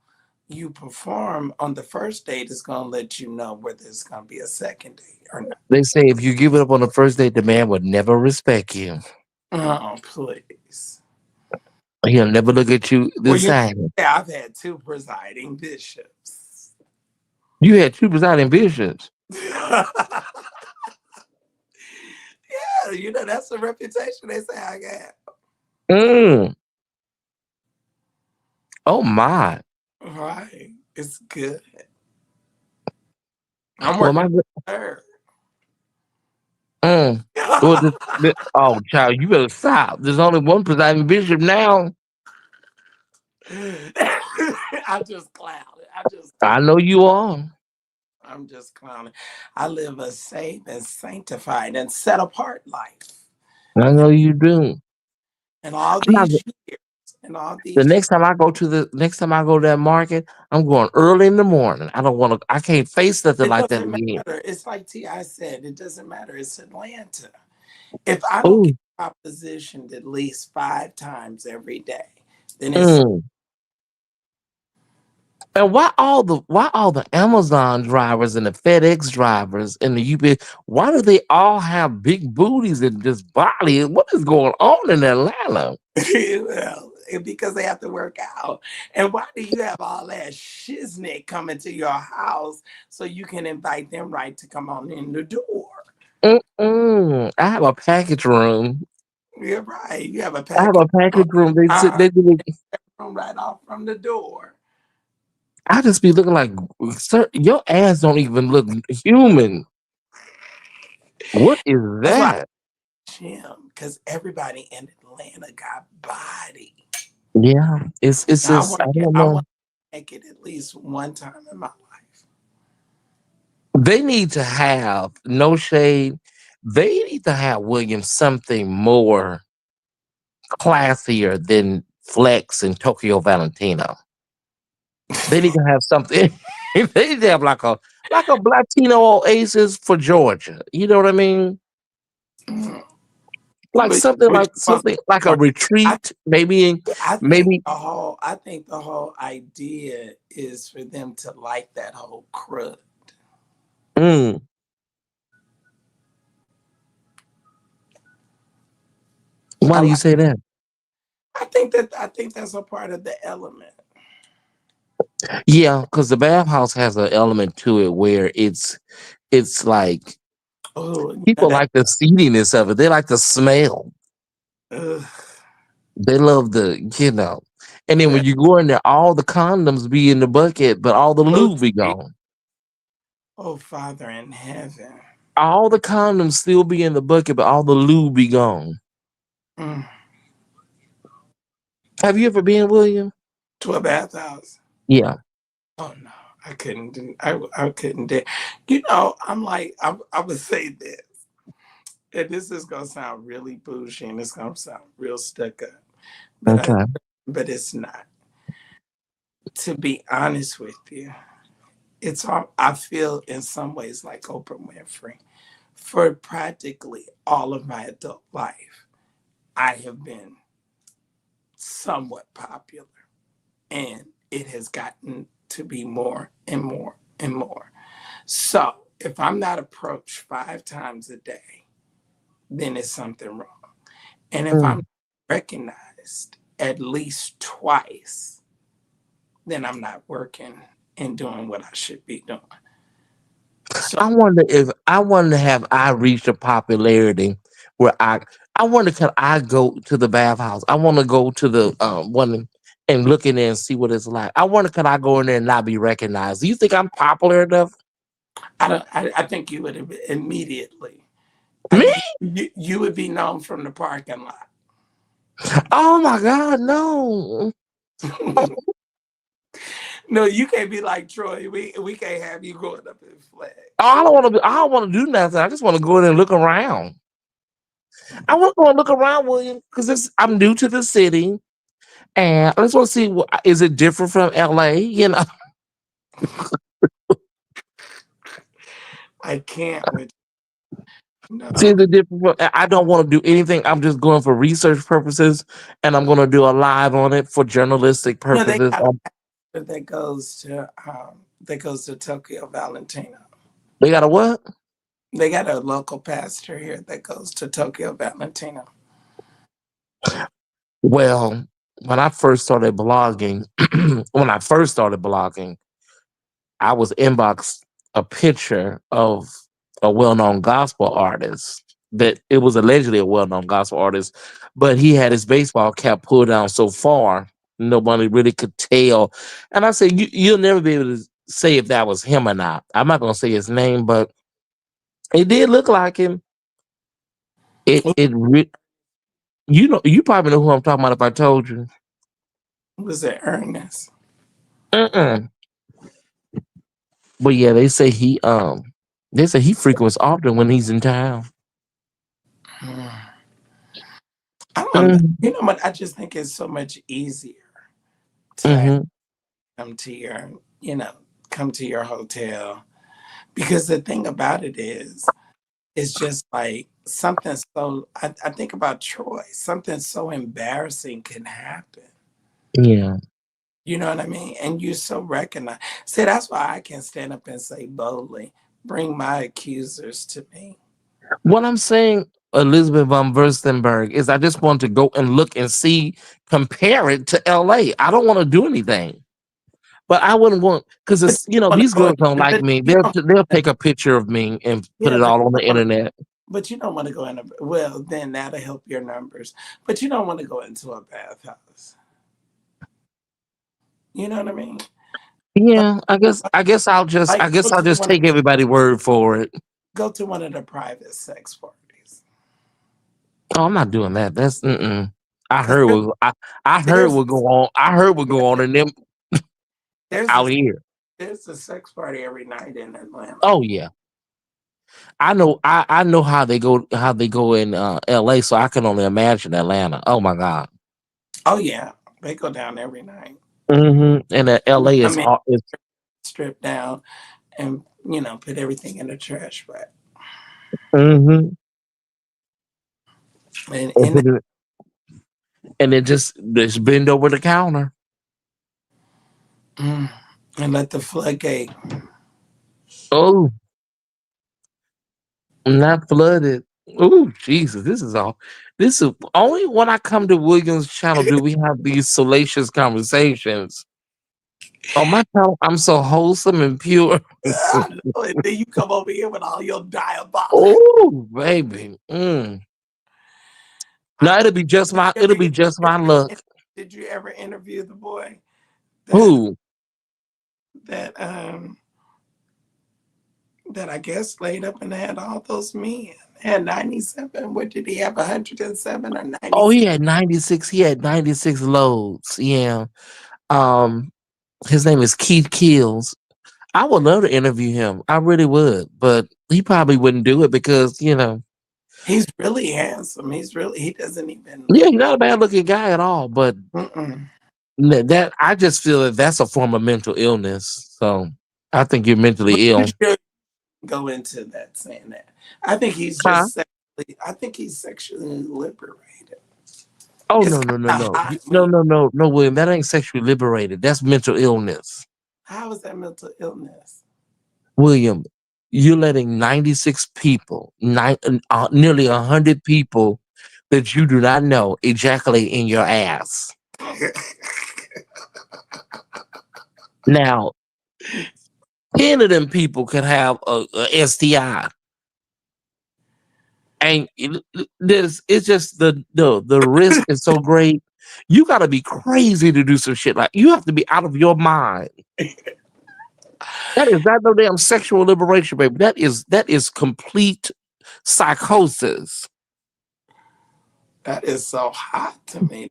you perform on the first date is gonna let you know whether it's gonna be a second date or not. They say if you give it up on the first date, the man would never respect you. Oh, please. He'll never look at you the Well, same. yeah, I've had two presiding bishops. You had two presiding bishops. Yeah, that's the reputation they say I got. Mm. Oh my. Right. It's good. I'm Well, working my on her. mm. Well, oh, child, you better stop. There's only one presiding bishop now. I just clowned. I just I clowned. know you are. I'm just clowning. I live a saved and sanctified and set apart life. I know you do. And all I'm not, these years, and all the these, next time I go to the next time I go to that market, I'm going early in the morning. I don't want to. I can't face nothing it like that doesn't again. matter. It's like T.I. said, it doesn't matter. It's Atlanta. If I don't get Oh, propositioned at least 5 times every day, then it's mm. And why all the Amazon drivers and the FedEx drivers and the UPS, why do they all have big booties and just body? What is going on in Atlanta? well, because they have to work out. And why do you have all that shiznick coming to your house so you can invite them right to come on in the door? Mm-mm. I have a package room. You're right. You have a I have package a package room. They sit. uh, They do. right off from the door. I just be looking like, sir, your ass don't even look human. What is That's why that? I gym, because everybody in Atlanta got body. Yeah, it's Now just I don't I know. want to make it at least one time in my life. They need to have no shade. They need to have William something more classier than Flex and Tokyo Valentino. They need to have something. They need to have like a Latino Oasis for Georgia. You know what I mean? Mm. But Like something like a I retreat, maybe maybe. I think the whole idea is for them to like that whole crud. Mm, why I do you like say that? I think that's a part of the element. Yeah, because the bathhouse has an element to it where it's like Oh, you know people that like the seediness of it. They like the smell. ugh, They love and then when that you go in there, all the condoms be in the bucket, but all the oh, lube be gone. oh Father in heaven. All the condoms still be in the bucket, but all the lube be gone. Mm. Have you ever been, William? To a bathhouse. Yeah. Oh no, I couldn't do. I couldn't do. I'm like I would say this, and this is gonna sound really bougie, and it's gonna sound real stuck up, but Okay. but it's not. To be honest with you, it's all I feel in some ways like Oprah Winfrey. For practically all of my adult life, I have been somewhat popular, and it has gotten to be more and more and more. So if I'm not approached 5 times a day, then it's something wrong. And if I'm Mm. recognized at least twice, then I'm not working and doing what I should be doing. So I wonder have I reached a popularity where I wonder could I go to the bathhouse? I want to go to the one and look in there and see what it's like. I wonder could I go in there and not be recognized? Do you think I'm popular enough? I don't. I think you would have immediately. Me? You would be known from the parking lot. Oh my God, no. No, you can't be like Troy. We can't have you going up in flags. I don't want to do nothing. I just want to go in and look around. I want to go and look around, William, because I'm new to the city, and I just want to see is it different from LA? You know, I can't with see no. the different. I don't want to do anything. I'm just going for research purposes, and I'm going to do a live on it for journalistic No, they purposes. got a pastor that goes to Tokyo Valentino. They got a what? They got a local pastor here that goes to Tokyo Valentino. Well, when I first started blogging, when I first started blogging, I was inboxed a picture of a well-known gospel artist that it was allegedly a well-known gospel artist, but he had his baseball cap pulled down so far. Nobody really could tell. And I said, you'll never be able to say if that was him or not. I'm not gonna say his name, but it did look like him. Who You probably know who I'm talking about if I told you. was it, Ernest? Mm-mm. But yeah, they say he frequents often when he's in town. Hmm. I don't know. Mm-hmm. You know what? I just think it's so much easier to Mm-hmm. come to your, come to your hotel. Because the thing about it is, it's just like something so, I think about Troy, something so embarrassing can happen. Yeah. You know what I mean? And you so recognize. See, that's why I can stand up and say boldly, bring my accusers to me. What I'm saying, Elizabeth von Furstenberg, is I just want to go and look and see, compare it to LA. I don't want to do anything. But I wouldn't want because But it's you don't want to these go girls don't in, like but me. you They'll don't, take a picture of me and put yeah, it but all on you the don't want to, internet. but you don't want to go in a, well, then that'll help your numbers. But you don't want to go into a bathhouse. You know what I mean? Like, Yeah, I guess go I'll to just one of take everybody's word for it. go to one of the private sex parties. Oh, I'm not doing that. That's mm-mm. I Because heard what I heard there's what go on. I heard what go on in them there's a out here. there's a sex party every night in Atlanta. Oh yeah, I know how they go in L.A. So I can only imagine Atlanta. Oh my god. Oh yeah, they go down every night. And They L.A. is come in, hard. It's strip down, and put everything in the trash bag. mm-hmm. And and, put it- and it just bend over the counter. mm, and let the floodgate. Oh, not flooded. Oh, Jesus, this is all. This is only when I come to Williams' channel do we have these salacious conversations. On my channel, I'm so wholesome and pure. I know, and then you come over here with all your diabolic. Oh, baby. Mm. I Now know. it'll be just my luck. Did you ever interview the boy that Who? that that I guess laid up and had all those men? Had 97. What did he have? 107 or Oh, 96? 96. He had 96 loads. Yeah. Um, his name is Keith Kills. I would love to interview him. I really would, but he probably wouldn't do it because, He's really handsome. He doesn't even. yeah, he's not a bad looking guy at all. But Mm-mm. that I just feel that that's a form of mental illness. So I think you're But mentally you ill. should go into that saying that. I think he's Huh? just sexually. I think he's sexually liberated. Oh It's no, kind no, no, of no. hot when No, you. no, no, no, William. That ain't sexually liberated. That's mental illness. How is that mental illness? William, you're letting 96 people, nearly 100 people that you do not know ejaculate in your ass. Now, 10 of them people could have a STI. And it's just the risk is so great. You got to be crazy to do some shit like you have to be out of your mind. That is not no damn sexual liberation, baby. That is complete psychosis. That is so hot to me.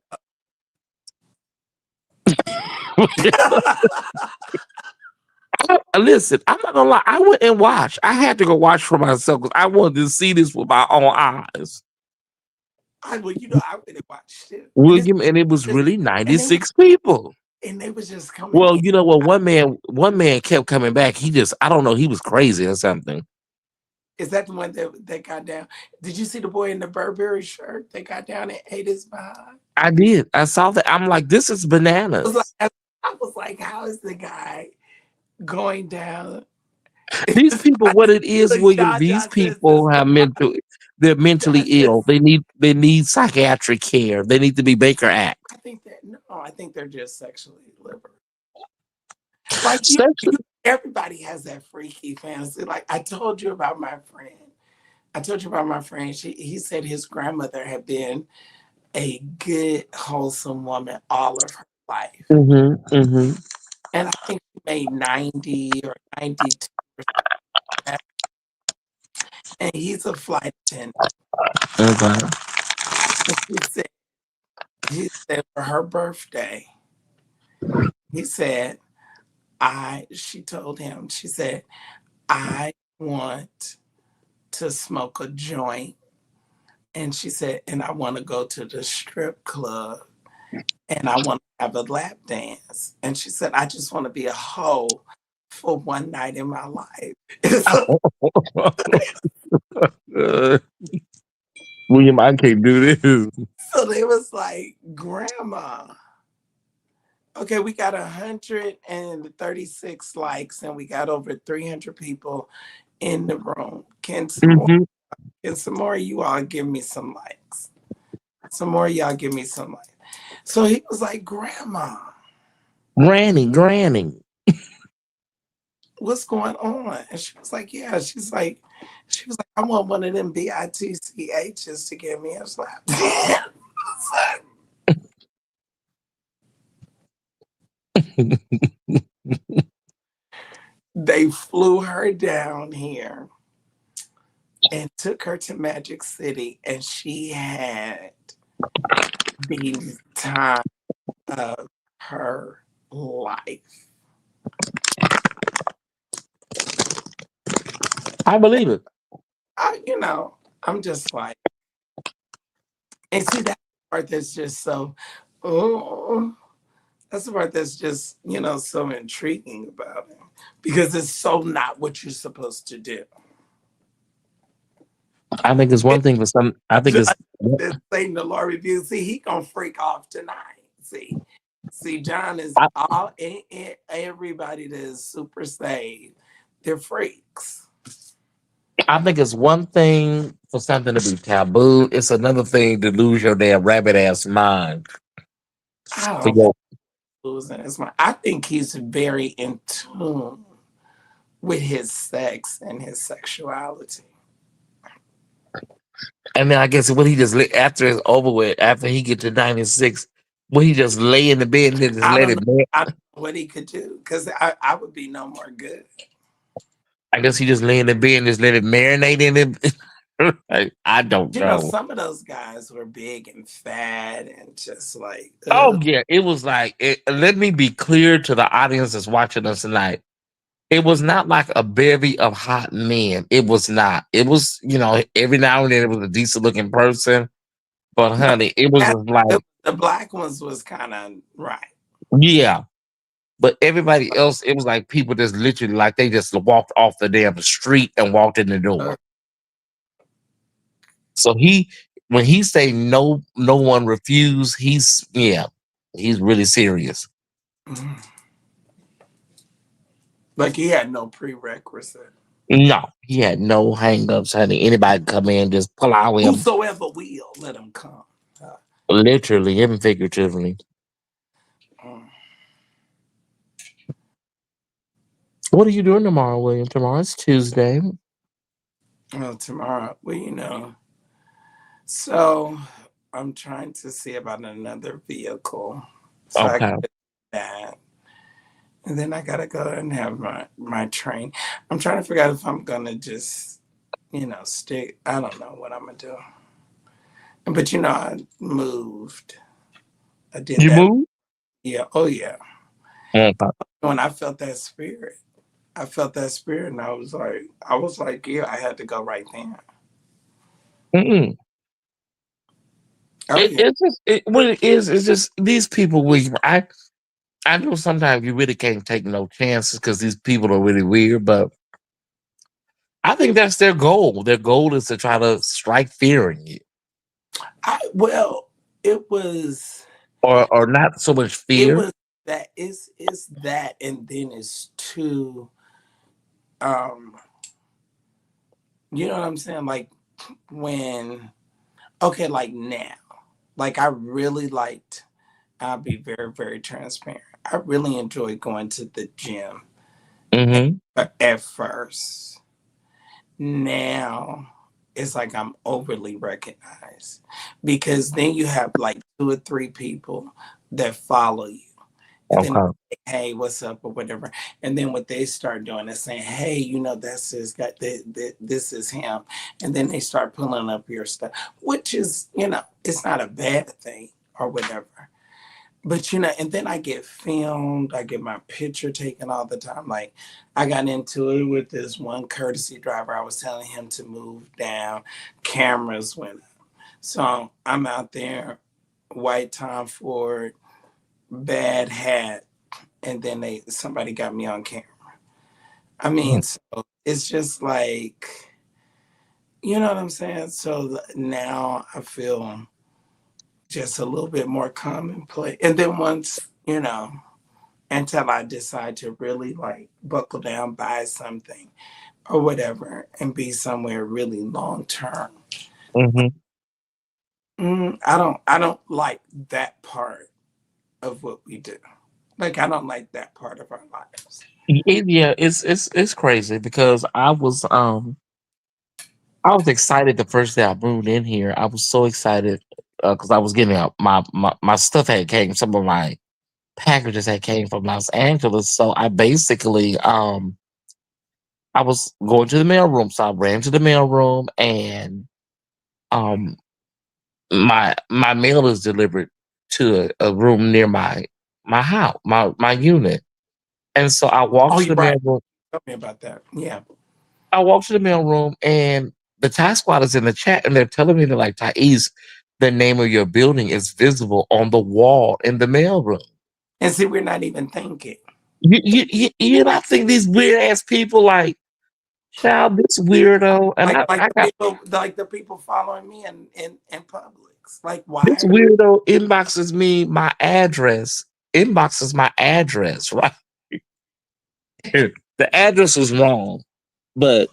Listen, I'm not gonna lie. I went and watched. I had to go watch for myself because I wanted to see this with my own eyes, Well, I really watched it, William. And it was just, really and they 96 people. and they was just coming Well, in. you know what? One man kept coming back. He just, I don't know, he was crazy or something. Is that the one that got down? Did you see the boy in the Burberry shirt that got down and ate his behind? I did. I saw that. I'm like, this is I was like, bananas. I was like, how is the guy going down? These people, what it is, Look, William, John these John says this. people have they're mentally John ill. says, They need psychiatric care. They need to be Baker Act. I think that no, I think they're just sexually liberal. Like Sexually, everybody has that freaky fantasy. Like I told you about my friend. I told you about my friend. He said his grandmother had been a good, wholesome woman all of her life. Mm-hmm. Mm-hmm. And I think she made 90 or 92 or something. And he's a flight attendant. Okay. And he said for her birthday, he said, she told him, she said, I want to smoke a joint. And she said, and I want to go to the strip club and I want to have a lap dance. And she said, I just want to be a hoe for one night in my life. And so, Uh, William, I can't do this. so they was like, Grandma, okay, we got 136 likes and we got over 300 people in the room. Hmm. Can some more of you all give me some likes? Some more of y'all give me some likes. So he was like, Grandma, Granny. what's going on? And she was like, yeah. She was like, I want one of them BITCHs to give me a slap. They flew her down here and took her to Magic City, and she had the time of her life. I believe it. I'm just like, and see that part that's just so, oh, that's the part that's just, so intriguing about it because it's so not what you're supposed to do. I think it's one thing for some. I think it's. Just this Satan the Lord review. See, he gonna freak off tonight. See, John is I, all everybody that is super saved. They're freaks. I think it's one thing for something to be taboo. It's another thing to lose your damn rabbit ass mind. I For don't think your, losing his mind. I think he's very in tune with his sex and his sexuality. and then I guess what he just after it's over with, after he get to 96, will he just lay in the bed and then just I let don't it? know. I don't know what he could do because I would be no more good. I guess he just lay in the bed and just let it marinate in it. Like, I don't know. Some of those guys were big and fat and just like, Oh yeah, it was like. Let me be clear to the audience that's watching us tonight. It was not like a bevy of hot men. It was not. It was, every now and then it was a decent looking person, but no, honey, it was just like, the black ones was kind of right. yeah. But everybody else, it was like people just literally like they just walked off the damn street and walked in the Uh, door. So when he say no, no one refused. He's really serious. like he had no prerequisite. No, he had no hangups, honey. Anybody come in, just pull out him, Whosoever will, let him come. Uh, literally and figuratively. mm. What are you doing tomorrow, William? Tomorrow's Tuesday. Well, tomorrow, well, so I'm trying to see about another vehicle. So I Okay. get that. And then I gotta go and have my train. I'm trying to figure out if I'm gonna just, stick. I don't know what I'm gonna do. But I moved. I did You that. move? Yeah. Oh yeah. Okay. When I felt that spirit, and I was like, yeah, I had to go right there. Mm-mm. Oh yeah. It's just what it is just these people. I know sometimes you really can't take no chances because these people are really weird, but I think that's their goal. Their goal is to try to strike fear in you, Well, it was or not so much it fear. was that it's that, and then it's two. Um, you know what I'm saying? Like when okay, like now, like I really liked. I'll be very very transparent. I really enjoyed going to the gym Hmm. at first. Now it's like I'm overly recognized because then you have like two or three people that follow you. And then, Okay. hey, what's up, or whatever. And then what they start doing is saying, hey, you know, that's his guy, this is him. And then they start pulling up your stuff, which is, you know, it's not a bad thing or whatever. But, you know, and then I get filmed, I get my picture taken all the time. Like, I got into it with this one courtesy driver. I was telling him to move down, cameras went up. So I'm out there, white Tom Ford, bad hat, and then somebody got me on camera. I mean, Mhm. so it's just like, you know what I'm saying? So now I feel just a little bit more commonplace. And then once, you know, until I decide to really like buckle down, buy something or whatever, and be somewhere really long term. Mhm. I don't like that part of what we do. Like I don't like that part of our lives. Yeah, it's crazy because I was excited the first day I moved in here. I was so excited because I was getting my stuff had came. Some of my packages had came from Los Angeles, so I basically I was going to the mailroom, so I ran to the mailroom and um my mail is delivered to a room near my house, my unit. And so I Oh, walked to you're the right. mailroom. Tell me about that. Yeah. I walked to the mailroom and the tax squad is in the chat and they're telling me, they're like, Thais, the name of your building is visible on the wall in the mailroom. And see, we're not even thinking. You not think these weird ass people like, child, this weirdo, and Like I the got people, like the people following me in Publix. Like, this why? weirdo inboxes me my address, inboxes my address, right? The address was wrong, but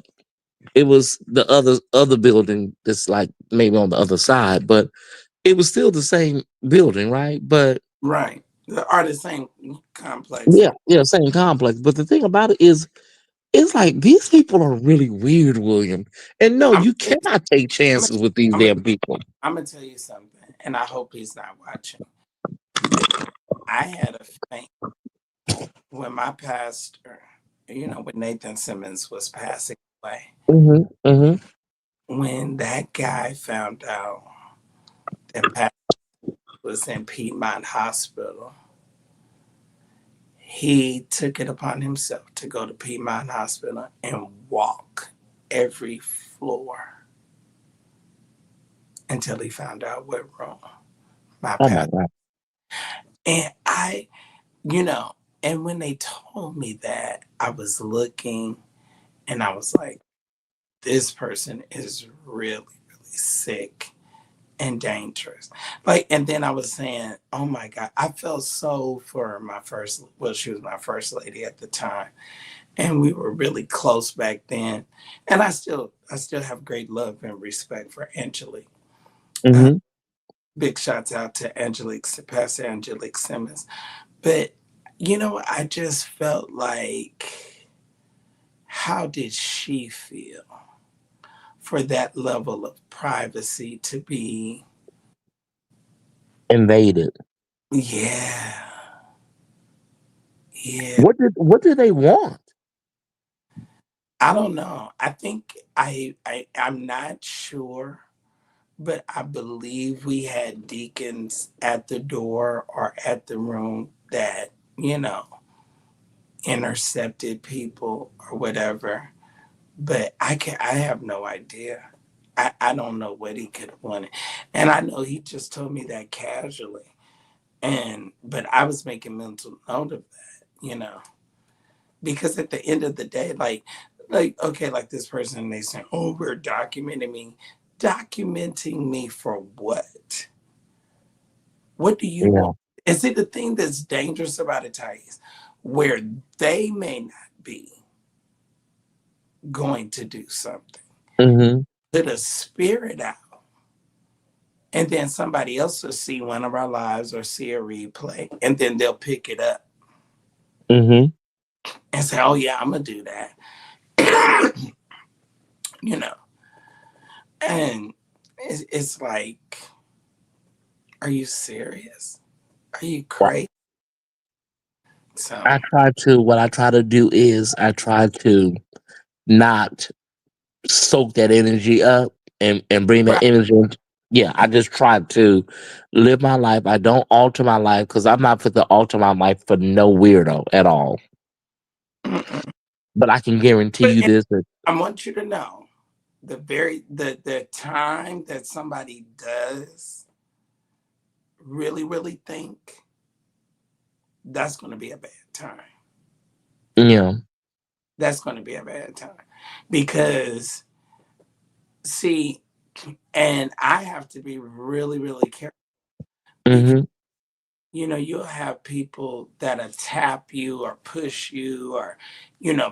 it was the other building that's like maybe on the other side, but it was still the same building, right? But Right. The are the same complex. yeah, yeah, same complex. But the thing about it is, it's like these people are really weird, William. And no, I'm you gonna, cannot take I'm chances with these gonna, damn people. I'm gonna tell you something, and I hope he's not watching. But I had a thing when my pastor, you know, when Nathan Simmons was passing away, Hmm. Hmm. when that guy found out that Pat was in Piedmont Hospital, he took it upon himself to go to Piedmont Hospital and walk every floor until he found out what room my Oh my pastor. god. And you know, and when they told me that, I was looking and I was like, this person is really, really sick and dangerous. Like, and then I was saying, oh my God, I felt so for my first, well, she was my first lady at the time. And we were really close back then. And I still have great love and respect for Angelique. Uh, Hmm. big shouts out to Angelique, Pastor Angelique Simmons. But you know, I just felt like, how did she feel for that level of privacy to be? Invaded. Yeah, yeah. What did they want? I don't know. I think I'm not sure, but I believe we had deacons at the door or at the room that, you know, intercepted people or whatever. But I have no idea. I don't know what he could have wanted. And I know he just told me that casually. And but I was making mental note of that, you know. Because at the end of the day, like okay, like this person, they say, oh, we're documenting me. Documenting me for what? What do you want? Yeah. Is it the thing that's dangerous about it, Thais, where they may not be going to do something, Hmm. put a spirit out, and then somebody else will see one of our lives or see a replay, and then they'll pick it up Hmm. and say, oh yeah, I'm gonna do that. You know, and it's like, are you serious? Are you crazy? So, I try to. What I try to do is I try to not soak that energy up and bring that right. energy. Yeah, I just try to live my life. I don't alter my life because I'm not for to alter my life for no weirdo at all. Mm-mm. But I can guarantee But you and this: I want you to know the time that somebody does really think, that's going to be a bad time. yeah, That's going to be a bad time because see, and I have to be really careful because hmm you'll have people that'll tap you or push you or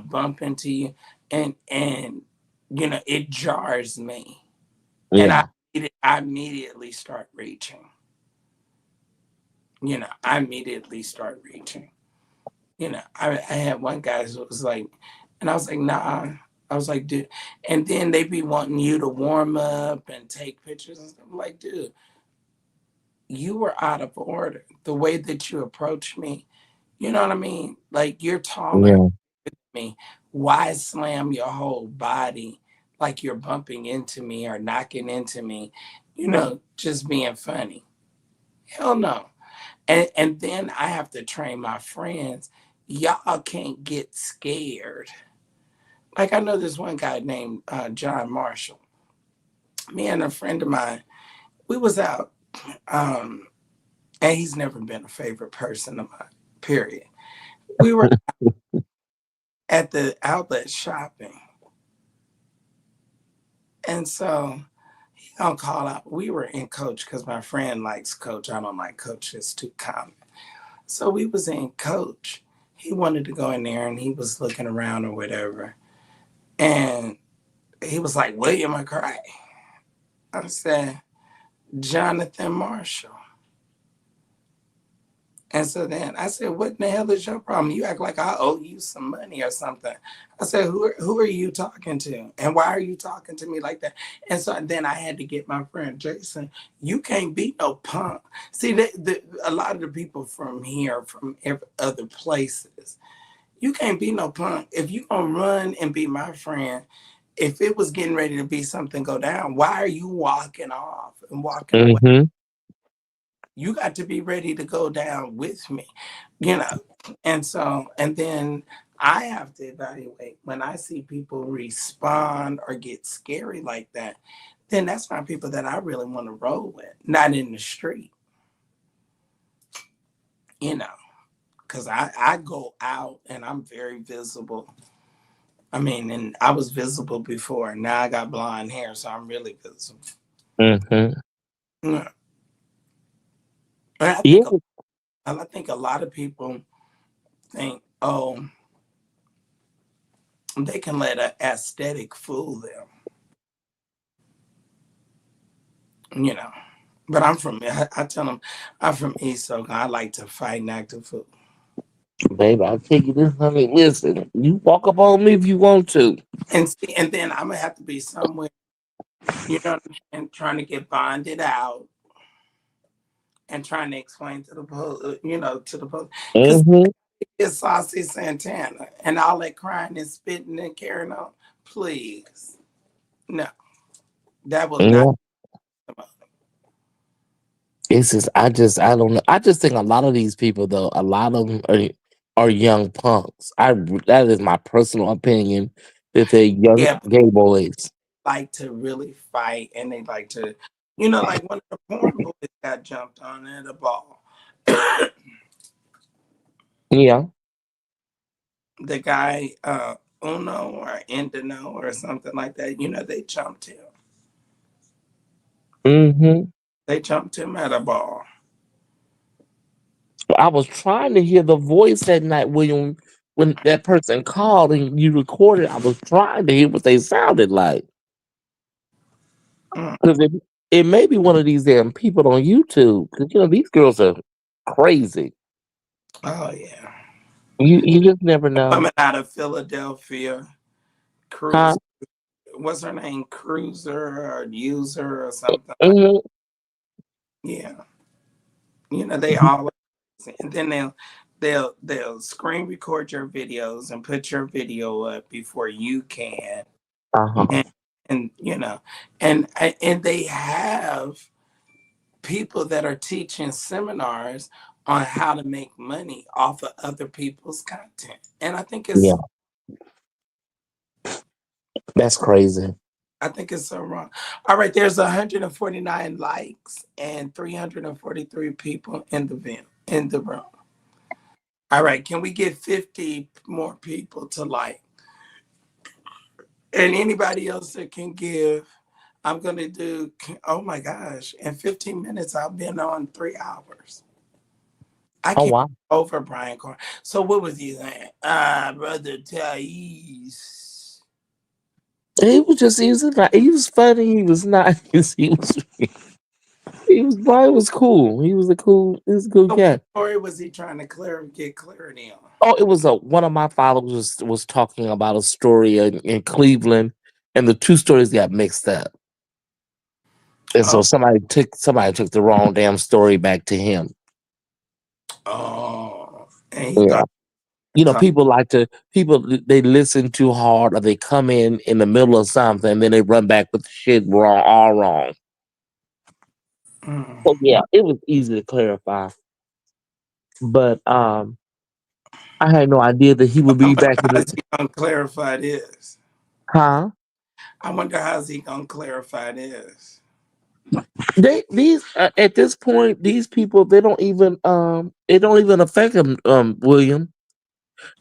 bump into you, and it jars me, and yeah, I immediately start reaching. I immediately start reaching. I had one guy who was like, and I was like, nah. I was like, dude, and then they be wanting you to warm up and take pictures and stuff. I'm like, dude, you were out of order. The way that you approached me, you know what I mean? Like you're taller yeah, than me. Why slam your whole body like you're bumping into me or knocking into me? Just being funny. Hell no. And then I have to train my friends. Y'all can't get scared. Like I know this one guy named John Marshall. Me and a friend of mine, we was out, um, and he's never been a favorite person of mine. Period. We were at the outlet shopping, and so he gonna call out. We were in Coach because my friend likes Coach. I don't like Coach. It's too common. So we was in Coach. He wanted to go in there, and he was looking around or whatever. And he was like, William McCray. I said, Jonathan Marshall. And so then I said, what in the hell is your problem? You act like I owe you some money or something. I said, who are you talking to? And why are you talking to me like that? And so then I had to get my friend Jason, you can't be no punk. See, a lot of the people from here, from other places, you can't be no punk. If you gonna run and be my friend, if it was getting ready to be something go down, why are you walking off and walking away? hmm You got to be ready to go down with me, you know. And so, and then I have to evaluate when I see people respond or get scary like that, then that's not people that I really want to roll with, not in the street, you know, because I go out and I'm very visible. I mean, and I was visible before, and now I got blonde hair, so I'm really visible. hmm Yeah. And yeah, I think a lot of people think, oh, they can let an aesthetic fool them, you know. But I tell them, I'm from East Oakland. I like to fight and act a fool. baby. I'll tell you this, honey. Listen, you walk up on me if you want to. And see, and then I'm gonna have to be somewhere, you know, and trying to get bonded out and trying to explain to the police, to the police, because hmm it's Saucy Santana and all that crying and spitting and carrying on. Please, no, that will not. Yeah. It's just, I don't know. I just think a lot of these people, though, a lot of them are young punks. That is my personal opinion that they're young Yeah, gay boys. like to really fight and they like to, like one of the porn boys got jumped on at a ball. Yeah. The guy, Uno or Endino or something like that, they jumped him. hmm They jumped him at a ball. I was trying to hear the voice that night, William, when that person called and you recorded. I was trying to hear what they sounded like Mm. because it may be one of these damn people on YouTube. Because these girls are crazy. Oh, yeah. You just never know. Woman out of Philadelphia, Huh? Cruz, what's her name? Cruiser or User or something like. hmm Yeah. They all, and then they'll screen record your videos and put your video up before you can, Uh-huh. and you know, and they have people that are teaching seminars on how to make money off of other people's content, and Yeah, that's crazy. I think it's so wrong. All right, there's 149 likes and 343 people in the room. All right, can we get 50 more people to like? And anybody else that can give, I'm going to do, oh my gosh, in 15 minutes, I've been on 3 hours. I Oh can't wow. over Brian Corn. So what was you saying? Brother Thais. He was funny, he was nice, Brian was cool. He was a cool So what guy. story was he trying to get clarity on? Oh, it was one of my followers was talking about a story in Cleveland, and the two stories got mixed up. And Oh, so somebody took the wrong damn story back to him. oh, and he Yeah. thought You know, talk. people they listen too hard, or they come in the middle of something, and then they run back with shit wrong, all wrong. Mm. So yeah, it was easy to clarify. But I had no idea that he would I be wonder back in how's the he gonna clarify this. huh? I wonder how's he gonna clarify this. They these At this point, these people they don't even affect them, William.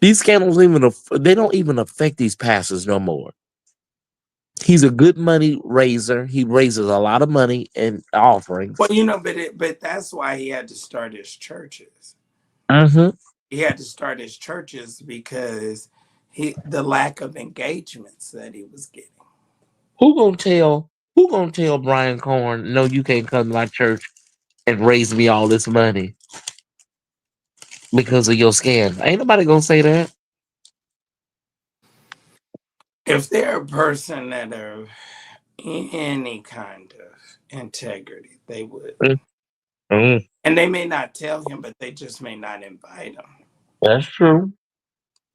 These scandals they don't even affect these pastors no more. He's a good money raiser. He raises a lot of money in Well, offerings. but that's why he had to start his churches. Hmm. He had to start his churches because the lack of engagements that he was getting. Who gonna tell Brian Corn, no, you can't come to my church and raise me all this money because of your scam? Ain't nobody gonna say that. If they're a person that are any kind of integrity, they would. Mm, mm, And they may not tell him, but they just may not invite him. that's true.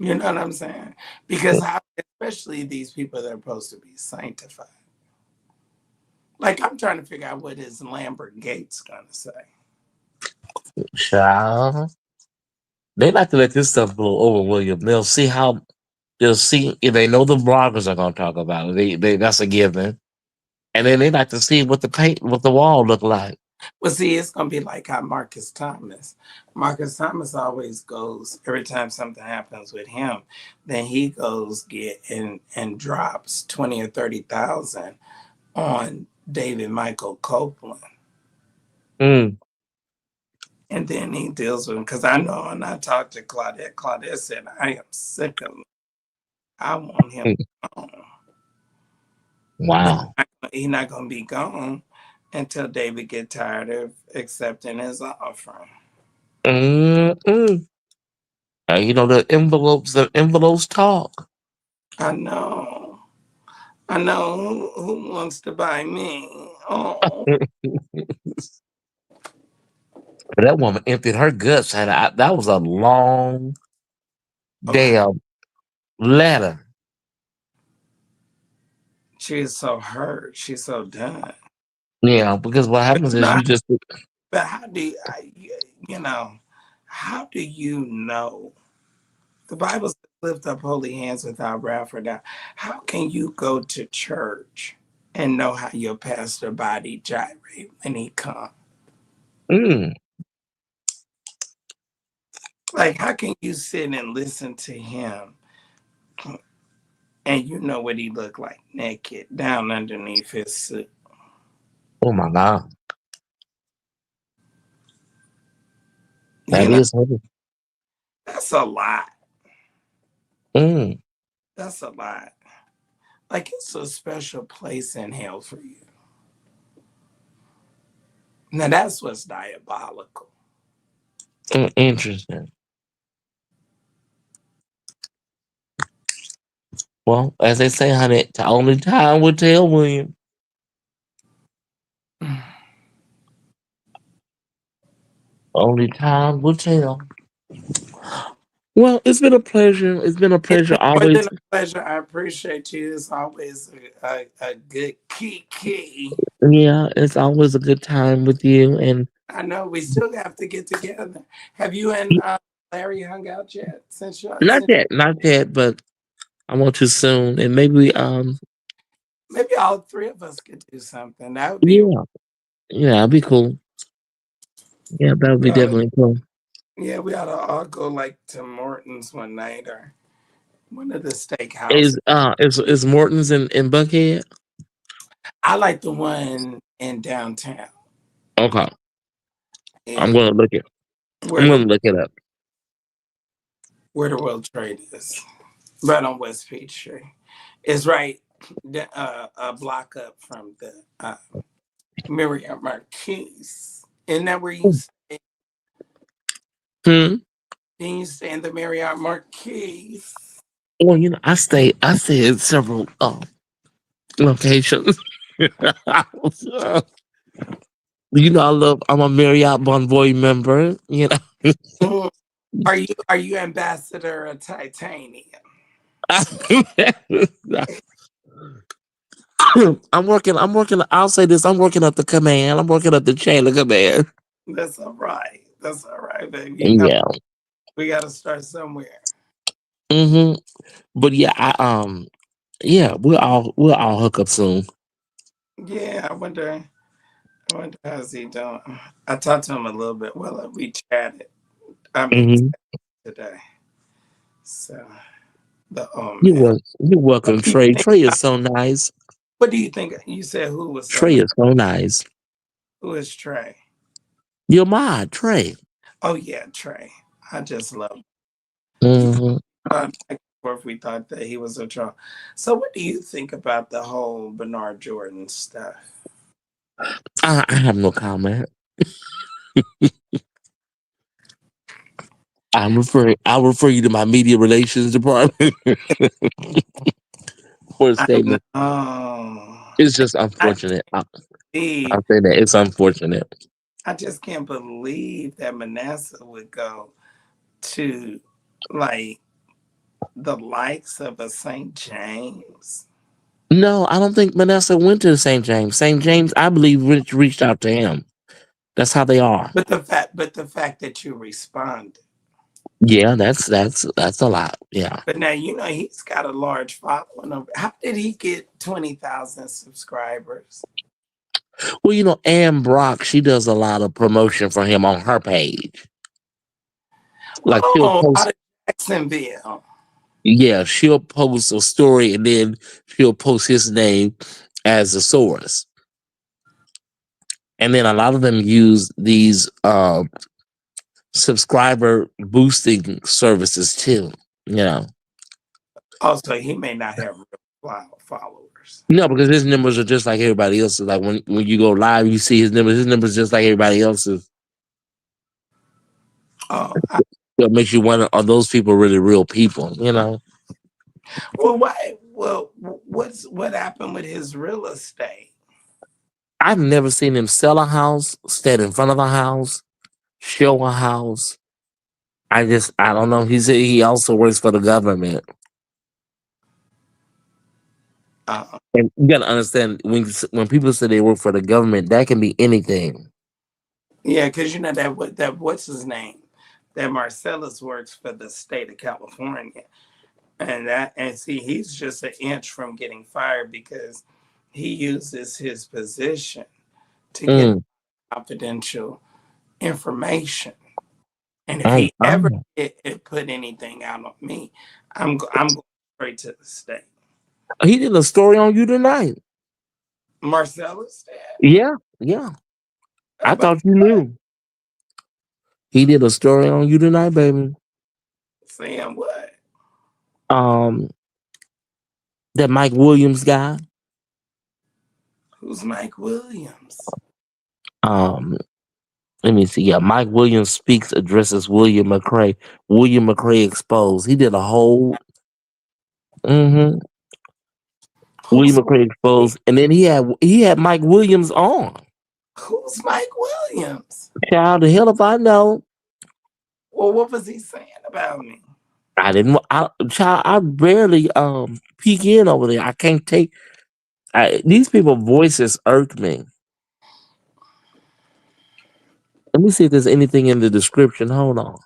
You know what I'm saying? Because how, especially these people that are supposed to be sanctified. Like I'm trying to figure out what is Lambert Gates gonna say. Child. They like to let this stuff blow over, William. They'll see if they know the bloggers are gonna talk about it. They That's a given. And then they like to see what the wall look like. Well, see, it's gonna be like how Marcus Thomas. Marcus Thomas always goes every time something happens with him, then he goes get and drops 20 or 30,000 on David Michael Copeland. Mm, And then he deals with him because I know when I talked to Claudette, Claudette said, I am sick of him. I want him mm. gone. But Wow. he's not going to be gone until David get tired of accepting his offering. Mm-mm. You know the envelopes talk. I know. I know who wants to buy me. Oh, But that woman emptied her guts. That was a long oh, damn letter. she is so hurt. She's so done. Yeah, because what But happens you is know, you just but how do you know? How do you know? The Bible says, "Lift up holy hands without wrath or doubt." How can you go to church and know how your pastor body gyrate when he come? mm, Like, how can you sit and listen to him and you know what he looked like naked down underneath his suit? oh my god, You that know, is heavy. that's a lot. Mm, That's a lot. Like, it's a special place in hell for you. Now, that's what's diabolical. interesting. Well, as they say, honey, only time will tell, William. Only time will tell. Well, it's been a pleasure. It's been a It's pleasure been more than always. a pleasure. I appreciate you. It's always a good key. Yeah, it's always a good time with you. And I know we still have to get together. Have you and Larry hung out yet? not Since yet, not yet, but I want to soon. And maybe, maybe all three of us could do something. That would be yeah, yeah, that'd be cool. Yeah, that would be uh, definitely cool. yeah. We ought to all go like to Morton's one night or one of the steakhouses. Is Morton's in Buckhead? I like the one in downtown Okay, I'm and gonna look it. I'm where gonna the look it up. World Trade is, right on West Peachtree. It's right a block up from the Marriott Marquise. Isn't that where you stay? Hmm. Didn't you stay in the Marriott Marquise? Well, I stay at several locations. I'm a Marriott Bonvoy member. Mhm. Are you ambassador of Titanium? I'm working. I'll say this. I'm working up the command. I'm working up the chain of command. That's all right. That's all right, baby. Yeah. We gotta start somewhere. Hmm. But yeah, yeah, we'll all hook up soon. Yeah, I wonder how's he doing. I talked to him a little bit. Well, we chatted. I mean Hmm. today. So the oh You're man. welcome. You're What welcome, do you Trey. think Trey is so nice. what do you think? You said who was so Trey nice? is so nice. Who is Trey? You're my Trey. Oh yeah, Trey. I just love him. You Hmm. back and forth, we thought that he was a troll. So what do you think about the whole Bernard Jordan stuff? I have no comment. I'll refer you to my media relations department for a I statement. know. It's just I can't unfortunate. believe I'll say that it's unfortunate. I just can't believe that Manasseh would go to like the likes of a St. James. No, I don't think Vanessa went to St. James. St. James, I believe, reached out to him. That's how they are. But the fact that you responded. Yeah, that's a lot. Yeah. But now you know he's got a large following. How did he get 20,000 subscribers? Well, Ann Brock, she does a lot of promotion for him on her page. Like she'll Oh, out post, of Jacksonville. yeah, she'll post a story and then she'll post his name as a source. And then a lot of them use these subscriber boosting services too. You know, Also, he may not have real followers. no, because his numbers are just like everybody else's. Like when you go live, you see his numbers. His numbers just like everybody else's. Oh, So it makes you wonder: are those people really real people? well, why? Well, what happened with his real estate? I've never seen him sell a house, stand in front of a house, show a house. I don't know. He also works for the government, Uh, and you got to understand when people say they work for the government, that can be anything. yeah, because you know that what's his name? That Marcellus works for the state of California, and see, he's just an inch from getting fired because he uses his position to get Mm, confidential information. And if mm, he ever mm. put anything out on me, I'm going straight to the state. He did a story on you tonight. Marcellus said Yeah, yeah. I about thought you what? knew. He did a story on you tonight, baby. Saying what? Um, that Mike Williams guy. Who's Mike Williams? Um, Let me see. Yeah, Mike Williams speaks addresses William McCray. William McCray exposed. He did a whole. Hmm. William Who's McCray exposed, and then he had Mike Williams on. who's Mike Williams? Child, the hell if I know. Well, what was he saying about me? I didn't. Child, I rarely peek in over there. I can't take. These people voices irk me. Let me see if there's anything in the description. Hold on.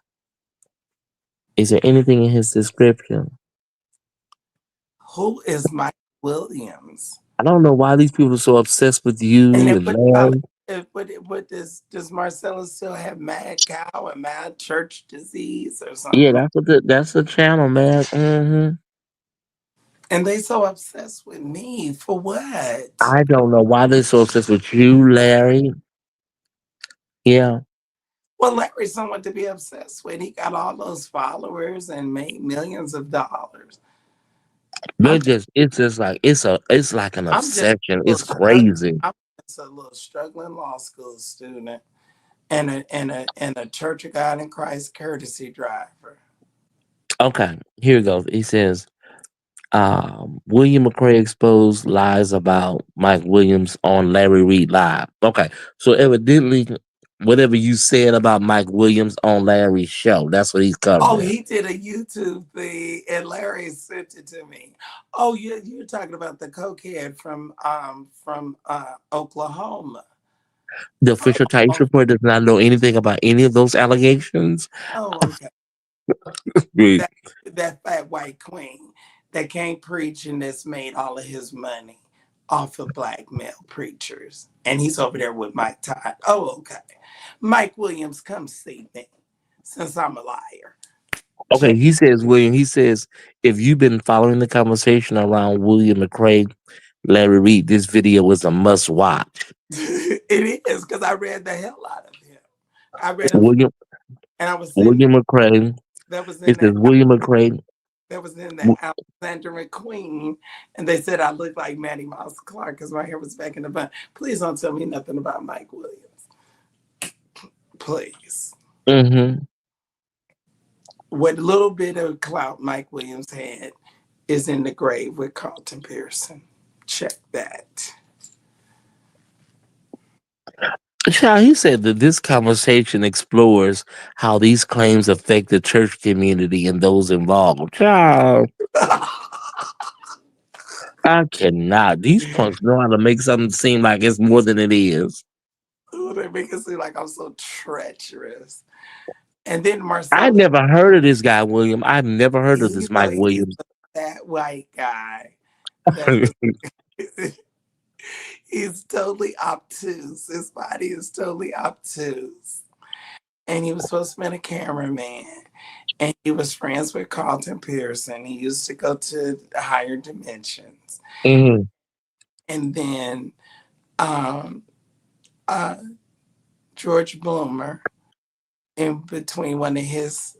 Is there anything in his description? Who is Mike Williams? I don't know why these people are so obsessed with And you then and what about Larry. what does Marcella still have mad cow and mad church disease or Yeah, something? that's the channel, man. And they so obsessed with me for what? I don't know why they're so obsessed with you, Larry. Yeah, Well, Larry's someone to be obsessed with. He got all those followers and made millions of dollars. they're I'm just. It's like an I'm just obsession. a little It's struggling. crazy. I'm just a little struggling law school student and a Church of God in Christ courtesy driver. Okay, here it goes. He says, William McCray exposed lies about Mike Williams on Larry Reed Live. Okay, so evidently, whatever you said about Mike Williams on Larry's show, that's what he's Oh, covering. he did a YouTube thing and Larry sent it to me. Oh, you're talking about the cokehead from Oklahoma. The official Tice Oh, report does not know anything about any of those allegations. oh, okay. Wait. That that fat white queen that can't preach and that's made all of his money off of black male preachers. And he's over there with Mike Todd. Oh, okay. Mike Williams, come see me since I'm a liar. Okay, Check. he says, William, he says, if you've been following the conversation around William McCray, Larry Reed, this video is a must watch. It is because I read the hell out of him. I read him William and I was in William McCray. that was in It says that William McCray. that was in the Alexander McQueen, and they said I looked like Maddie Mouse Clark because my hair was back in the bun. Please don't tell me nothing about Mike Williams. Please. Mm-hmm. What little bit of clout Mike Williams had is in the grave with Carlton Pearson. Check that. Child, he said that this conversation explores how these claims affect the church community and those involved. Child, I cannot. These punks know how to make something seem like it's more than it is. Oh, they make it seem like I'm so treacherous. And then I've Marcella, never heard of this guy, William. I've never heard of this Mike he's Williams. that white guy that he's totally obtuse. His body is totally obtuse. And he was supposed to be a cameraman. And he was friends with Carlton Pearson. He used to go to higher dimensions. Mhm. And then um, uh, George Bloomer, in between one of his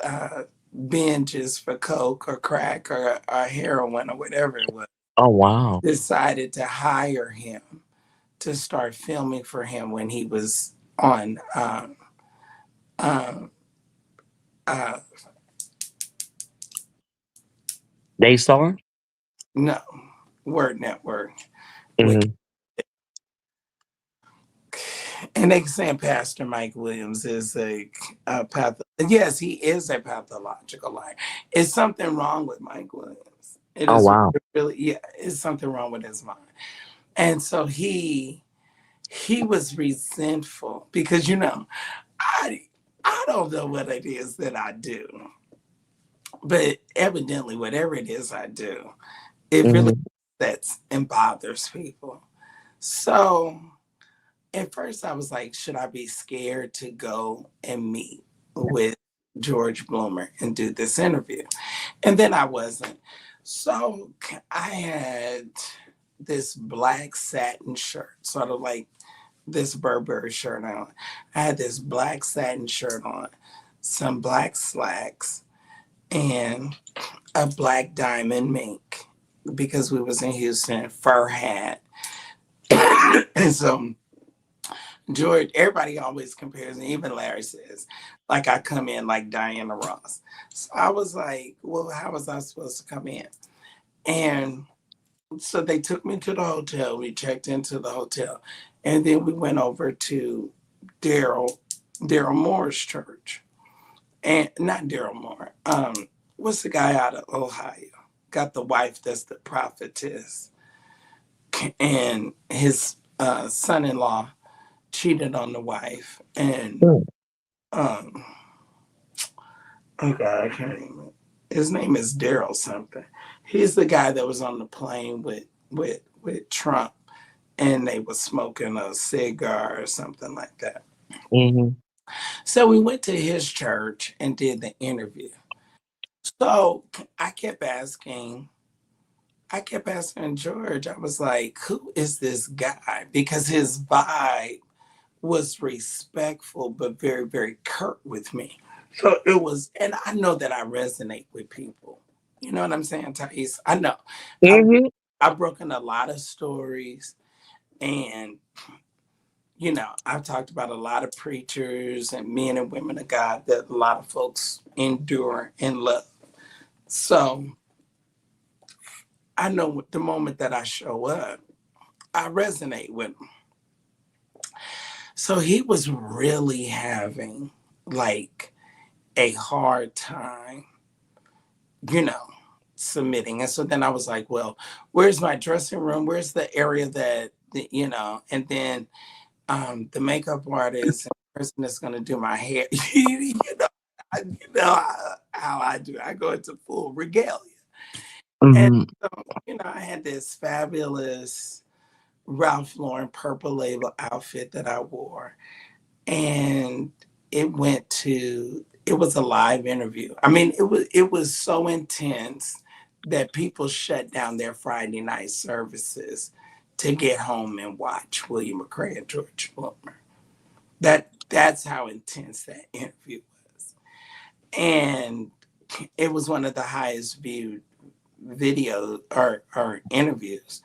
binges for coke or crack or heroin or whatever it was, Oh, wow. decided to hire him to start filming for him when he was on um, uh, Daystar? no Word Network. With Hmm. and they saying Pastor Mike Williams is a yes, he is a pathological liar. Is something wrong with Mike Williams? It Oh, is wow. really, yeah, it's something wrong with his mind. And so he was resentful because I I don't know what it is that I do, but evidently whatever it is I do, it really Hmm. upsets and bothers people. So at first I was like, should I be scared to go and meet with George Bloomer and do this interview? And then I wasn't. So I had this black satin shirt, sort of like this Burberry shirt on. I had this black satin shirt on, some black slacks, and a black diamond mink because we was in Houston, fur hat. And so George, everybody always compares, and even Larry says, like I come in like Diana Ross. So I was like, well, how was I supposed to come in? And so they took me to the hotel. We checked into the hotel. And then we went over to Daryl Moore's church. and not Daryl Moore. What's the guy out of Ohio? Got the wife that's the prophetess, and his son-in-law cheated on the wife, and Mm. um, oh God, I can't even. His name is Daryl something. He's the guy that was on the plane with Trump, and they were smoking a cigar or something like that. Mhm. So we went to his church and did the interview. So I kept asking, I kept asking George, I was like, who is this guy? Because his vibe was respectful, but very, very curt with me. So it was, and I know that I resonate with people. You know what I'm saying, Thais? I know. I've, Mhm. I've broken a lot of stories, and I've talked about a lot of preachers and men and women of God that a lot of folks endure and love. So I know the moment that I show up, I resonate with him. So he was really having like a hard time, you know, submitting. And so then I was like, well, where's my dressing room? Where's the area and then the makeup artist and the person that's going to do my hair, how I do. I go into full regalia. And Mhm. so, I had this fabulous Ralph Lauren purple label outfit that I wore. And it was a live interview. I mean, it was so intense that people shut down their Friday night services to get home and watch William McRae and George Wilmer. That's how intense that interview was. And it was one of the highest viewed video or interviews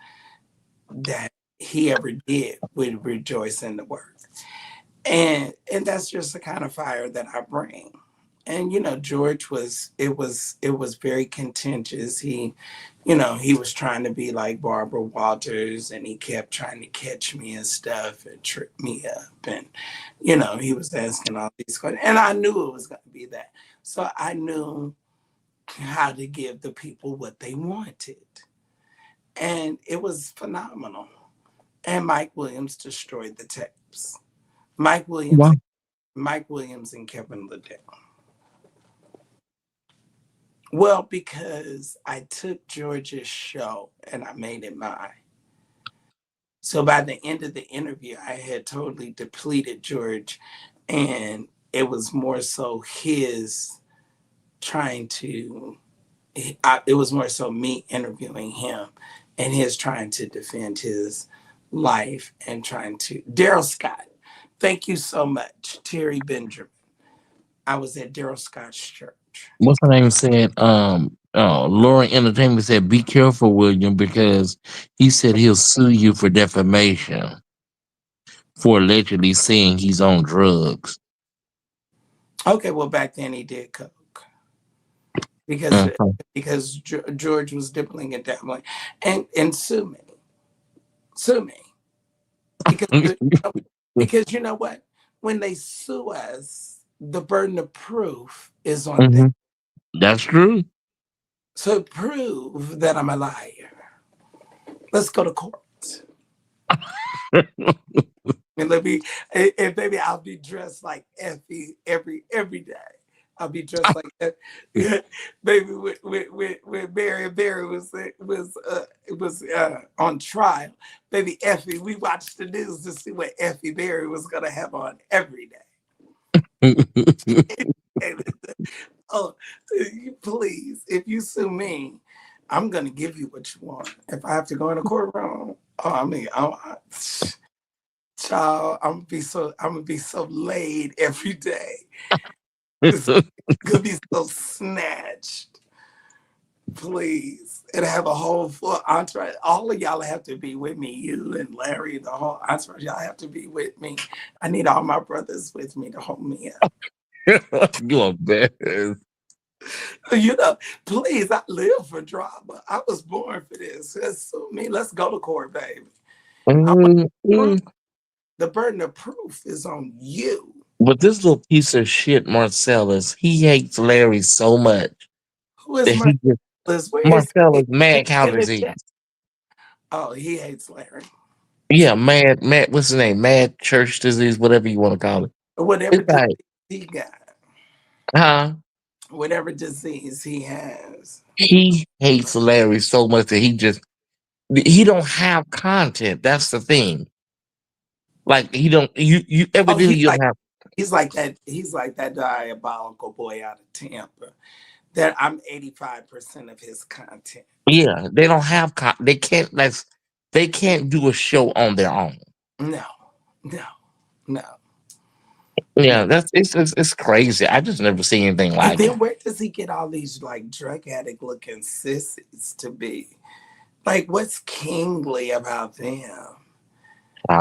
that he ever did with Rejoice in the Word. And that's just the kind of fire that I bring. And George it was very contentious. He was trying to be like Barbara Walters, and he kept trying to catch me and stuff and trip me up. And he was asking all these questions, and I knew it was going to be that. So I knew how to give the people what they wanted, and it was phenomenal. And Mike Williams destroyed the tapes. Mike Williams Wow. Mike Williams and Kevin Liddell. Well, because I took George's show and I made it mine. So by the end of the interview, I had totally depleted George, and it was more so his trying to, it was more so me interviewing him and his trying to defend his life and trying to. Daryl Scott, thank you so much. Terry Benjamin. I was at Daryl Scott's church. What's her name said? Lauren Entertainment said, "Be careful, William, because he said he'll sue you for defamation for allegedly saying he's on drugs." Okay, well back then he did coke because Mhm. George was dibbling and dabbling, and sue me because because you know what, when they sue us, the burden of proof is on them. Mhm. That's true. So prove that I'm a liar. Let's go to court. And and baby, I'll be dressed like Effie every day. I'll be dressed like baby when Barry was on trial. Baby Effie, we watched the news to see what Effie Barry was gonna have on every day. Oh, please, if you sue me, I'm gonna give you what you want. If I have to go in a courtroom, oh, I mean, child, I'm gonna be so laid every day. It's gonna be so snatched. Please. And have a whole full entourage. All of y'all have to be with me. You and Larry, the whole entourage, y'all have to be with me. I need all my brothers with me to hold me up. You a bad. You know, please, I live for drama. I was born for this. Just sue me. Let's go to court, baby. I want Mhm. proof. The burden of proof is on you. But this little piece of shit, Marcellus, he hates Larry so much Who is that he just Marcellus? Where is he? Marcellus Is mad he cow in the chat? disease. Oh, he hates Larry. Yeah, mad. What's his name? Mad church disease, whatever you want to call it. Whatever It's disease like, he got, huh? whatever disease he has. He hates Larry so much that he don't have content. That's the thing. Like he don't you Oh, evidently you don't have. he's like that. He's like that diabolical boy out of Tampa. That I'm 85% of his content. Yeah, they don't have they can't they can't do a show on their own. No, no, no, no. Yeah, it's crazy. I just never seen anything And like it. then where does he get all these like drug addict looking sissies to be? Like, what's kingly about them?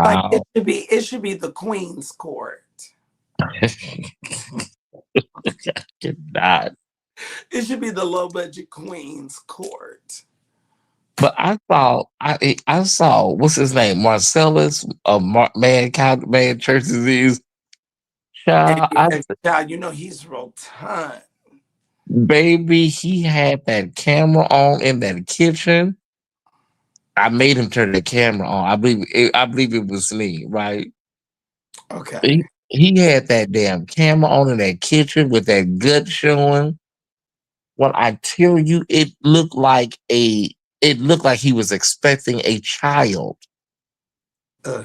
Like, Wow. it should be the Queen's Court. God. It should be the low budget Queen's Court. But I saw what's his name Marcellus man church disease And child. child, you know he's rotund. Baby, he had that camera on in that kitchen. I made him turn the camera on. I believe it was me, right? Okay. He had that damn camera on in that kitchen with that gut showing. When I tell you, it looked like he was expecting a child. Uh,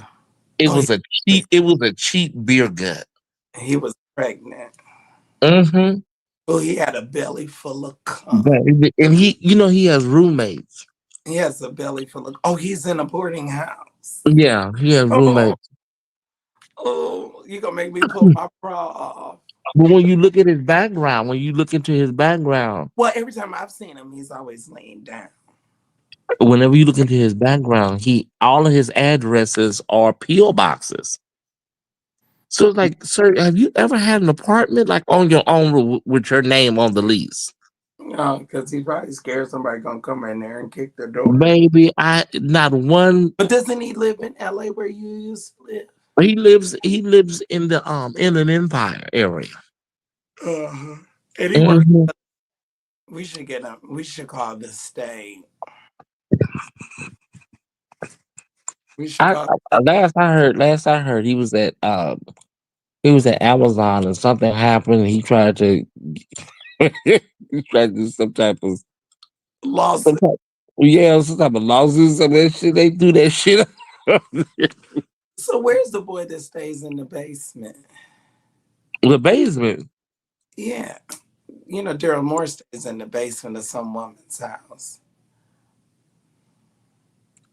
It oh, was a cheap, it was a cheap beer gut. he was pregnant. Mm-hmm. Oh, he had a belly full of cum. And he has roommates. He has a belly full of. Oh, he's in a boarding house. Yeah, he has Oh, roommates. oh, you gonna make me pull my bra off. But when you look at his background, when you look into his background, Well, every time I've seen him, he's always laying down. whenever you look into his background, he all of his addresses are PO boxes. So it's like, sir, have you ever had an apartment like on your own with your name on the lease? No, because he probably scared somebody gonna come in there and kick the door. Baby, I not one. But doesn't he live in LA where you used to live? He lives in the Inland Empire area. Uh-huh. And he works. Mhm. We should get him. We should call the state. We should I, call. last I heard he was at Amazon and something happened. He tried to he tried to do some Lawsuit. type some type of lawsuits and that shit. They do that shit. So where's the boy that stays in the basement? The basement. Yeah, you know Daryl Moore stays in the basement of some woman's house.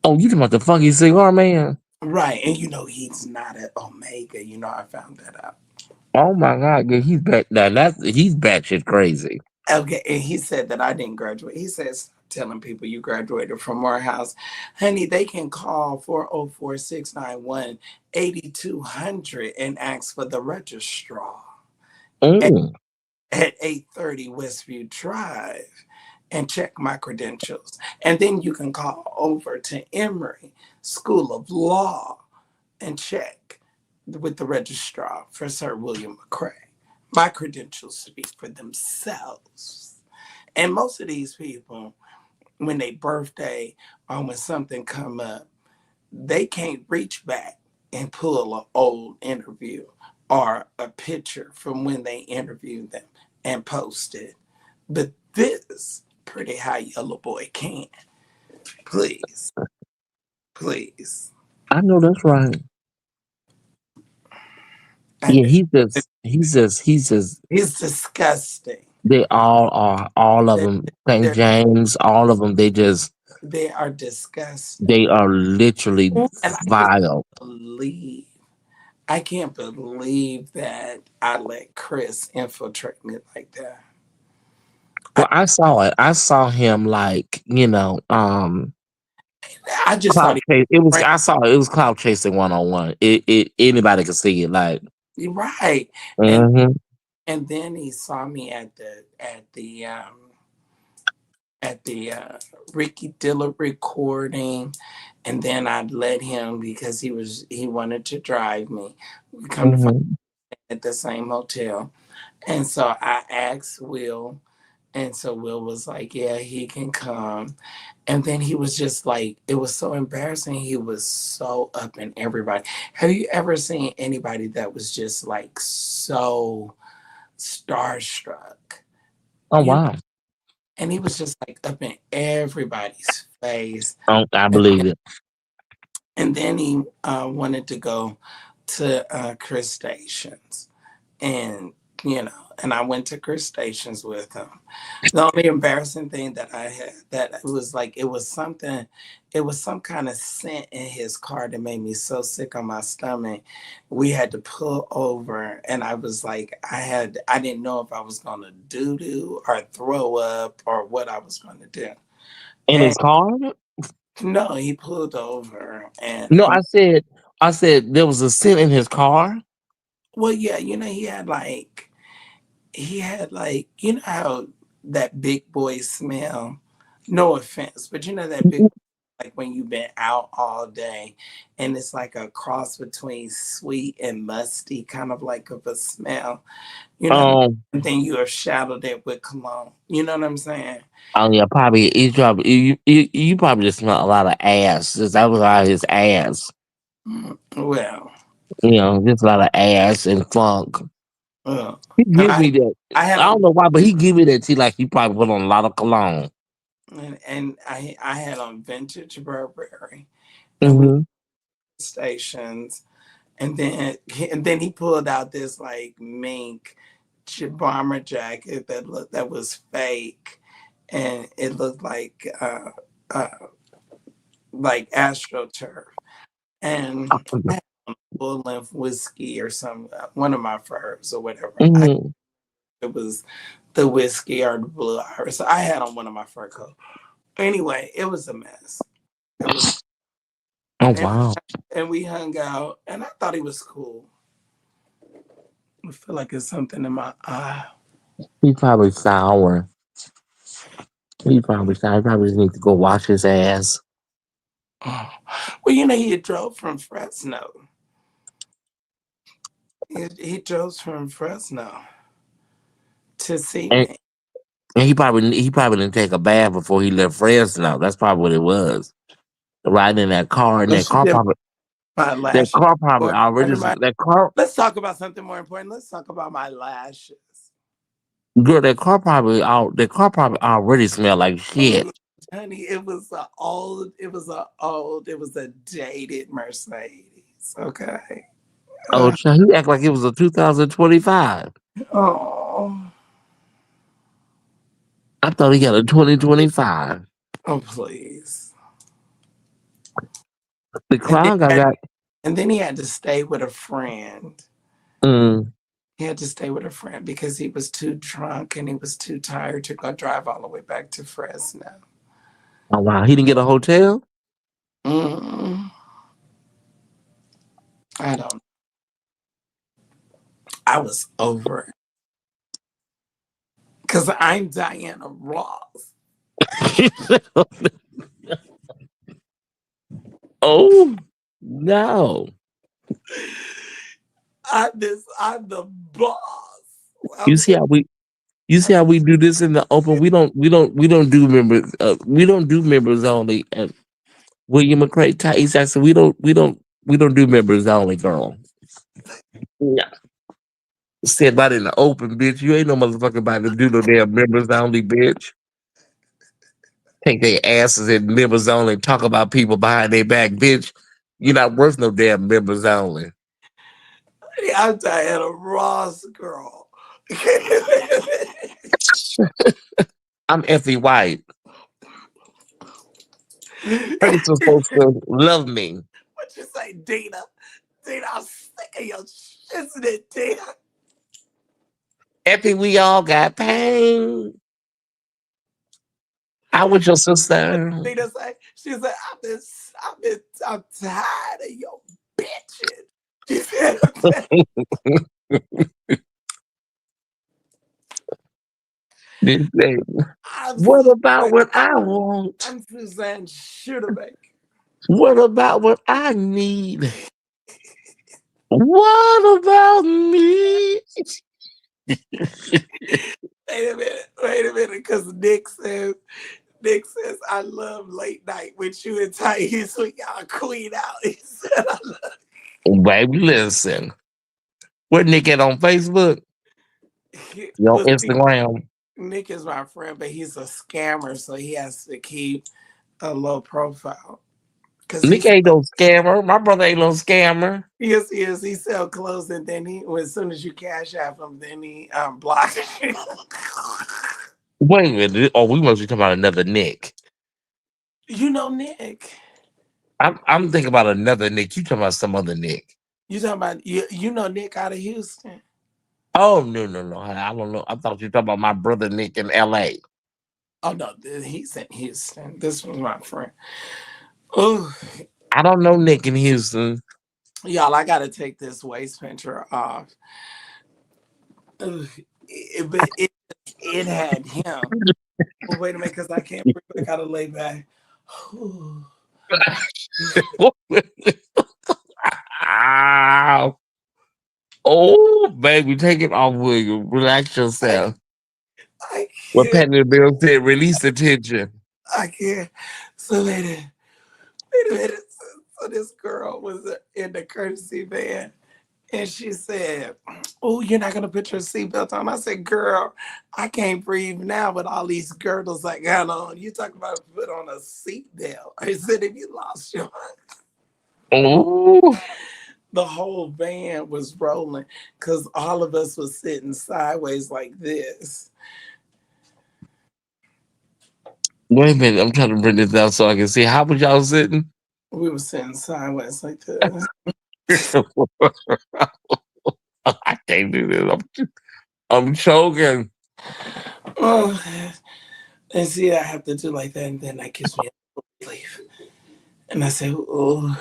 Oh, you talking about the funky cigar man? Right, and you know he's not at Omega. You know I found that out. Oh my god, yeah, he's back now. He's batshit crazy. Okay, and he said that I didn't graduate. He says telling people you graduated from Morehouse. Honey, they can call 404-691-8200 and ask for the registrar at, Mm. at 830 Westview Drive and check my credentials. And then you can call over to Emory School of Law and check with the registrar for Sir William McCray. My credentials speak for themselves. And most of these people, when they birthday or when something come up, they can't reach back and pull an old interview or a picture from when they interviewed them and post it. But this pretty high yellow boy can. Please, please. I know that's right. Yeah, And he's just he's disgusting. they all are all of They're, them. St. they're, James, all of them. they are disgusting. They are literally And I just vile. believe I can't believe that I let Chris infiltrate me like that. I, Well, I saw it. I saw him like I just thought cloud he chase. It was was I saw it. It was cloud chasing 101. It anybody could see it. Like, right. And hmm and then he saw me at the Ricky Dilla recording, and then I let him because he wanted to drive me. We come to find hmm at the same hotel. And so I asked Will, and so Will was like, yeah, he can come. And then he was just like, it was so embarrassing. He was so up in everybody. Have you ever seen anybody that was just like so starstruck? Oh You know, wow. and he was just like up in everybody's face. Oh, I And believe it. and then he wanted to go to crustaceans, and and I went to crustaceans with him. The only embarrassing thing that I had, that it was like, it was something, it was some kind of scent in his car that made me so sick on my stomach. We had to pull over, and I was like, I didn't know if I was gonna doo doo or throw up or what I was gonna do. In And his car? no, he pulled over, and No, I said there was a scent in his car. well, yeah, he had like, you know how that big boy smell. No offense, but you know that big, like when you've been out all day, and it's like a cross between sweet and musty, kind of like of a smell. You know, Um, and then you have shadowed it with cologne. You know what I'm saying? oh yeah, probably you probably just smell a lot of ass. That was all his ass. Well, Just a lot of ass and funk. uh, He and gives me that. I had I on don't know why, but he give me that tea like he probably put on a lot of cologne. and I had on vintage Burberry, and we were Hmm. stations. And then he pulled out this like mink bomber jacket that was fake, and it looked uh like astroturf. And I had a full length whiskey or some one of my furs or whatever. Hmm. It was the whiskey or the blue iris. So I had on one of my fur coats. Anyway, it was a mess. It was, Oh and, wow. and we hung out, and I thought he was cool. I feel like it's something in my eye. He probably sour. He probably sour. He probably just need to go wash his ass. Oh. Well, he drove from Fresno. He drove from Fresno to see And, me. and he probably didn't take a bath before he left Fresno. That's probably what it was. Riding in that car, and And she did my that lashes. car probably Or already my, that car let's talk about something more important. Let's talk about my lashes. girl, that car probably already smelled like shit. Oh, honey, it was a dated Mercedes. Okay. Oh, Uh, child, he act like it was a 2025. oh, I thought he got a 2025. oh, please. The And then, crown I got. he had to stay with a friend. Mm, He had to stay with a friend because he was too drunk and he was too tired to go drive all the way back to Fresno. oh wow, he didn't get a hotel. Mm, I don't. I was over it because I'm Diana Ross. Oh no! I'm the boss. You I'm, see how we you see how we do this in the open. We don't do members. We don't do members only. And William McCray, Thais, I said we don't do members only, girl. Yeah. Said about in the open, bitch. You ain't no motherfucking about to do no damn members only, bitch. Take their asses in members only and talk about people behind their back, bitch. You're not worth no damn members only. I'm Diana Ross, girl. I'm Effie White. Person supposed to love me. What you say, Dina? Dina, I'm sick of your shit, isn't it, Dina? Effie, we all got pain. I was your What sister. Dina say? She said, I'm tired of your bitching. She said, This day. I'm What about Suzanne. what I want? I'm Suzanne Schuderbeck. What about what I need? What about me? Wait a minute, because Nick says, I love late night with you and Thais when y'all queen out. He said, I love Baby, listen. Where Nick at on Facebook? you. You on Well, see, Instagram? Nick is my friend, but he's a scammer, so he has to keep a low profile. Because Nick ain't no scammer. My brother ain't no scammer. yes, he is. He sell clothes, and then as soon as you cash out him, then he blocks you. Wait a minute. Oh, we must be talking about another Nick. You know Nick. I'm thinking about another Nick. You talking about some other Nick. You talking about you know Nick out of Houston? Oh no, no, no. I don't know. I thought you were talking about my brother Nick in LA. Oh no, he's in Houston. This was my friend. Oh, I don't know Nick in Houston. y'all, I gotta take this waist pincher off. Ugh, but it had him. Well, wait a minute, because I can't breathe. I gotta lay back. Ow. Oh, baby, take it off, William. Relax I, yourself. I What can't. Patty Bill said, release the tension. I can't. So wait a minute. So this girl was in the courtesy van, and she said, "Oh, you're not gonna put your seatbelt on." I said, "Girl, I can't breathe now with all these girdles I got on. You talk about put on a seatbelt." I said, "If you lost your," Oh, the whole van was rolling because all of us was sitting sideways like this. wait a minute. I'm trying to bring this down so I can see. How was y'all sitting? We were sitting sideways like this. I can't do this. I'm choking. Oh, and see, I have to do like that, and then that gives me a relief. And I say, "Oh,"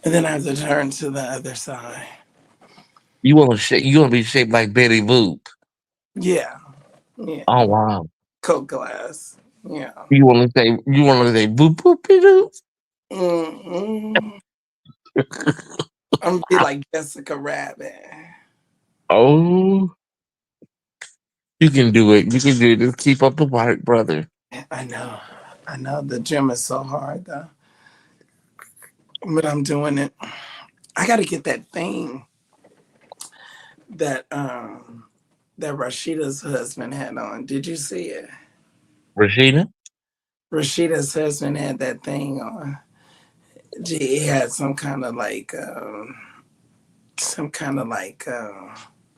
and then I have to turn to the other side. You want to shape? You want to be shaped like Betty Boop? Yeah, yeah. Oh wow. Coke glass. Yeah. You want to say? You want to say boop boop doop? Mm-hmm. I'm gonna be like Jessica Rabbit. Oh, you can do it. You can do it. Just keep up the work, brother. I know. I know the gym is so hard though, but I'm doing it. I got to get that thing that that Rashida's husband had on. Did you see it? Rashida. Rashida's husband had that thing on. He had some kind of like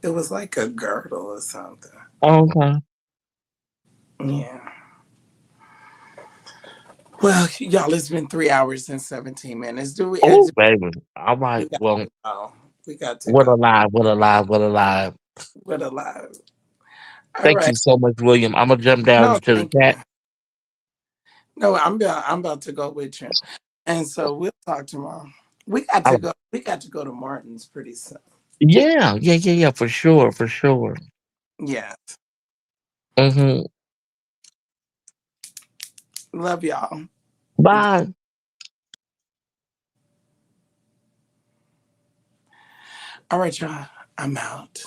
it was like a girdle or something. Okay. Yeah. Well, y'all, it's been 3 hours and 17 minutes. Do we? Oh, baby. All We right. got Well, to go. We got to what go. a lie. What a lie. What a lie. What a live. All Thank right. you so much, William. I'm gonna jump down No, to the thank chat. you. No, I'm about to go with you, and so we'll talk tomorrow. We got to Oh, go. We got to go to Martin's pretty soon. yeah, yeah, yeah, yeah, for sure, for sure. Yeah. Hmm. Love y'all. Bye. All right, y'all. I'm out.